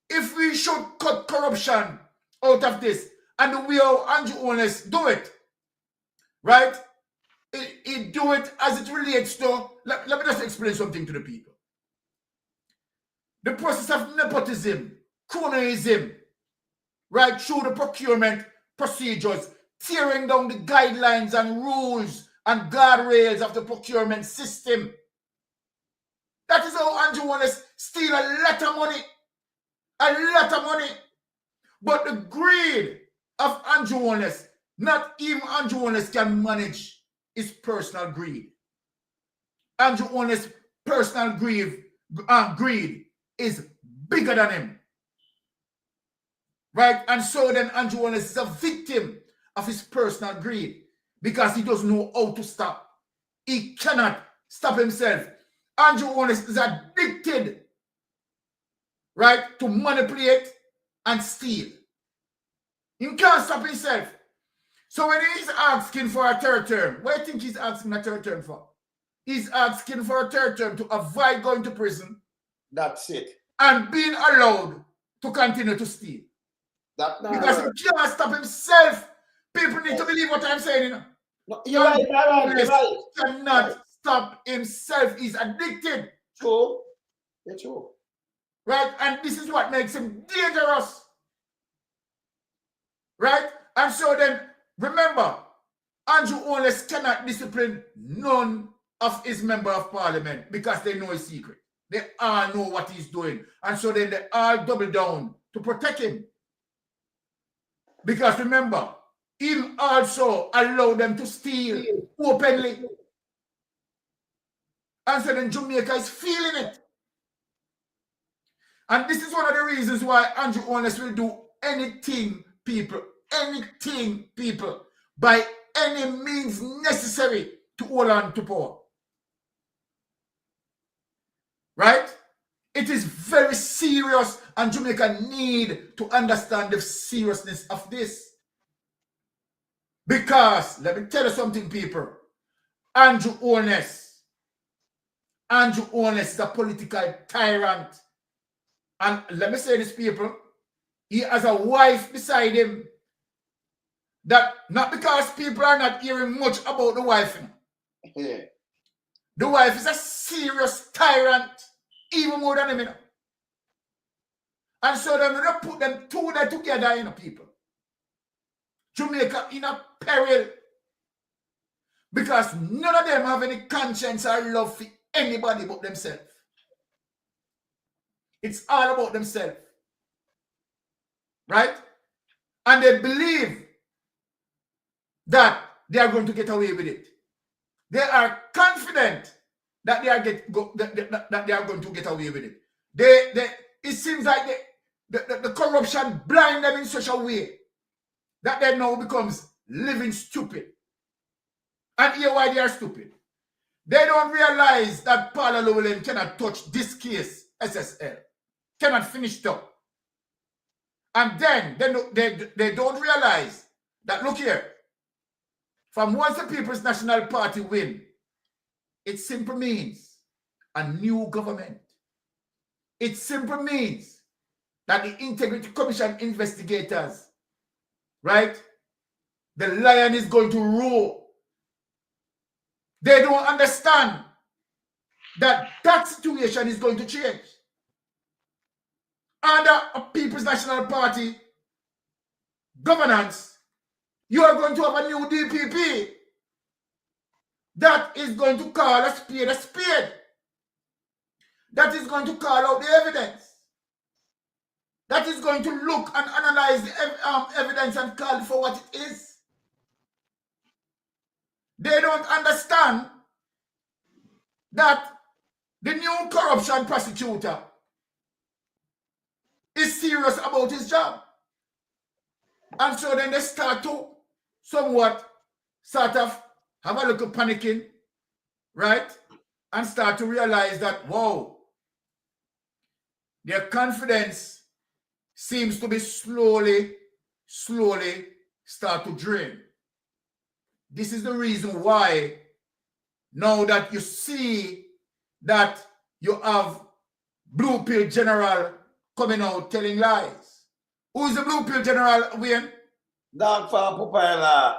if we should cut corruption out of this, and the way how Andrew Holness do it, right? He do it as it relates to, let me just explain something to the people. The process of nepotism, cronyism, right, through the procurement procedures, tearing down the guidelines and rules and guardrails of the procurement system. That is how Andrew Holness steal a lot of money. A lot of money. But the greed of Andrew Holness, not even Andrew Holness can manage his personal greed. Andrew Holness' personal greed is bigger than him. Right? And so then Andrew Holness is a victim of his personal greed because he doesn't know how to stop. he cannot stop himself. Andrew Holness is addicted, right, to manipulate and steal. He can't stop himself. So when he's asking for a third term, what do you think he's asking a third term for? He's asking for a third term to avoid going to prison. That's it. And being allowed to continue to steal. Because he can't stop himself. People need to believe what I'm saying. You know? No, you're right. He cannot stop himself. He's addicted. True. It's true. Right? And this is what makes him dangerous. Right? And so then, remember, Andrew Holness cannot discipline none of his member of parliament because they know his secret. They all know what he's doing. And so then they all double down to protect him. Because remember, him also allowed them to steal openly. And so then Jamaica is feeling it. And this is one of the reasons why Andrew Holness will do anything, people, by any means necessary to hold on to power. Right? It is very serious, and Jamaica need to understand the seriousness of this. Because, let me tell you something, people. Andrew Holness is a political tyrant. And let me say this, people. He has a wife beside him. That, not because people are not hearing much about the wife. Yeah. The wife is a serious tyrant, even more than him. You know? And so they're going to put them two there together, you know, people. Jamaica in a peril. Because none of them have any conscience or love for anybody but themselves. It's all about themselves. Right? And they believe that they are going to get away with it. They are confident that they are going to get away with it. It seems like the corruption blind them in such a way that they now becomes living stupid. And here why they are stupid. They don't realize that Paula Llewellyn cannot touch this case, SSL. Cannot finish it up. And then they don't realize that, look here, from once the People's National Party win, it simply means a new government. It simply means that the Integrity Commission investigators, right, the lion is going to roar. They don't understand that that situation is going to change. Under a People's National Party governance, you are going to have a new DPP that is going to call a spade a spade. That is going to call out the evidence. That is going to look and analyze the evidence and call for what it is. They don't understand that the new corruption prosecutor is serious about his job. And so then they start to somewhat sort of have a little panicking, right? And start to realize that, whoa, their confidence seems to be slowly start to drain. This is the reason why now that you see that you have Blue Pill General coming out telling lies. Who's the Blue Pill General, Wayne? Dog for Pupila.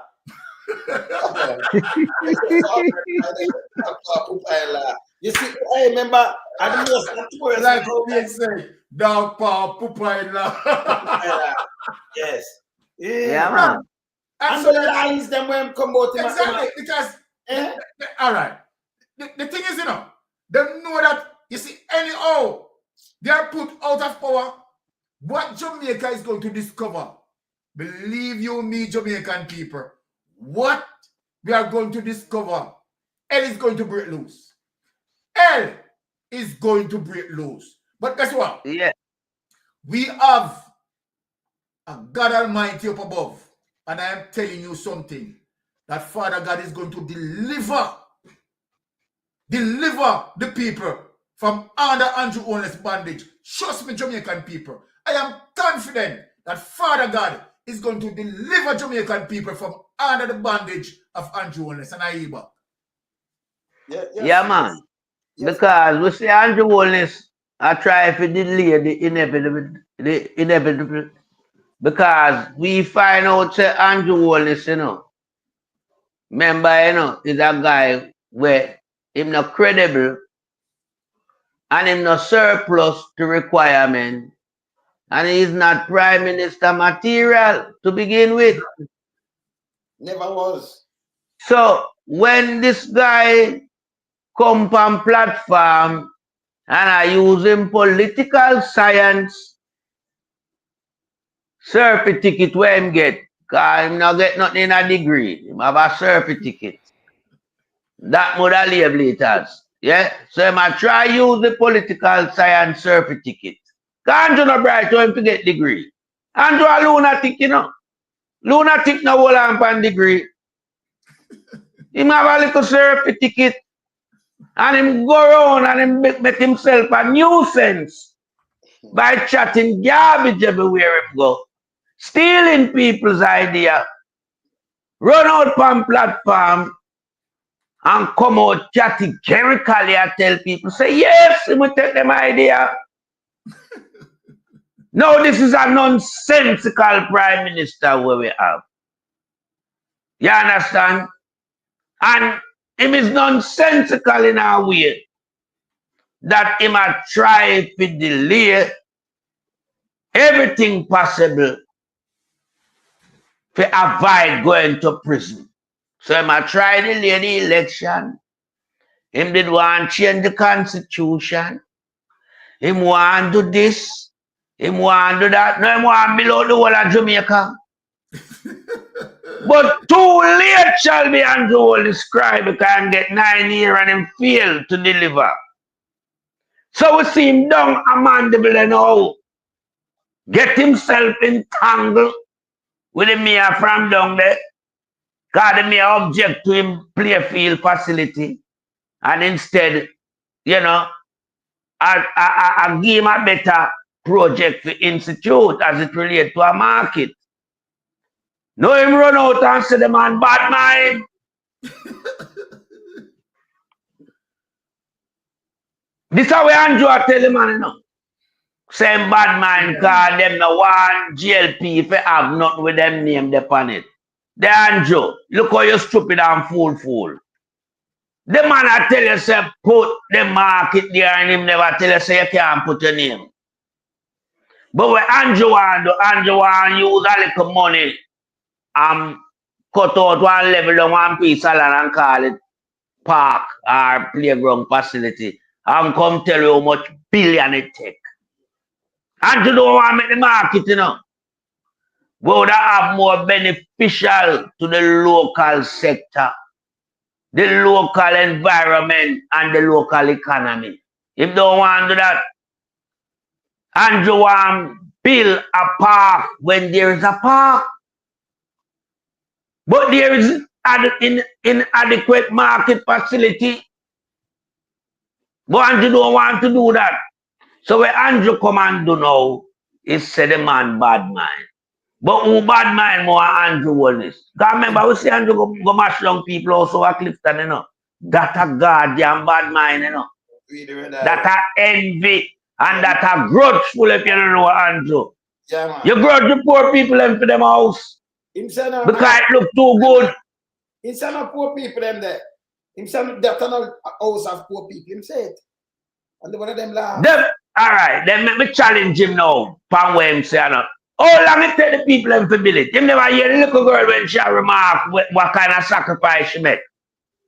You see, I remember at the most notorious like they say, dog for Pupila. Yes. Yeah, man. And so the lines them when come out to exactly, because all right. The thing is, you know, they know that, you see, anyhow, they are put out of power. What Jamaica is going to discover, believe you me, Jamaican people, what we are going to discover, hell is going to break loose. Hell is going to break loose. But guess what? Yeah. We have a God Almighty up above. And I am telling you something, that Father God is going to deliver deliver the people from under Andrew Holness bondage. Trust me, Jamaican people. I am confident that Father God is going to deliver Jamaican people from under the bondage of Andrew Holness. And I back. Yeah, man. Yes. Because we see Andrew Holness, I try to delay the inevitable. Because we find out that Andrew Holness, you know, remember, you know, is a guy where him not credible and him not surplus to requirement. And he's not prime minister material to begin with. Never was. So when this guy come on platform and I use him political science certificate where him get, because him not get nothing in a degree. Him have a certificate. That would label it as. Yeah? So I might try use the political science certificate. Can't you not bright to him to get degree? And to a lunatic, you know. Lunatic no hold on pan degree. Him have a little certificate and him go around and him make himself a nuisance by chatting garbage everywhere him go. Stealing people's idea. Run out on platform and come out categorically and tell people, say, yes, he will take them idea. No, this is a nonsensical prime minister where we have. You understand? And him is nonsensical in a way that he might try to delay everything possible to avoid going to prison. So he might try to delay the election. Him did want to change the constitution. Him want to do this. Him want to do that. No, him want to below the whole of Jamaica. But too late shall be Andrew Holness cry because he get 9 years and him fail to deliver. So we see him down a mandible and now get himself entangled with the mayor from down there. Because the mayor object to him playfield facility. And instead, you know, I give him a better project for institute as it relates to a market. No, him run out and say the man bad mind. This is how Andrew tell the man, you know. Same bad mind because them no one GLP if they have nothing with them name upon it. The Andrew, look how you stupid and fool. The man I tell you say put the market there and him never tell you say you can't put your name. But when Andrew want use a little money cut out one level on one piece of land and call it park or playground facility and come tell you how much billion it take. Andrew don't want to make the market, you know. We would have more beneficial to the local sector, the local environment and the local economy. If don't want to do that, Andrew want to build a park when there is a park. But there is inadequate market facility. But Andrew don't want to do that. So what Andrew come and do now is say the man bad mind. But who bad mind more Andrew Holness? Because remember we see Andrew go mash down people also at Clifton, you know. That a goddamn bad mind, you know. That a envy and that a grudgeful if you don't know Andrew. Yeah, man. You grudge the poor people and for them house. Himself, because it look too good. Instead of poor people them there. Himself that a house of poor people. Him say it. And one of them laugh. Alright, then let me challenge him now. Pan where him say no. How long it take the people them to build it? Him never hear the little girl when she remark what kind of sacrifice she make.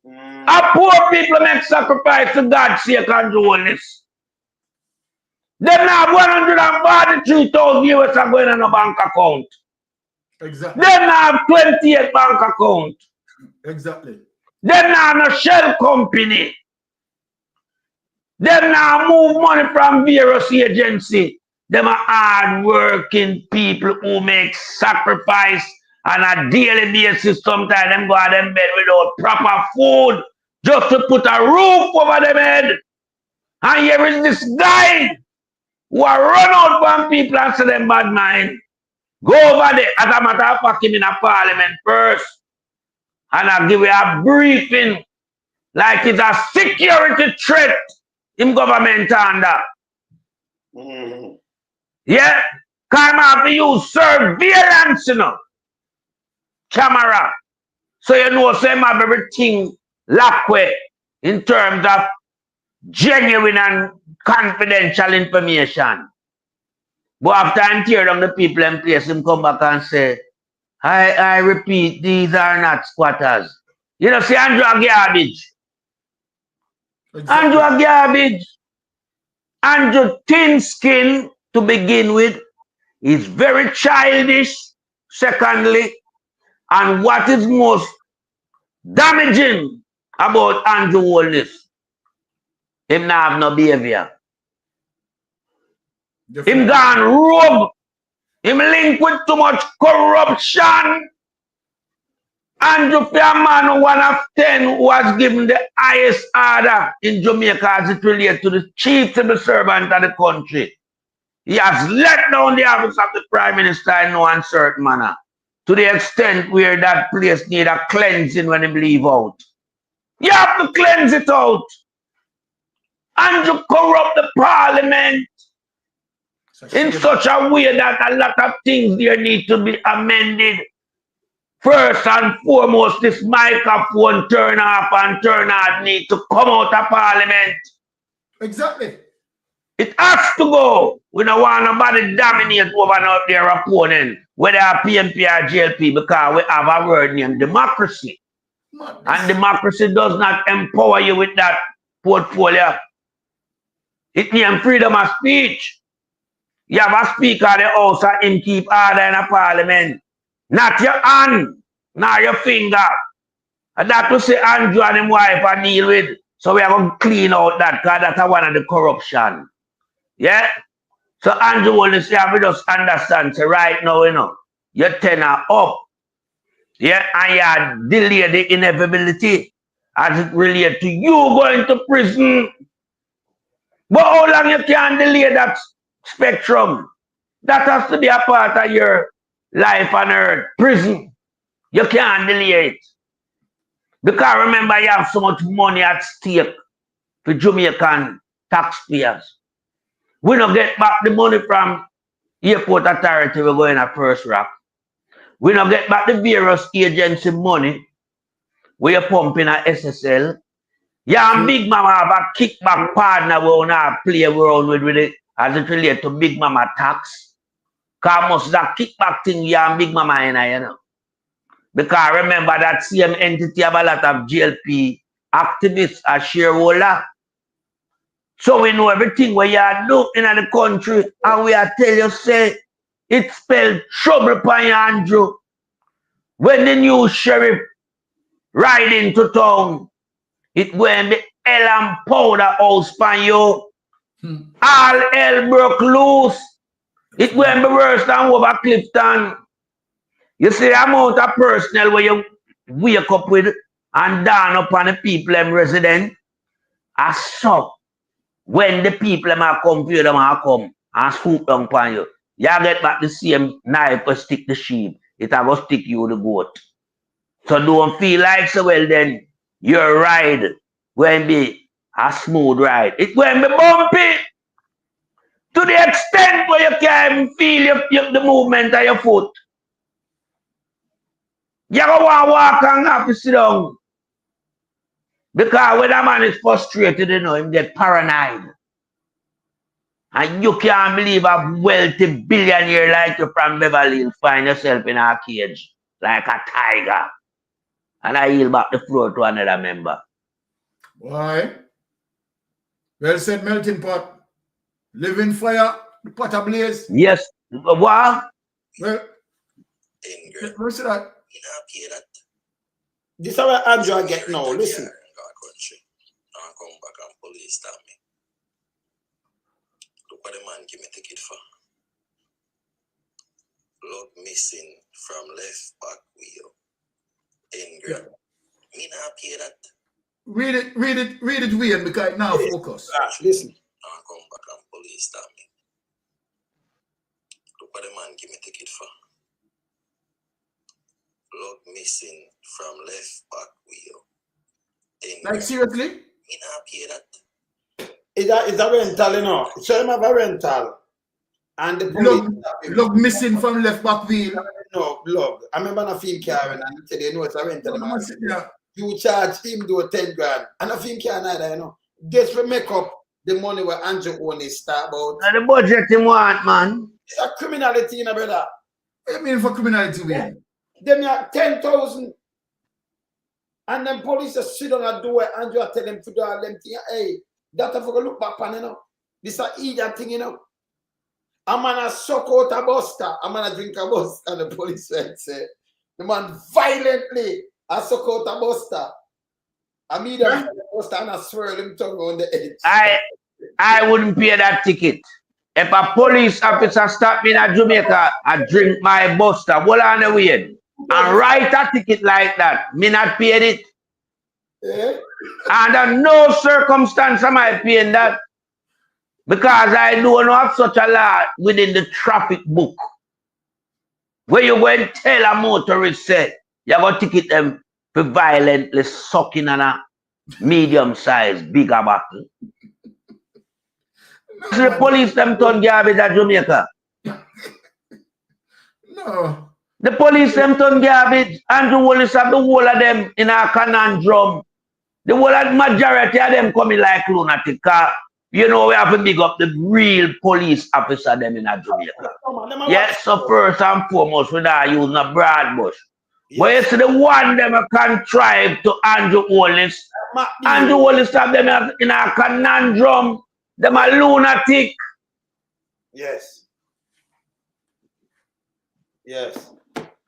A poor people make sacrifice to God's sake and Holness. Them now 143,000 US are going on a bank account. Exactly. Them now have 28 bank account. Exactly. Them now no shell company. Them now move money from various agency. Them are hard-working people who make sacrifice on a daily basis. Sometimes them go out them bed without proper food just to put a roof over them head. And here is this guy who are run out from people and say them bad mind. Go over there, as a matter of fact, him in a parliament first. And I'll give you a briefing like it's a security threat in government under. Yeah? Come have to use surveillance, you know. Camera. So you know, so you have everything locked away in terms of genuine and confidential information. But after I tear down the people in place, him come back and say, I repeat, these are not squatters. You know, see Andrew a garbage. Exactly. Andrew a garbage. Andrew thin skin to begin with. He's very childish, secondly. And what is most damaging about Andrew Holness, him not have no behavior. Definitely. Him gone rogue. Him linked with too much corruption. Andrew be a man who 1 of 10 who was given the highest order in Jamaica as it relates to the chief civil servant of the country. He has let down the office of the Prime Minister in no uncertain manner, to the extent where that place need a cleansing when him leave out. You have to cleanse it out. Andrew corrupt the parliament in such a way that a lot of things there need to be amended. First and foremost, this microphone turn off and turn on need to come out of parliament. Exactly. It has to go. We don't want nobody dominate over their opponent, whether PMP or JLP, because we have a word named democracy. And democracy does not empower you with that portfolio. It named freedom of speech. You have a speaker of the house and him keep order in a parliament. Not your hand, nor your finger. And that will say Andrew and his wife are deal with. So we have to clean out that, because that's one of the corruption. Yeah? So Andrew will say, we just understand, so right now, you know, your tenor up. Yeah, and you delay the inevitability as it relates to you going to prison. But how long you can delay that spectrum? That has to be a part of your life on earth. Prison. You can't delay it. Because remember, you have so much money at stake for Jamaican taxpayers. We don't get back the money from airport authority, we're going at first rock. We don't get back the various agency money. We're pumping at SSL. Yeah, and Big Mama have a kickback partner we wanna play around with it as it relates to Big Mama tax. Because most that kickback thing, yeah, and Big Mama in you know. Because remember that same entity have a lot of GLP activists as shareholder. So we know everything what you are doing in the country, and we are tell you say it spelled trouble upon you, Andrew. When the new sheriff ride into town, it going be hell and powder house upon you. All hell broke loose. It going be worse than over Clifton. You see the amount of personnel where you wake up with and down upon the people them resident. As so, when the people them are come for you, them are come and swoop down upon you. You get back the same knife to stick the sheep. It will stick you the goat. So don't feel like so well then your ride will be a smooth ride. It will be bumpy to the extent where you can't feel the movement of your foot. You go walk and have to sit down. Because when a man is frustrated, you know, him get paranoid. And you can't believe a wealthy billionaire like you from Beverly Hills find yourself in a cage like a tiger. And I yield back the floor to another member. Why? Well said, melting pot. Living fire, the pot ablaze. Yes. What? Well, where's that? This is what Andrew get now. Listen. Come back and police stop me. Look what the man give me ticket for. Log missing from left back wheel. In grab. Me not pay that. Read it, Wayne, because now focus. Listen. I'll come back and police stop me. Look what the man give me ticket for. Log missing from left back wheel. Like seriously? Me not pay that. It's a rental, you know. So him have a rental. And the police log missing from left back wheel. No, log. I remember a film car and I tell you, no, it's a rental. Yeah. You charge him do 10 grand. And a film car neither, you know. Guess we make up the money where Andrew Holness start about. And the budget him want, man. It's a criminality, you know, brother. What do you mean for criminality, Wayne? Them have 10,000. And then police just sit on a door, Andrew tell them to do all them things. Hey, that have to look back on, you know. This is a idiot thing, you know. I'm gonna suck out a buster. I'm gonna drink a buster. And the police went say, the man violently I suck out a buster. I mean that buster and I swirl him tongue on the edge. I wouldn't pay that ticket. If a police officer stop me in Jamaica, I drink my buster, hold on the way, and write a ticket like that, me not paying it. Yeah. Under no circumstance am I paying that. Because I don't have such a law within the traffic book. Where you go and tell a motorist, say, you have a ticket them for violently sucking on a medium-sized bigger bottle. So the police them turn garbage at Jamaica. No. The police them turn garbage. Andrew Holness have the whole of them in a conundrum. The whole of majority of them coming like lunatic. You know, we have to big up the real police officer them in Jamaica. Yes, so first and foremost, we not using a broad bush. Yes. But you see the one them contrive to Andrew Holness. Andrew Holness have them in a conundrum. Them a lunatic. Yes. Yes.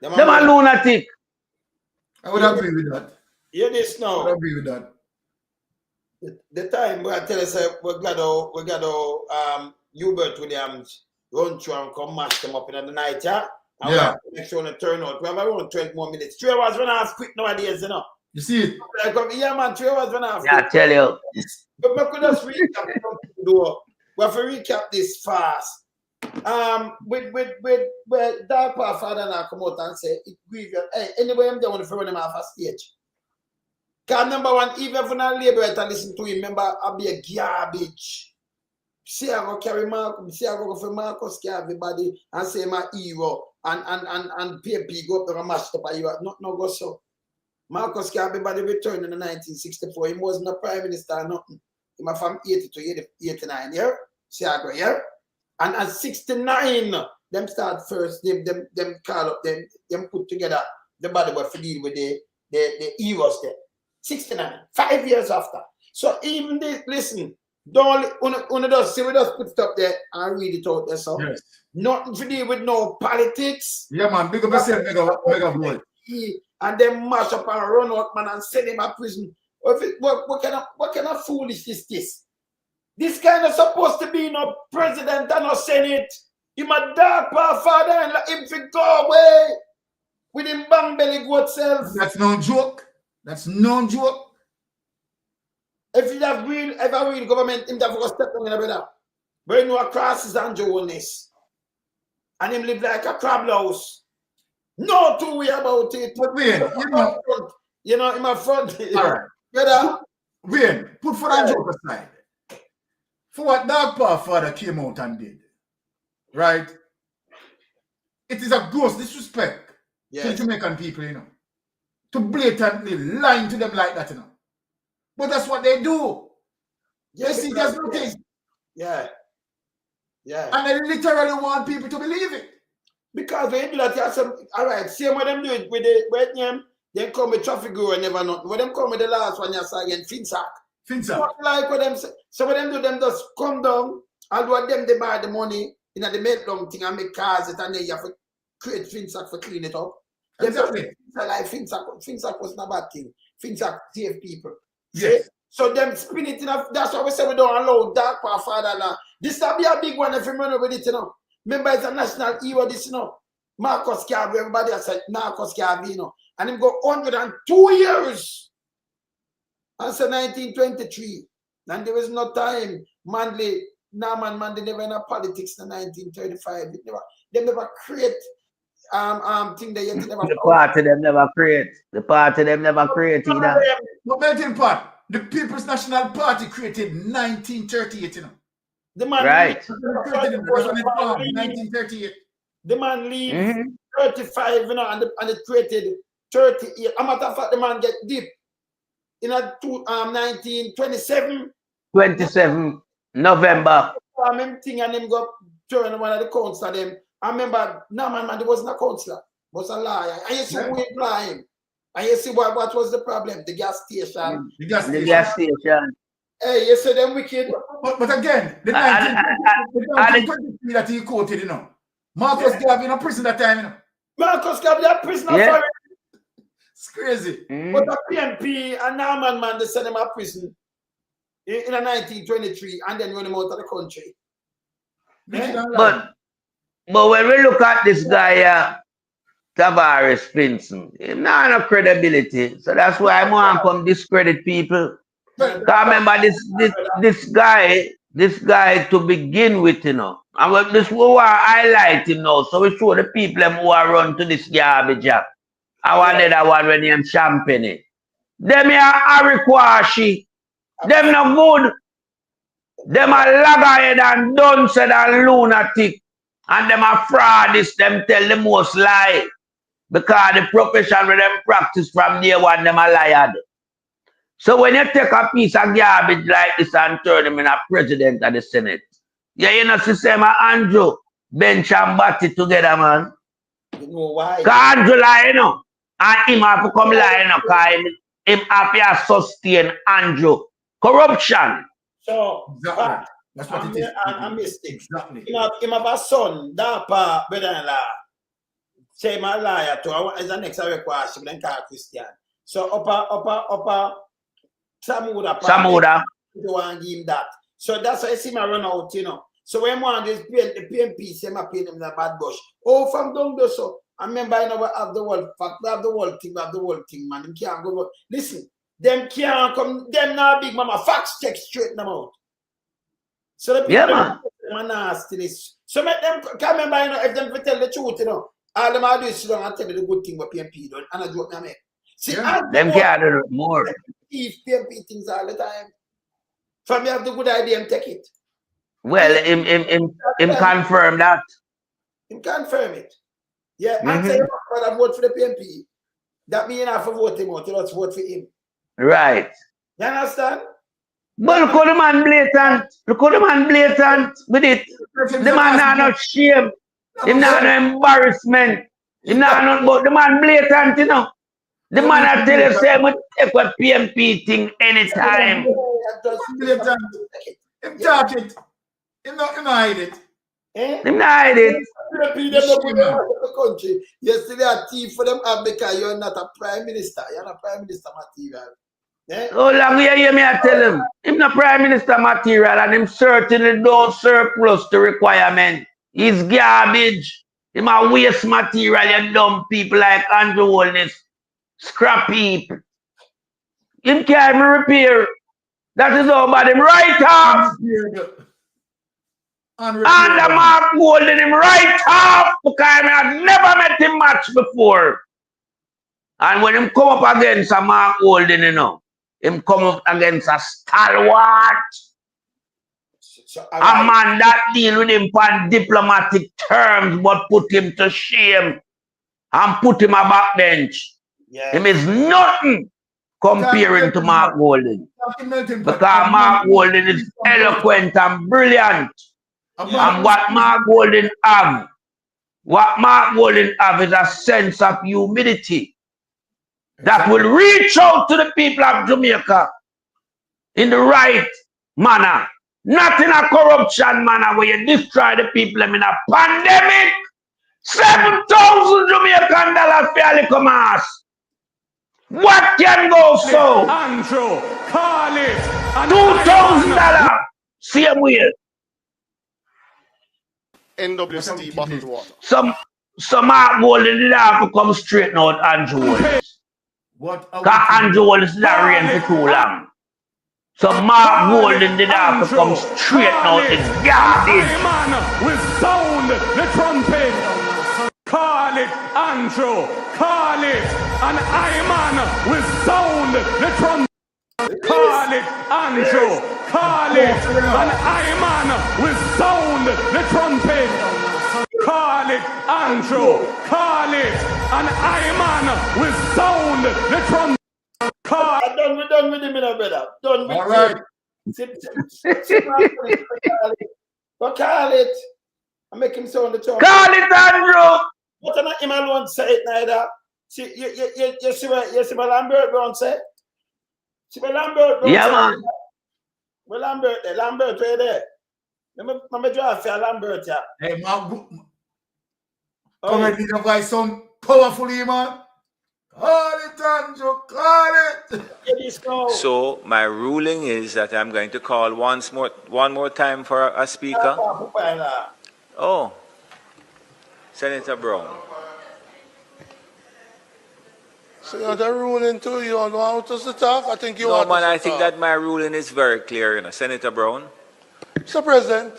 Them a lunatic. I would agree with that. Hear this now. I would agree with that. The time where I tell us we got Hubert Williams run through and come match them up in the night, yeah? And we have to make sure to turn out. We have around 12 more minutes. 3 hours run off quick nowadays, you know. You see it? Like, yeah, man, 3 hours run off. Yeah, I tell you. But we could just recap. We have to recap this fast. With Dark Path Father now come out and say, it grieve you. Hey, anyway, I'm down for running off a stage. Because number one, even if you're not labor to listen to him, remember, I'll be a garbage. See, I go carry Marcus, see, I go for Marcus, carry everybody, and say my hero, and PMP go up there and mash up by you. No go so. Marcus carry everybody returned in the 1964. He wasn't a prime minister or nothing. He was from 80 to 89, yeah? See, I go here. And at 69, them start first, them call up, them put together the body for deal with the heroes there. 69, 5 years after. So even this, listen, don't just see we just put stuff there and read it out there. So yes. Nothing to do with no politics. Yeah, man, big up yourself, mega boy. And then mash up and run out, man, and send him to prison. What kind of foolishness is this? This kind of supposed to be no president and no senate. He my Dark Path Father and let him go away with him bang belly goat self. That's no joke. That's no joke. If you have ever real government, him have to step on in a brother. But you know a cross is Andrew Holness. And him live like a crab house. No two way about it. But Wayne, you know, in my front. All right. Brother. Wayne, put for that joke aside. For what Dark Path Father came out and did, right? It is a gross disrespect to the Jamaican people, you know. To blatantly lying to them like that, you know. But that's what they do. They see there's nothing. Yeah. Yeah. And they literally want people to believe it. Because when you do that, you have some, all right, same what them do it with the wet name, they come with traffic guru and never nothing. When them come with the last one, you say again, Finsack. Not like what them say. So what them do, them just come down, and what them they buy the money, in the meltdown thing and make cars it, and then you have to create Finsack for clean it up. Exactly. Like Finsack was not a bad thing. Finsack save people. Yes. So them spin it enough. That's why we say we don't allow Dark Path Father now. This will be a big one if you run with it, you know. Remember, it's a national hero, this, you know. Marcus Garvey, everybody has said Marcus Garvey, you know. And him go 102 years. And so 1923. And there was no time. Norman Manley never in a politics in 1935. They never create thing they yet never. The party them never create. The party them never create either. But melting pot, the People's National Party created 1938, you know. The man Right. That's when it formed, 1938. The man leave 35, you know, and it created 38. A matter of fact, the man get deep in 1927. 27 November. Thing and him go turn one of the councillor them. I remember Norman Manley wasn't a councillor, was a liar. And you see who employ him. And you see what was the problem? The gas station. The gas station. Hey, you see them wicked. But again, the 1923 that he quoted, you know. Marcus Garvey in prison that time, you know. Marcus Garvey in prison for it. It's crazy. But the PNP and Norman Manley, they sent him to prison in 1923 and then run him out of the country. But when we look at this guy, Tavares Pinson, he not no credibility. So that's why I want to come discredit people. Because remember this guy to begin with, you know. And this we want to highlight him now. So we show the people who are run to this garbage. I want that one when named Champagne. Them here are Kwashi. Them no good. Them are laghead and dunce and lunatic. And them are fraudists, them tell the most lie. Because the profession with them practice from day one, them are lied. So when you take a piece of garbage like this and turn him in a president of the Senate, you know, see same Andrew, Bench and Batty together, man. You know why? Because Andrew lie, you know. And him have to come lie, you know, because him have to sustain Andrew. Corruption. So, exactly. That's what it is. A mistake. Exactly. Him have a son, Dapa, brother-in-law. Say my liar to as the next question, then call Christian. So upper Samuda. You want to give him that. So that's why I see my run out, you know. So when one is the PNP, say my pay them the bad bush. Oh, from down there, so I remember I never have the world fact, we have the whole thing, man. Them can't go. Listen, them can't come, them not big mama facts check straight them out. So the people are nastiness. So make them can't remember, you know, if them tell the truth, you know, all them are doing is and tell you the good thing what PNP done, and I joke me make. See, them can't do more. If PNP things all the time. From you have the good idea and take it. Well, him confirm that. Him confirm it. Yeah, and say I vote for the PNP. That means I have to vote him out. You just vote for him. Right. You understand? But look how the man blatant. Look how the man blatant with it. The man not no shame. Him not no embarrassment. Him not no, but the man blatant, you know. The man I tell you, say, we take what PNP thing anytime. Him talk it. Him not hide it. Him not hide it. Yesterday, a thief for them because you're not a prime minister. You're not prime minister material. How long you hear me I tell him? Him not prime minister material and him certainly don't surplus the requirement. He's garbage. Him a waste material, you dumb people like Andrew Holness. Scrap heap. Him can't even repair. That is all about him right off. And the Mark Golden him right off because I have never met him much before. And when him come up against a Mark Golden, you know, him come up against a stalwart. A man that deal with him on diplomatic terms but put him to shame and put him a backbench. Yeah. Him is nothing comparing to Mark Golden. Because Mark Golden is eloquent and brilliant. And what Mark Golden have is a sense of humility that will reach out to the people of Jamaica in the right manner. Not in a corruption manner where you destroy the people in a pandemic. $7,000 Jamaican fairly come ask. What can go so? Andrew, call it. $2,000. Same way. NWC bottled water. Some Mark Golden did have to come straighten out Andrew Holness. Because Andrew Holness did not reign for too long. So Mark Golden did have to come straight out the garbage. Man will sound the trumpet. Call it Andrew. Call it. And man will sound the trumpet. Call it Andrew. Call it. And man will sound the trumpet. Call it Andrew. Call it. And man will sound the trumpet. I'm done with him, brother. Done with All right. But call it. I make him sound the trumpet. Call it Andrew. But I'm not him alone say it neither. See, you see what Lambert Brown say? See what Lambert Brown Yeah, say? man. Well, Lambert right there. Let me draw for Lambert, yeah. Hey, man. Come and lead some powerfully, man. Call it, Andrew. Call it. So my ruling is that I'm going to call one more time for a speaker. Oh, Senator Brown. Senator ruling too, you don't want us to talk? I think you No, want man, us to I think talk. that my ruling is very clear, Senator Brown. Mr. President,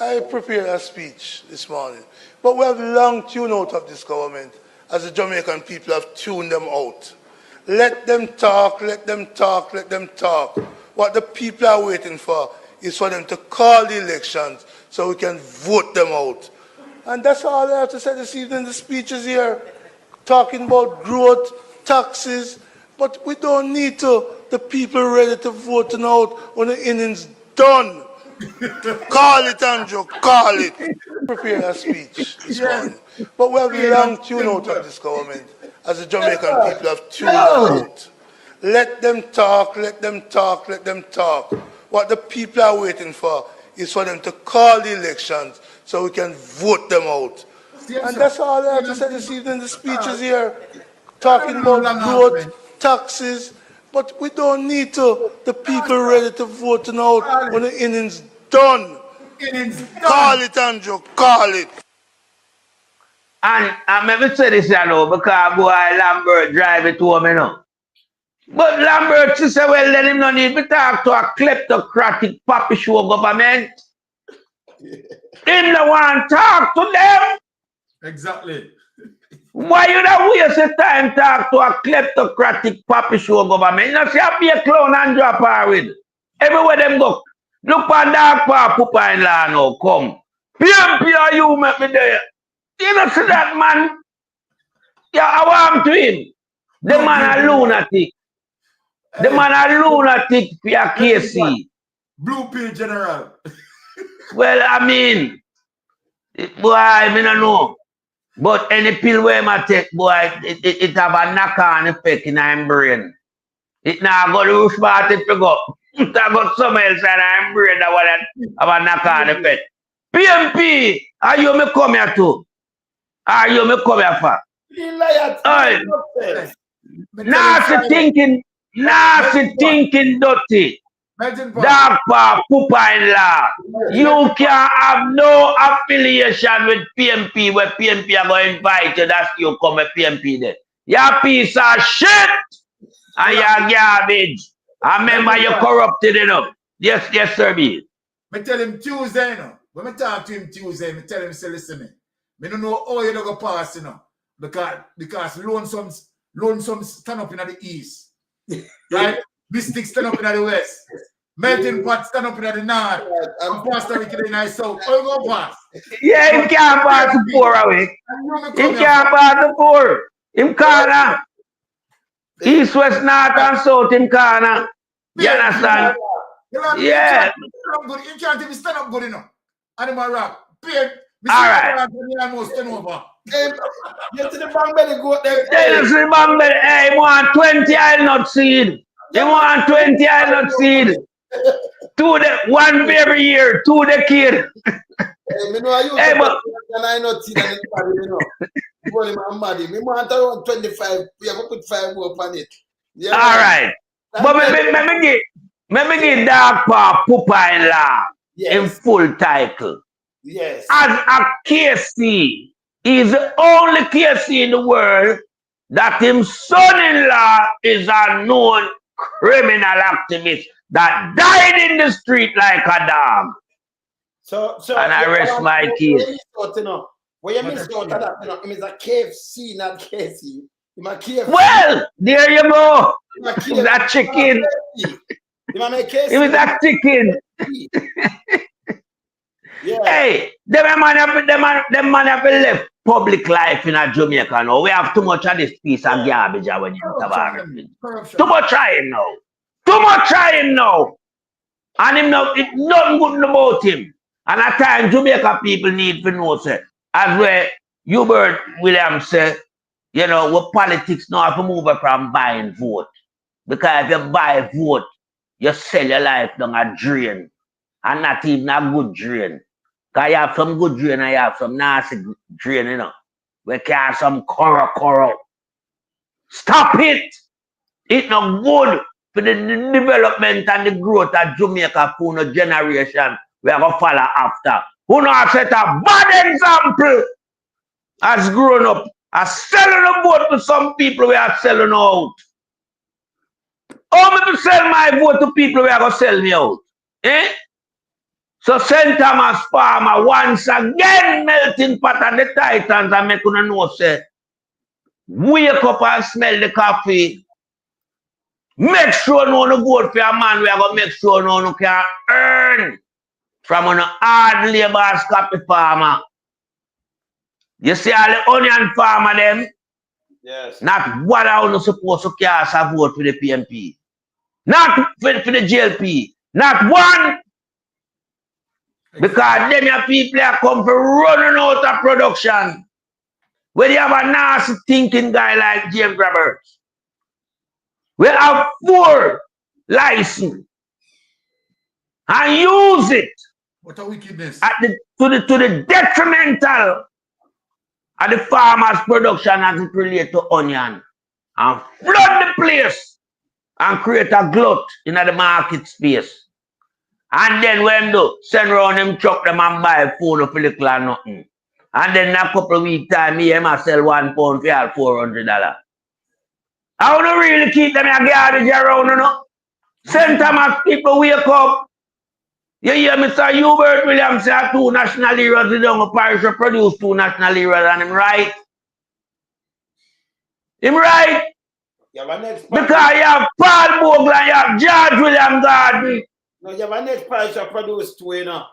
I prepared a speech this morning, but we have long tuned out of this government as the Jamaican people have tuned them out. Let them talk, let them talk, let them talk. What the people are waiting for is for them to call the elections so we can vote them out. And that's all I have to say this evening. The speech is here, talking about growth, taxes, but we don't need the people ready to vote out when the innings done. Call it, Andrew, call it. Prepare a speech this morning. But we have long tuned out of this government as the Jamaican people have tuned them out. Let them talk, let them talk, let them talk. What the people are waiting for is for them to call the elections so we can vote them out. And that's all I have to say this evening. The speech is here, talking about growth, taxes, but we don't need the people ready to vote out when the innings done. Call it, Andrew, call it. And maybe say this, because boy Lambert drive it home, But Lambert she say, well, then him no need to talk to a kleptocratic papi show government. Him no want to talk to them. Exactly. Why you don't waste your time talk to a kleptocratic papi show government? You know, see a be a clown and drop her with. Everywhere them go. Look on dark pa pupa in law now, come. PMP you make me there. You know see that man? Yeah, I want to him. The man a lunatic. The man a lunatic for your KC. Blue pill general. Well, I mean, boy, I don't know. But any pill where I take, boy, it have a knock-on effect in my brain. It now go to rush back it pick up. It got somewhere else in my brain that will have a knock-on effect. PMP, are you me come here to? Are you me come here for? Nasty thinking, dirty. Dark pa, pupa in law. You can have no affiliation with PMP where PMP are going to invite you. That's you come with PMP there. You're piece of shit and you're garbage. I remember you corrupted enough. Yes, sir, B. I tell him Tuesday, When I talk to him Tuesday, I tell him, say, listen, I don't know how you're going to pass, because lonesome stand up in the east. Right? Mystics stand up in the west. Melting pot stand up in the north. And Pastor Ricky in the south. How you going to pass? Yeah, him can't pass the poor away. Him can't pass the poor. Him can't. East, west, north, and south, him can't. You understand? Yeah. You can't even stand up good enough. Animal rock. All right. Almost turn over. Get to the bang belly goat there. Tell us the bang belly. Hey, he want 20 I'll not seed. He want 20 I'll not seed. One every year, 2 the kid. Hey, but I not see that I'm mad. Me want around 25. We have to put 5 more on it. Yeah, all right. But maybe give Dark Pa Pupa in law in full title. Yes. As a KC, he's the only KC in the world that his son-in-law is a known criminal activist that died in the street like a dog. So and I rest my case. What you miss out of that, you know, it is a KFC, not KFC. Well, there you go. It was a chicken. It was a chicken. Yeah. Hey, them man have left public life in a Jamaica now. We have too much of this piece of garbage when you have too much trying now. Too much trying now. And him now, it's nothing good about him. And at times Jamaica people need to know, say, as where Hubert Williams said, you know, what politics now have to move from buying vote. Because if you buy vote, you sell your life down a drain. And not even a good drain. Because you have some good drain and you have some nasty drain, you know. We can have some corro. Stop it! It's not good for the development and the growth of Jamaica for no generation we are going to follow after. Who know have set a bad example as grown up, as selling a vote to some people we are selling out. How me sell my vote to people we are going to sell me out? Eh? So St. Thomas Farmer once again melting pot of the Titans and make you know say, wake up and smell the coffee. Make sure no vote for a man we are going to make sure no can earn from a hard labor as coffee farmer. You see all the onion farmer them? Yes. Not one of them supposed to cast a vote for the PMP. Not for the JLP. Not one. Because them your people are come for running out of production. When you have a nasty thinking guy like James Roberts. We have 4 license and use it. What a wickedness. To the detrimental of the farmer's production as it relates to onion. And flood the place and create a glut in the market space. And then when do send around them truck them and buy food for little or nothing. And then in a couple of weeks time, me and sell 1 pound for $400. I want to really keep them in garbage around, you know. St. Thomas people wake up. You hear Mr. Hubert Williams say 2 national heroes in the parish produce 2 national heroes and him right. Him right. Because you have Paul Bogle and you have George William Garden. No, you have a next parish produce 2, you know.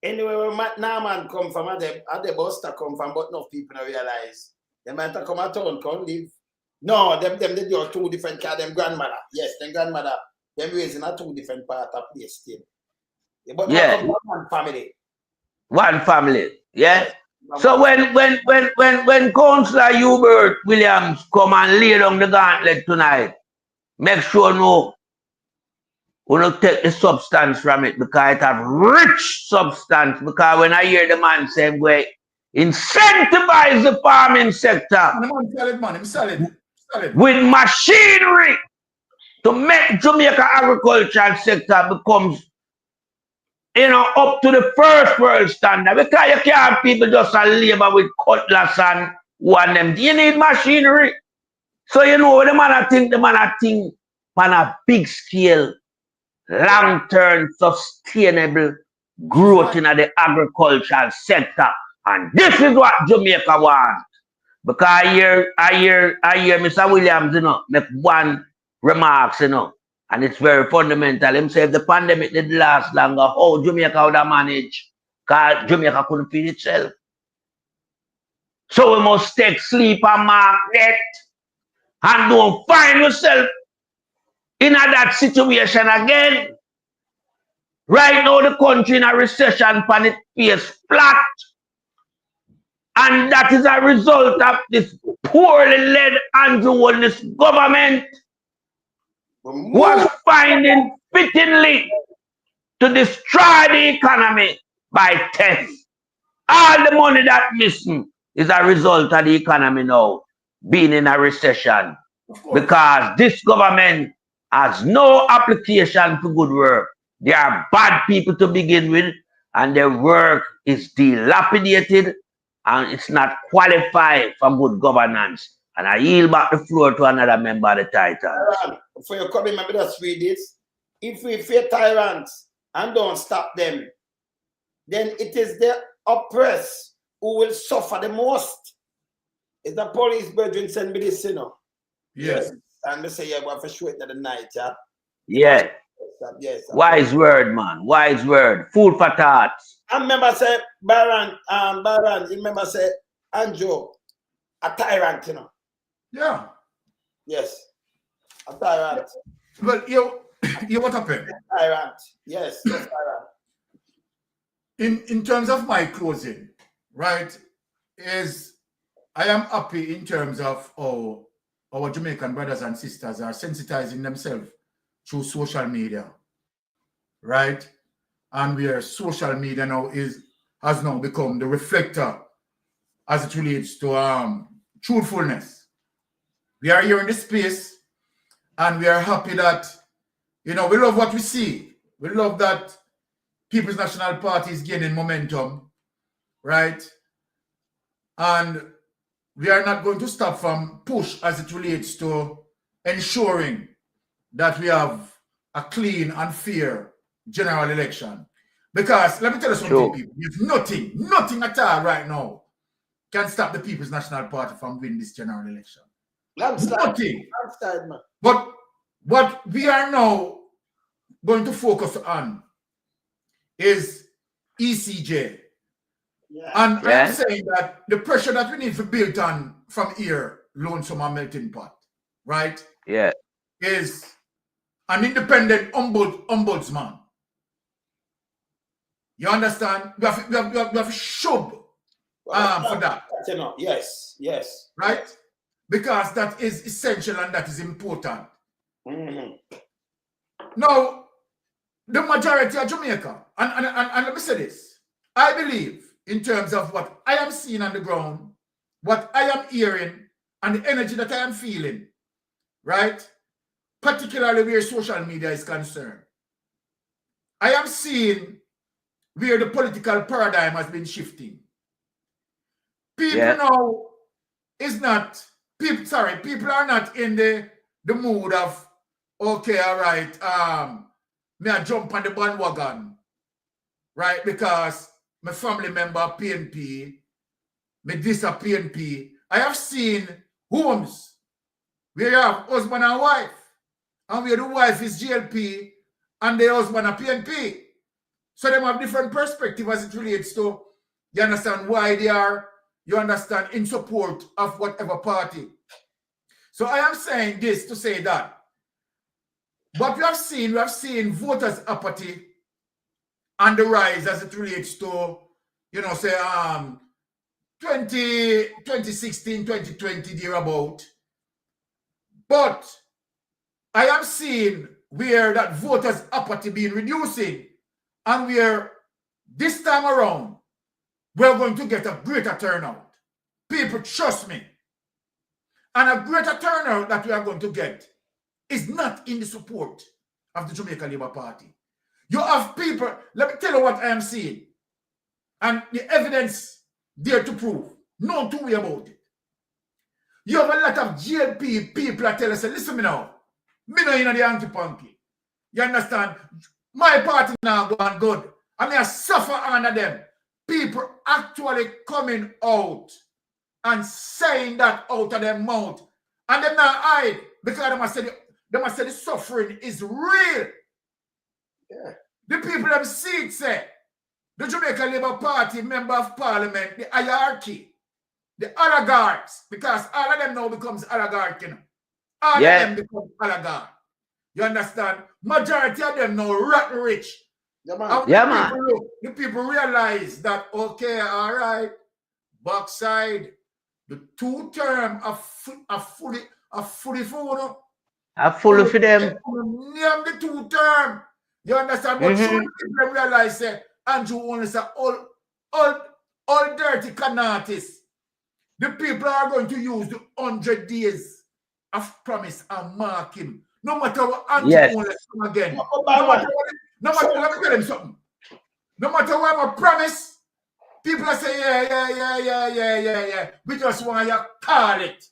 Anyway, where Matt Norman come from, at the Buster come from, but no people don't realize. They might have come at town, come live. No, them they do 2 different cars, them grandmother. Yes, them grandmother, them raising a 2 different part of place still. Yeah, but yeah. One family. One family, yeah. So when Councillor Hubert Williams come and lay down the gauntlet tonight, make sure no we don't take the substance from it because it have rich substance. Because when I hear the man say, "Way incentivize the farming sector with machinery to make Jamaica agricultural sector becomes, you know, up to the first world standard." Because you can't have people just labor with cutlass and one them. You need machinery. So you know the man I think on a big scale, long-term sustainable growth in the agricultural sector. And this is what Jamaica wants. Because I hear Mr. Williams, you know, make one remarks, you know, and it's very fundamental. Him say if the pandemic did last longer, how Jamaica would have managed? Because Jamaica couldn't feed itself. So we must take sleep and market and don't find yourself in that situation again. Right now the country in a recession and it pays flat. And that is a result of this poorly led Andrew Holness government was finding fittingly to destroy the economy by theft. All the money that missing is a result of the economy now being in a recession. Because this government has no application for good work. They are bad people to begin with, and their work is dilapidated and it's not qualified for good governance. And I yield back the floor to another member of the title. Before you come in, maybe just read this. if we fear tyrants and don't stop them, then it is the oppressed who will suffer the most. It's the police brethren send me this, you know. Yes. And they say, yeah, we have to show it at the night, yeah. Yeah. Yes. Wise word, man. Wise word. Food for thought. I remember say Baron, you remember say Andrew, a tyrant, you know. Yeah. Yes. A tyrant. Well, you what happened? A tyrant. Yes, a tyrant. In terms of my closing, right, is I am happy in terms of our Jamaican brothers and sisters are sensitizing themselves through social media, right? And where social media now has now become the reflector as it relates to truthfulness. We are here in this space, and we are happy that, we love what we see. We love that People's National Party is gaining momentum, right? And we are not going to stop from push as it relates to ensuring that we have a clean and fair general election. Because let me tell you something, people. There's nothing at all right now can stop the People's National Party from winning this general election. Nothing. But what we are now going to focus on is ECJ. Yeah. And I'm saying that the pressure that we need to build on from here, Lonesome and Melting Pot, right? Yeah. Is an independent ombudsman. You understand? We have to shove for that. Yes. Right? Because that is essential and that is important. Now, the majority of Jamaica, and let me say this, I believe in terms of what I am seeing on the ground, what I am hearing, and the energy that I am feeling, right? Particularly where social media is concerned. I am seeing where the political paradigm has been shifting. People now people are not in the mood of, okay, all right, me I jump on the bandwagon, right? Because my family member PNP, me this a PNP. I have seen homes where you have husband and wife, and where the wife is GLP and the husband a PNP. So they have different perspective as it relates to, you understand why they are, you understand, in support of whatever party. So I am saying this to say that what we have seen voters' apathy and the rise as it relates to, 2016, 2020, thereabout. But I am seeing where that voters' apathy being reducing, and where this time around, we're going to get a greater turnout. People trust me. And a greater turnout that we are going to get is not in the support of the Jamaica Labour Party. You have people, let me tell you what I am seeing. And the evidence there to prove. No two way about it. You have a lot of GLP people that tell us, listen me now, me no in the anti-punky. You understand? My party now going good. I mean, I suffer under them. People actually coming out and saying that out of their mouth. And them not hide because they must say the suffering is real. Yeah. The people them see it say, the Jamaica Labour Party member of parliament, the hierarchy, the oligarchs, because all of them now becomes oligarch, All of them become oligarch. You understand? Majority of them now rotten rich. The people realize that, okay, all right, backside, the 2 term are fully for them. Name the 2 term. You understand? But soon people realize that Andrew Holness is all dirty canatis. The people are going to use the 100 days of promise and mark him. No matter what Andrew Holness come again. No matter, let me tell him something. No matter what I promise, people are saying, yeah. We just want you to call it.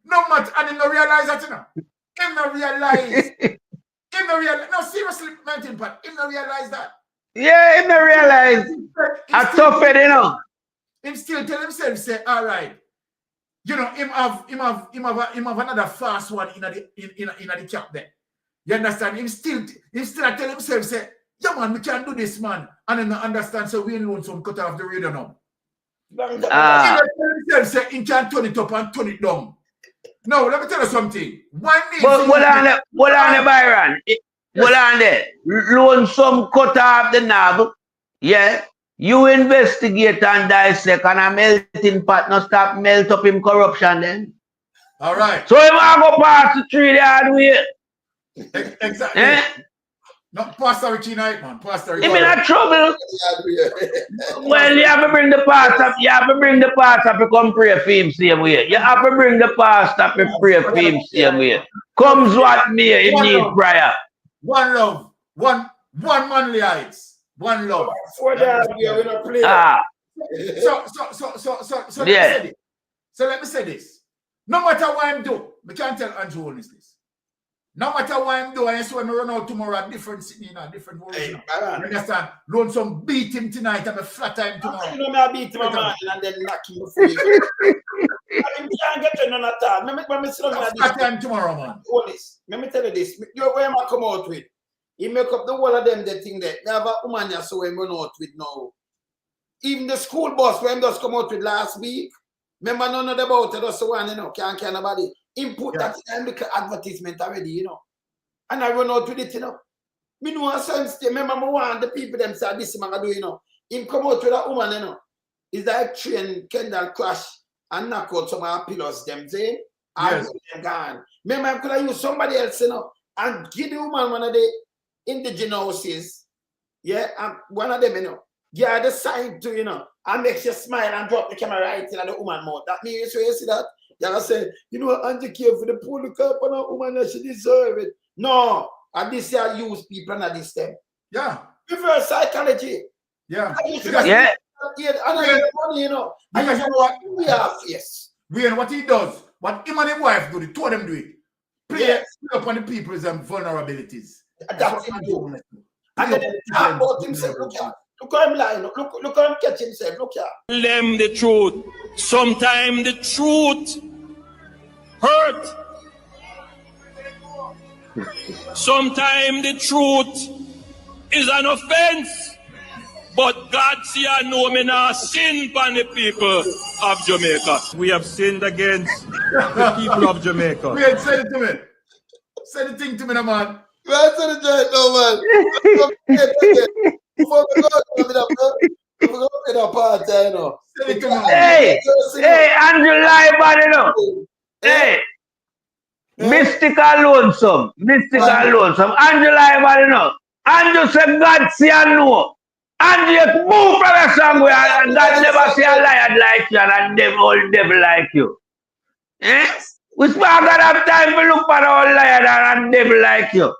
No matter, and he don't realize that, He don't realize. Him no realize, no, seriously, melting pot, him no realize that. Yeah, him no realize. I tough it, you know. Him still tell himself, say, all right. You know, him have another fast one in the cap there. You understand? Him still tell himself, say, yeah man, we can do this, man. And then understand, so we ain't some cut off the radio now. He tell himself, say, he can turn it up and turn it down. No, let me tell you something. Hold on there, Byron. Hold on there. Loan some cut off the knob. Yeah. You investigate and dissect, and a melting pot not stop melt up him corruption then. All right. So him I go pass the tree the hard way. Exactly. No, Pastor Richie Knight, man. Pastor Richie. Him in a trouble. Well, you have to bring the pastor. You have to bring the pastor to come pray for him same way. You have to bring the pastor to pray for him same way. Comes what me, he need prayer. One love, one manly heights. One love. For that, we are gonna play. So yeah. Let me say this. No matter what I'm doing, I can't tell Andrew Holness this. No matter what I'm doing, I swear I run out tomorrow at different city, in a different world. You understand? Loan some beat him tonight and a flat time tomorrow. You know, I beat him man and then knock him before you go. I can't get to none at all. Let me flat time tomorrow, man. Honest. Let me tell you this. Where am I come out with? He make up the whole of them, the thing that they have a woman here, so we run out with now. Even the school bus, when just come out with last week, remember none of the about it, just one, you know, can't nobody. Input that and look at advertisement already, you know. And I run out with it, you know. Me know a son stay. Remember, I want the people them say this man do, you know. Him come out with a woman, you know. Is that train Kendall crash and knock out some of our pillars, them say. Yes. Them gone. Remember, I could have used somebody else, you know, and give the woman one of the indigenous houses, yeah, and one of them, you know, yeah, the side to, you know, and makes you smile and drop the camera right in the woman mouth. That means you see that, you say, you know, Auntie care for the poor cup and a woman that she deserve it. No, and this year use people and this them. Yeah. Reverse psychology. Yeah. Yeah. And I get money, you know. And you know what? We are yes. What he does, what him and his wife do, the two of them do it. Play up on the people's vulnerabilities. That's what he do. And then talk about himself. Look at him lying. Look at him catch himself. Look at them the truth. Sometimes the truth hurt. Sometimes the truth is an offense. But God see I know me not sin upon the people of Jamaica. We have sinned against the people of Jamaica. Wait, say it to me. Say the thing to me, man. Right to the joint, no man. Before we go to the party, you know. Hey, Andrew live on, you know. Hey, mystical lonesome. Andrew live on, you know. Andrew said God see and know. Andrew just move from a somewhere and God never see a lion like you and a old devil like you. Eh? We still got have time to look for all lion and a devil like you.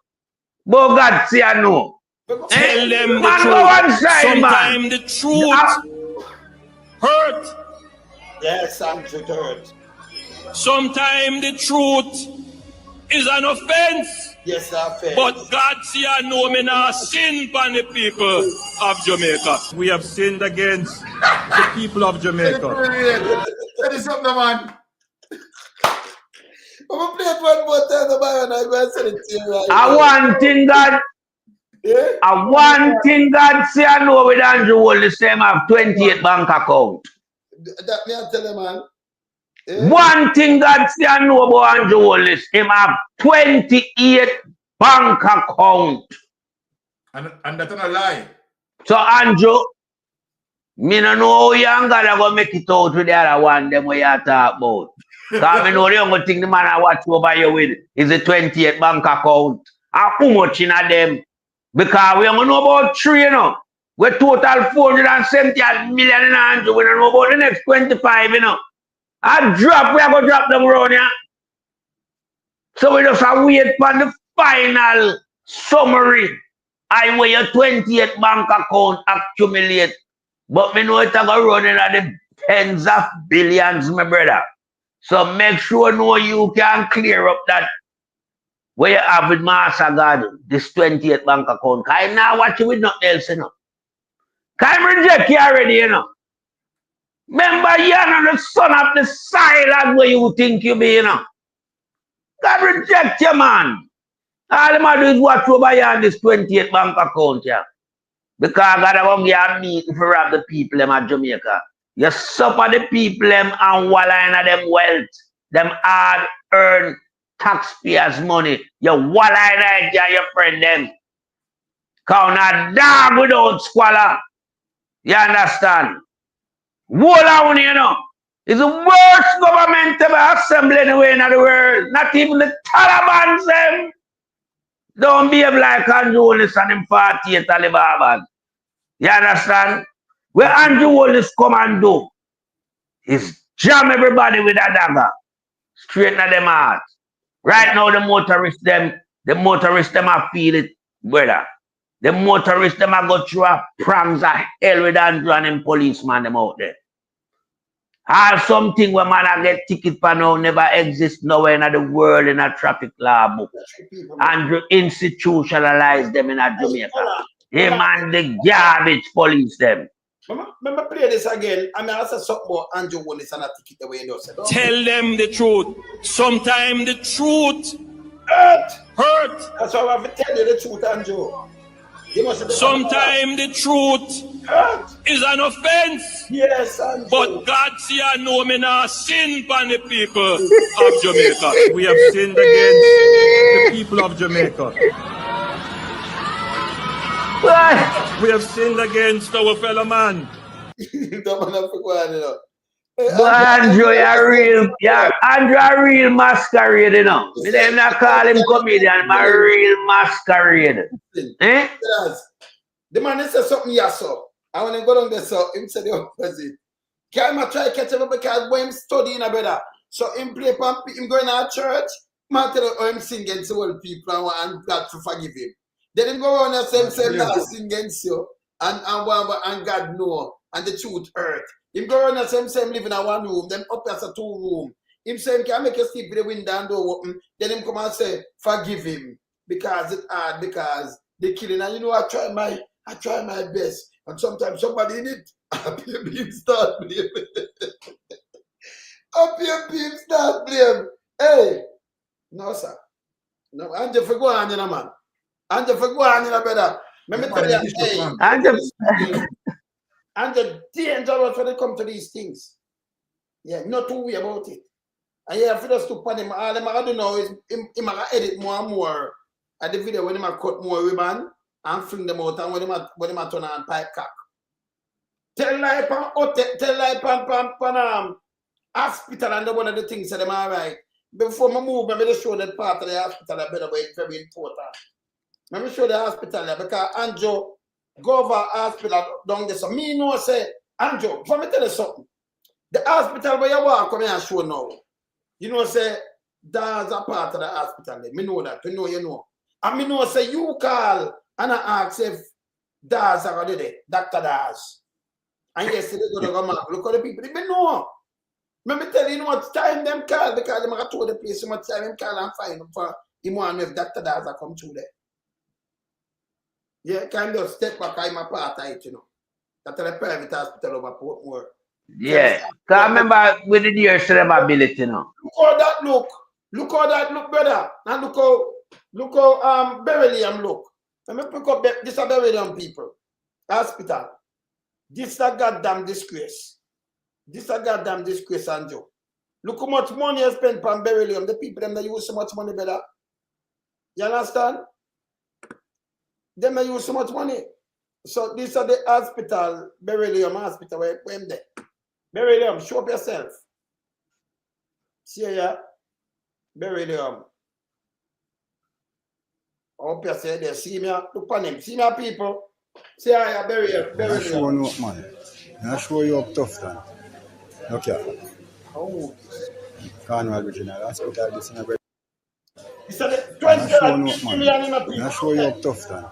But God see I know. Tell them the truth. Sometimes the truth hurt. Yes, and truth hurt. Sometimes the truth is an offense. Yes, offense. But God see I know me not sin upon the people of Jamaica. We have sinned against the people of Jamaica. Say something, man. I'm going to play it one more time, and I'm going to say it to you right now. One thing God, one thing God say I know with Andrew Holness, same have 28 bank account. That me I tell you, man. One thing God say I know about Andrew Holness, him have 28 bank account. And that's not a lie. So Andrew, me no know how young God are going to make it out with the other one, them what you talk about. Because I know the only thing the man I watch over you with is a 28 bank account. And how much in them? Because we don't know about 3, you know. We total 470 million in Andrew. We don't know about the next 25, you know. I drop, we are going to drop them around here. So we just wait for the final summary. I weigh your 28 bank account accumulate. But me know it's going to run in the tens of billions, my brother. So make sure no you can clear up that Where you have with Master God, this 28 bank account. I now watch you with nothing else, you know. I reject you already, you know. Remember, you're not the son of the silent where you think you be, you know. God reject you, man. All them do is watch over you on this 28 bank account, yeah. Because God have give a meeting for rob the people them at Jamaica. You suffer the people them and walla in them wealth, them hard earned taxpayers' money. You walla in it, your friend them. Count a dog without squalor. You understand? Wall on, you know. It's the worst government ever assembled anywhere in the world. Not even the Taliban them. Don't behave like Andrew Holness and them 48 Taliban. You understand? Where Andrew Holness come and do is jam everybody with a dagger. Straight at them heart. Right now the motorists them are feel it, brother. The motorists them are go through a pranks of hell with Andrew and them policeman them out there. All something where man I get ticket for now never exist nowhere in the world in a traffic law book. Andrew institutionalized them in a Jamaica. Him and the garbage police them. Remember play this again. I mean, I said something about Andrew Holness and a ticket the way you said. Tell them the truth. Sometimes the truth hurt. That's why I have to tell you the truth, Andrew. Sometimes the truth is an offense. Yes, Andrew. But God see and know me not sin upon the people of Jamaica. We have sinned against the people of Jamaica. We have sinned against our fellow man. But Andrew, Andrew a real masquerade, you know. Me them not call him comedian, but a real masquerade. Eh? The man said something yes, so. I want to go down there, so him said the opposite. Can I try to catch him because when him studying a brother, so him play pump, him going to church, man tell him sing against all people and God to forgive him. Then him go around and say now sing against you and God know and the truth hurt. Him go around and say live in a one room, then up as a 2 room. Him say can make you sleep with the window and door open. Then him come and say forgive him because it's hard because they killing. And you know I try my best. And sometimes somebody in it up your beam start blame. Up your beam start blame. Hey, no sir. No, Andrew for go on, you know, man. Andrew for go on, you know, brother. Let me tell you, hey, Andrew dangerous when it comes to these things. Yeah, not too worry about it. And yeah, if you just look at him, all them I don't know is him edit more and more at the video when him cut more ribbon and fling them out and when him turn on pipe cock. Tell life on hospital and one of the things that them all right. Before I move, let me just show that part of the hospital I better it's very important. Let me show the hospital there because Andrew go over hospital down there. So me know say, Andrew, let me tell you something. The hospital where you walk come here and show now. You know say that's a part of the hospital there. Me know that, you know. And me know say you call and I ask if Daz are there, Dr. Daz. And yes, they go to go mark. Look at the people, they know. Let me tell you, what time them call because they have told the place so much time them call and find them for him one if Dr. Daz come through there. Yeah, kind of step back I'm a part of it, you know. That's the private hospital over Portmore. Yeah. Because I remember with the years ability, you know. Look how that look. Look how that look, brother. And look how Beryllium look. Let me pick up this are Beryllium people. Hospital. This is a goddamn disgrace. This is a goddamn disgrace, Andrew. Look how much money I spent on Beryllium. The people them that use so much money, brother. You understand? Them that use so much money. So these are the hospital, Beryllium hospital where I'm there. Beryllium, show up yourself. See ya. Beryllium. Hope you say there. See me. Look on him. See me people. See ya, Beryllium. I'm sure you up, man. I'm sure you up tough, then. Okay. Oh. Carnival Regional Hospital, this is a very... It's a 20 million people. I'm sure you up tough, then.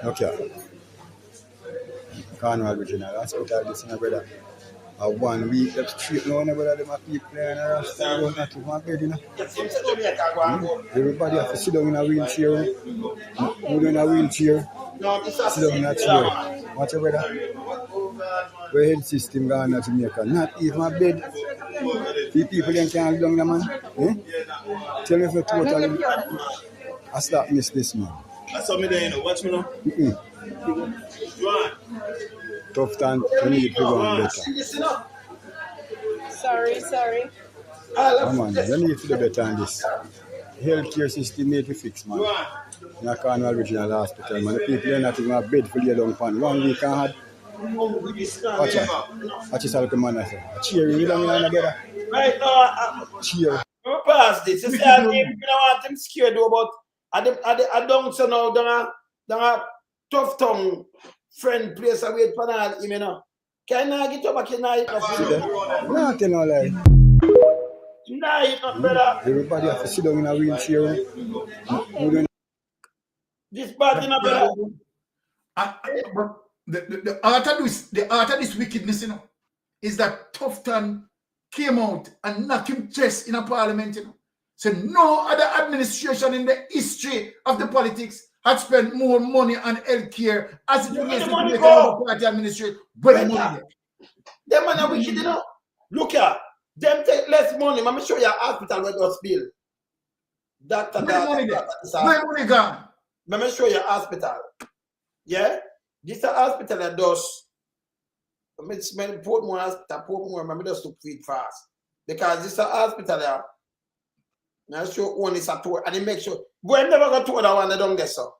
Okay. Carnival Regional Hospital, this is a brother. 1 week that's straight now, whether them have people there and the rest of not even a bed, you know. Everybody have to sit down in a wheelchair. Who in a wheelchair? Sit down in a chair. Watch your brother. Where health system gone to Jamaica. Not even a bed. The people then can't live down there, man. Eh? Tell me if you totally I start miss this, man. I saw me there, you know. Watch me now. Tough time, you need to go on better. Sorry. Come on, you need to do better on this. Healthcare system need to fix, man. In a Cornwall Regional Hospital, man. The people are not even a bed for lay down upon. 1 week and had. Watch out. Watch yourself, come on. A chair, you don't know together. Right now, Cheer. I'm past this. You see, I don't want them scared about. I don't so now. Don't a tough tongue friend place away for all him, you know. Can I get you back in night? No, tell no lie. Night, brother. Everybody have to sit down in a wheelchair. This bad, you know, brother. The art of this wickedness, you know, is that Tufton came out and knocked him chest in a parliament, you know. So no other administration in the history of the politics had spent more money on healthcare as it relates to the party administration. But the money them man are wicked, you know. Look here, them take less money. Let me show you a hospital where those bill. Where money gone? Let me show you a hospital. Yeah? This is a hospital that does. I mean, Portmore Hospital, remember, does to feed fast. Because this is a hospital there. Now show one is a tour, and they make sure. Boy, never got to that one, they don't get so.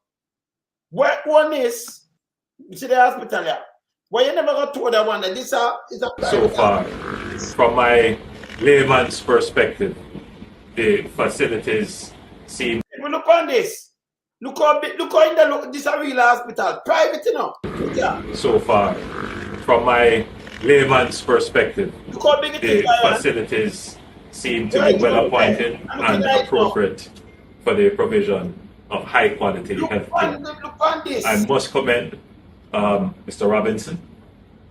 What one is, you see the hospital there. Why you never got to that one? This is a so far, from my layman's perspective, the facilities seem. Look on this. Look how in this is a real hospital, private, you know. Yeah. So far, from my layman's perspective, look how big it the is, facilities seem to be well appointed and appropriate for the provision of high quality healthcare. Look on this. I must commend Mr. Robinson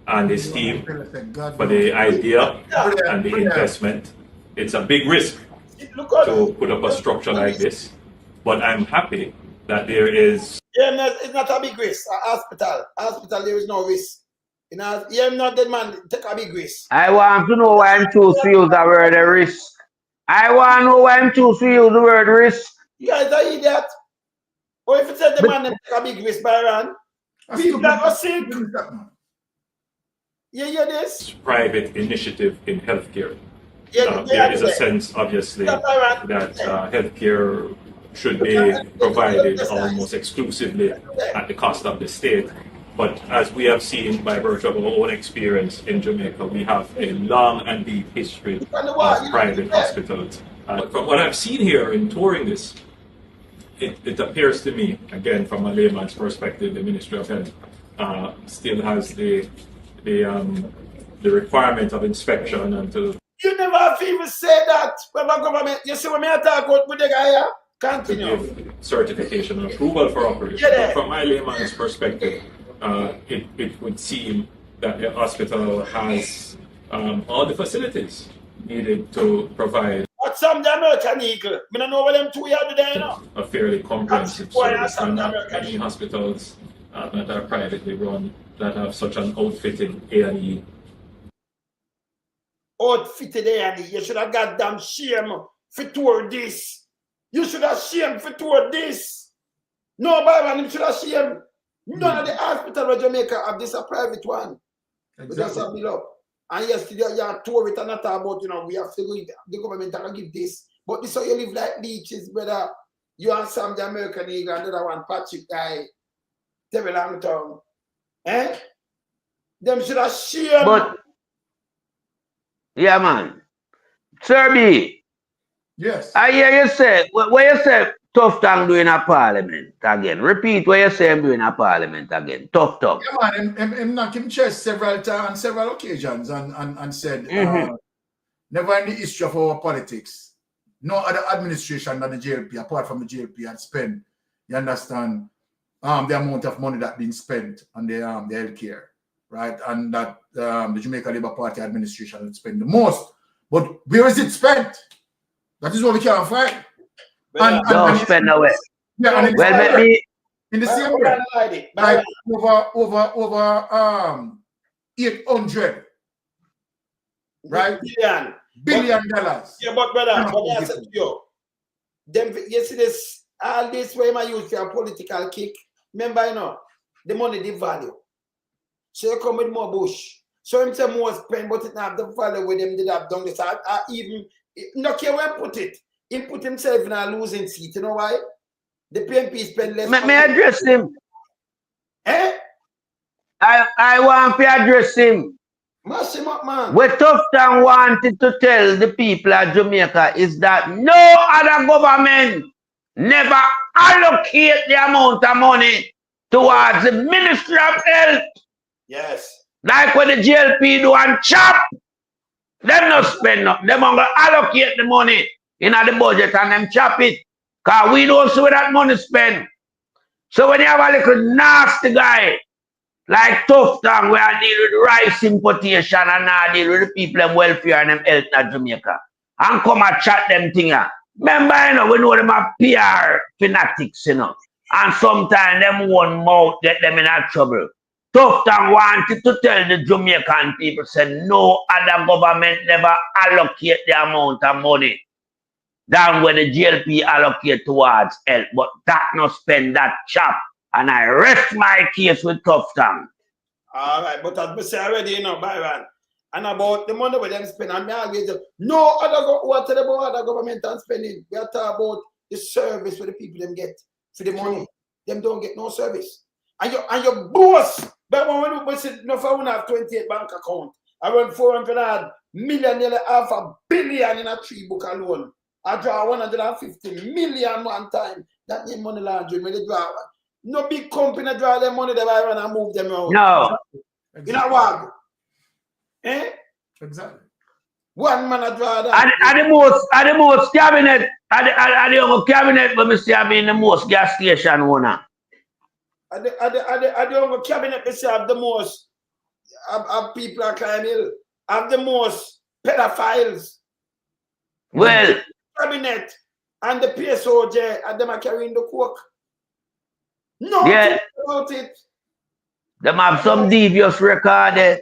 and his team for the idea and the investment. It's a big risk to put up a structure like this, but I'm happy that there is. Yeah, it's not a big risk. A hospital, there is no risk. You know, you're not that man, take a big risk. I want to know why I'm choosing to use the word risk. I want to know why I'm choosing to use the word risk. You guys are idiot. Or if it said the man take a big risk, Byron, people are sick. You hear this? Private initiative in healthcare. Yeah, there is a sense, obviously, that healthcare should be provided almost exclusively at the cost of the state. But as we have seen by virtue of our own experience in Jamaica, we have a long and deep history of private hospitals. From what I've seen here in touring this, it appears to me, again from a layman's perspective, the Ministry of Health still has the requirement of inspection and to. You never have even said that. Government, you see what I talk about with the guy here? Continue. To give certification and approval for operation. But from my layman's perspective, it would seem that the hospital has all the facilities needed to provide. But some the American Eagle, I don't know what them two are today, you know. A fairly comprehensive service, and many hospitals that are privately run that have such an outfitted A&E. Outfitted A&E, you should have got damn shame for tour this. You should have shame for tour this. No, Byron, you should have shame. None of the hospital in Jamaica have this a private one. Exactly. And yesterday you have tour it and not about, you know, we have to go, the government can give this. But this how you live like leeches, brother. You and Sam the American Eagle and the other one, Patrick guy, Terry Langton. Eh? Them should have shame. But yeah, man. Sir B. Yes. I hear you say, what you say Tough Tongue doing a parliament again. Repeat what you say him doing a parliament again. Tough Tongue. Yeah, man, him knocked him chest several times on several occasions and said, never in the history of our politics, no other administration than the JLP, apart from the JLP, had spent, you understand, the amount of money that been spent on the healthcare. right? And that the Jamaica Labour Party administration will spend the most. But where is it spent? That is what we can't find. Don't spend away. Yeah, and well, maybe in the same way, like over 800, right? Billion dollars. Yeah, but brother, what I said to you, them, you see this, all this way I use for a political kick. Remember, you know, the money, the value. So you come with more bush. So him say more spend, but it not have the value with them did have done this. I even, no care where put it. He put himself in a losing seat. You know why? The PNP spend less money. May I address him? Eh? I want to address him. Mash him up, man. What Tufton wanted to tell the people of Jamaica is that no other government never allocate the amount of money towards the Ministry of Health. Yes. Like when the GLP do and chop, them not spend up. Them going to allocate the money in the budget and them chop it. Because we don't see where that money spent. So when you have a little nasty guy like Tufton, where I deal with rice importation and I deal with the people and welfare and them health in Jamaica, and come and chat them thing. Remember, you know, we know them are PR fanatics, you know, and sometimes them one mouth get them in a trouble. Tufton wanted to tell the Jamaican people, say no other government never allocate the amount of money than when the GLP allocate towards health, but that not spend that chop. And I rest my case with Tufton. All right, but as I say already, you know, Byron, and about the money where them spend, and me always say, no other what about other government and spending. We are talking about the service for the people them get for the money. Them don't get no service. And your boss, but when we say no for have 28 bank account, I run 400 million, nearly $500 million in a 3 book alone. I draw 150 million one time. That ain't money laundering when they draw. No big company draw their money, they buy run and move them around. No. You know what? Eh? Exactly. One man draw that. At the most cabinet, at the cabinet, but me say I mean the most gas station owner. At the cabinet, me say have the most of people are climbing, have the most pedophiles. Well, cabinet and the PSOJ and them are carrying the coke. No, yeah, about it. Them have some devious record.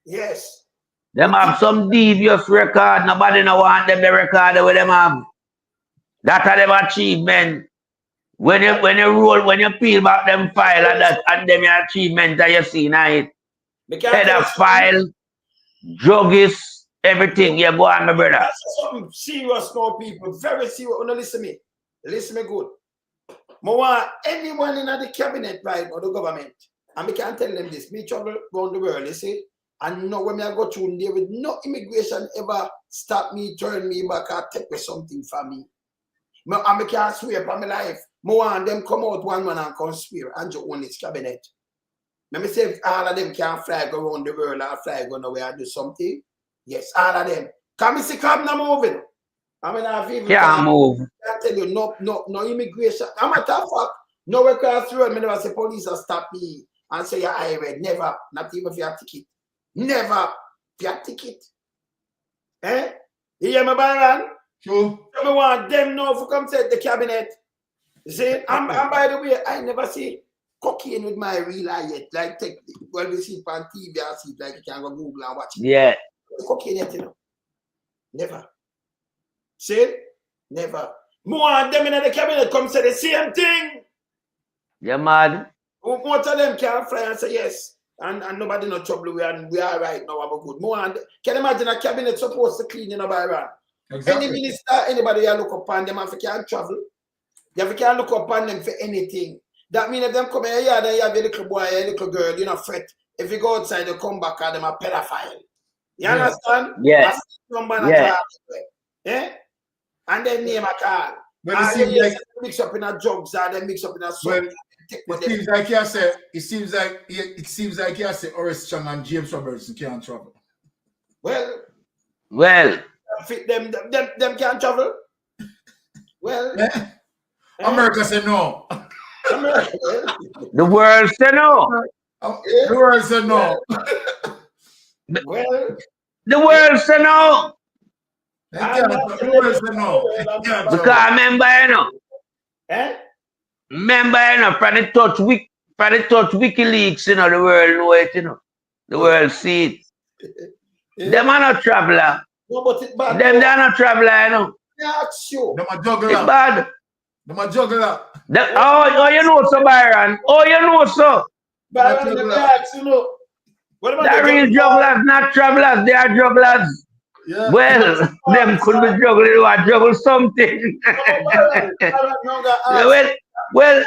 Yes. Them have some devious record. Nobody no want them the record where them have. That are them achievement. When you peel back them file and them achievement that you see now it. Head of file, druggists, everything. Yeah, go on, my brother. That's something serious now, people. Very serious. Oh, no, listen me. Listen me good. I want anyone in the cabinet right or the government, and we can't tell them this. Me travel around the world, you see, and know when I go through there with no immigration ever stop me, turn me back, or take something from me. And I can't swear for my life. I want them come out one man and come swear and just own this cabinet. Let me say if all of them can fly go around the world or fly go nowhere and do something. Yes, all of them. Can we see come now moving? I mean, I've even can't move. I tell you, no immigration. I'm a tough fuck. No way across the road. I never say police will stop me and say you're irate. Never. Not even if you have ticket. Never. If you have ticket. Eh? You hear me, Byron? Sure. I want them now to come to the cabinet. You see? And by the way, I never see cocaine with my real eye yet. Like, when we see it on TV, I see it like you can go Google and watch it. Yeah. Cocaine yet, you know. Never. See? Never. More of them in the cabinet come say the same thing. You mad? Most of them can fly and say yes. And nobody no trouble. We are right now. We're good. More and can you imagine a cabinet supposed to clean in a Byron? Exactly. Any minister, anybody you look upon them if you can't travel. You can't look upon them for anything. That means if them come here, yeah, you have a little boy, a little girl, you know, fret. If you go outside, you come back and them a pedophile. You understand? Yes. Yeah. And then name a call. But And it seems like mix up in a drugs or they mix up in a well, salt. it seems like you say Horace Chang and James Robertson can't travel. Well, fit them can't travel. Well, America say no. The world say no. The world said no. Well, the world said no. The world said no. Because I remember, you know. Eh? Remember, you know, from the touch WikiLeaks, you know, the world know it, you know. The world see it. Them are not traveler. No, but it's bad. Them they are not traveler, you know. That's you. Them a juggler. It's bad. Them a juggler. Oh, you know so, Byron. Oh, you know so. Byron, the blacks, you know. What about the real jugglers, not travelers. They are jugglers. Yeah. Well, them could be juggling or juggle something. well,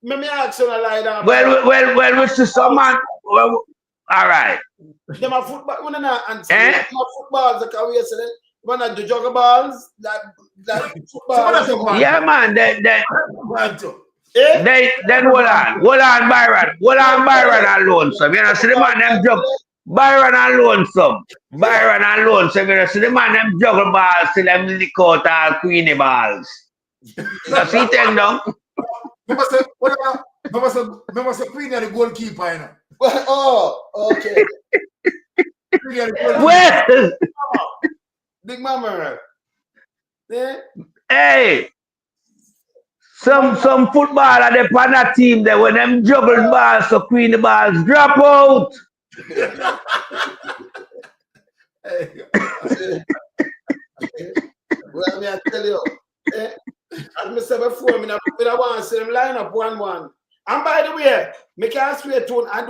let me ask you a lie down. Well, we see some man. Well, all right. Them are football. When not answer. Them are footballs. The career said. When I do juggle balls, that football. Yeah, man. Then hold on, Byron. Hold on, Byron alone. So you know, see the man them juggle. Byron alone some. Byron alone some. You know, see the man them juggle balls till them lick out all queenie balls. You see them down? Remember say Queenie the goalkeeper, you know. Oh, okay. Well, Big Mama. Yeah. Hey. Some footballer they on that team there when them juggle balls so Queenie balls drop out. Well, me I tell you. As I said before, I want to see them line up 1-1. And by the way, I can't swear to I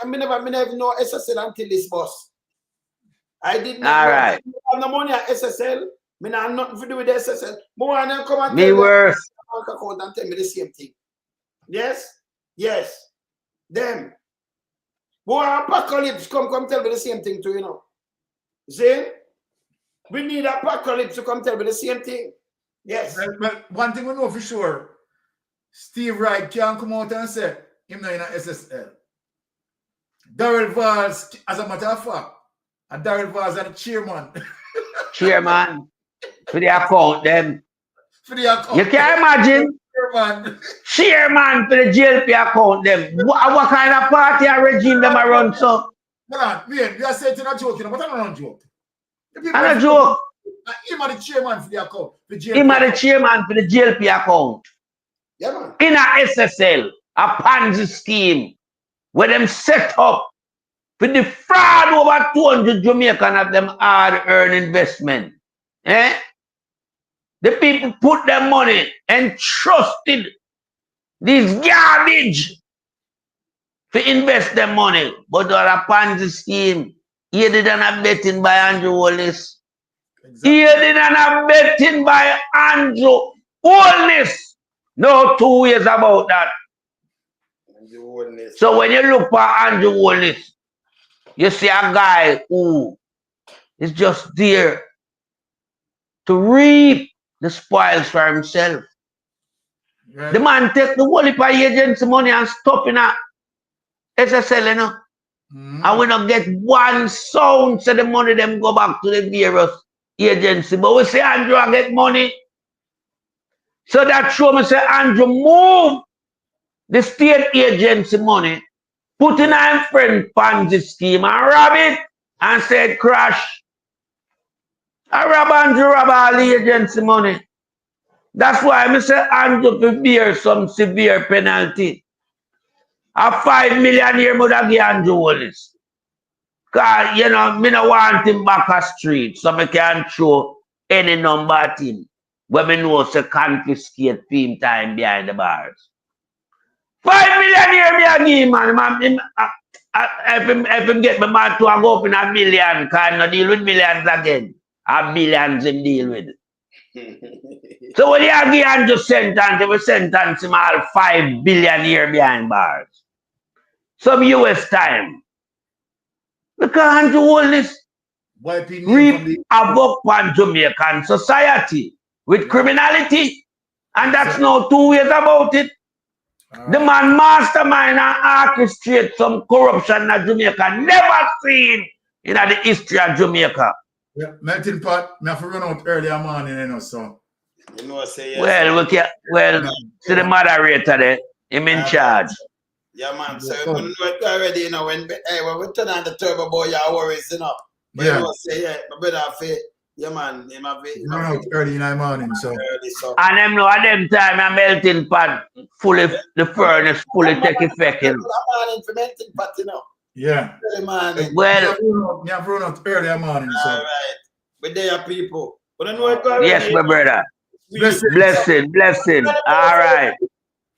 never know SSL until this bus. I did not have no money at SSL. I have nothing to do with the SSL. More and then come and me worse. Account and tell me the same thing. Yes. Them. More apocalypse come tell me the same thing too, you know. See? We need apocalypse to come tell me the same thing. Yes. Well, one thing we know for sure, Steve Wright can't come out and say him not in a SSL. Darrell Valls, as a matter of fact, and Darrell Valls are the chairman. Chairman. For the account them. For the account. You can't imagine. Chairman for the GLP account them. What kind of party or regime them are run so? Hold on, man, you are saying you're not joking, but I'm not joking. I'm not joke. Him are the chairman for the account. Him are the chairman for the GLP account. Yeah, man. In a SSL, a Ponzi scheme, where them set up for the fraud over 200 Jamaican of them hard-earned investment. The people put their money and trusted this garbage to invest their money. But on a Ponzi scheme, he didn't have betting by Andrew Holness. Exactly. He didn't have betting by Andrew Holness. No 2 ways about that. So when you look for Andrew Holness, you see a guy who is just there to reap the spoils for himself. Right. The man take the whole heap of agency money and stop in a SSL, you know. And we don't get one sound so the money them go back to the various agency. But we say Andrew get money. So that show me say Andrew move the state agency money, put in a friend Ponzi scheme and rob it and said crash. I rob Andrew rob all the agency money. That's why I say Andrew to bear some severe penalty. A 5 million year would have give Andrew Holness. Because, you know, me no want him back a street, so I can't show any number at him. When me know say confiscate him time behind the bars. 5 million year me a give man. If him get my man to go up in a million, because I no deal with millions again. A billions him deal with. So when you give Andrew sentence, he will sentence him all 5 billion year behind bars. Some US time. Because Andrew Holness reap havoc on Jamaican society with criminality. And that's no 2 ways about it. The man mastermind and orchestrate some corruption that Jamaica never seen in the history of Jamaica. Yeah, melting pot, I have to run out earlier morning, you know, so. You know, say yes. Well, see the moderator there, him in charge. Yeah, man. So you know it already, you know, when we turn on the turbo boy, your worries, you know. But Yeah. you know, say, yeah, my brother, yeah, man. Run out early in the morning, so. And them know at them time a melting pot fully, the furnace fully take effect, you know. Morning for melting pot, you know. Yeah. Morning. Well, you have run out early in the morning, so. All right. But they are people. But I know it already. yes, my brother. Blessing. All right.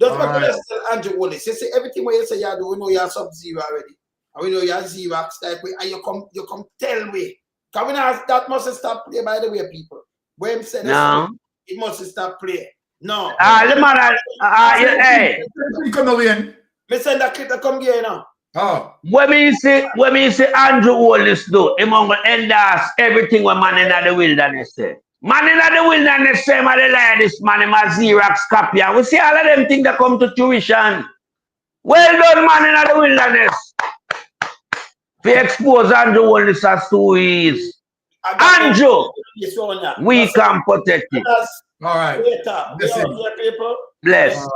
Just because tell Andrew Holness, you see everything what you say you do, we know you're sub-zero already. And we know you're Xerox type way, and you come tell me. Because we know that must stop play, by the way, people. When said no. It must stop play. No. The man, hey. Come away. Me send that clip to come here now. Oh. When me say Andrew Holness do, him going to endorse everything when man in the wilderness say. Man in the wilderness say, man, they lie this man, him a Xerox copy. And we see all of them things that come to tuition. Well done, man in the wilderness. We expose Andrew Holness as who he is. Andrew, we can protect it. All right. Bless.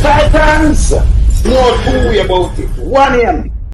Titans, know two way about it. 1 a.m.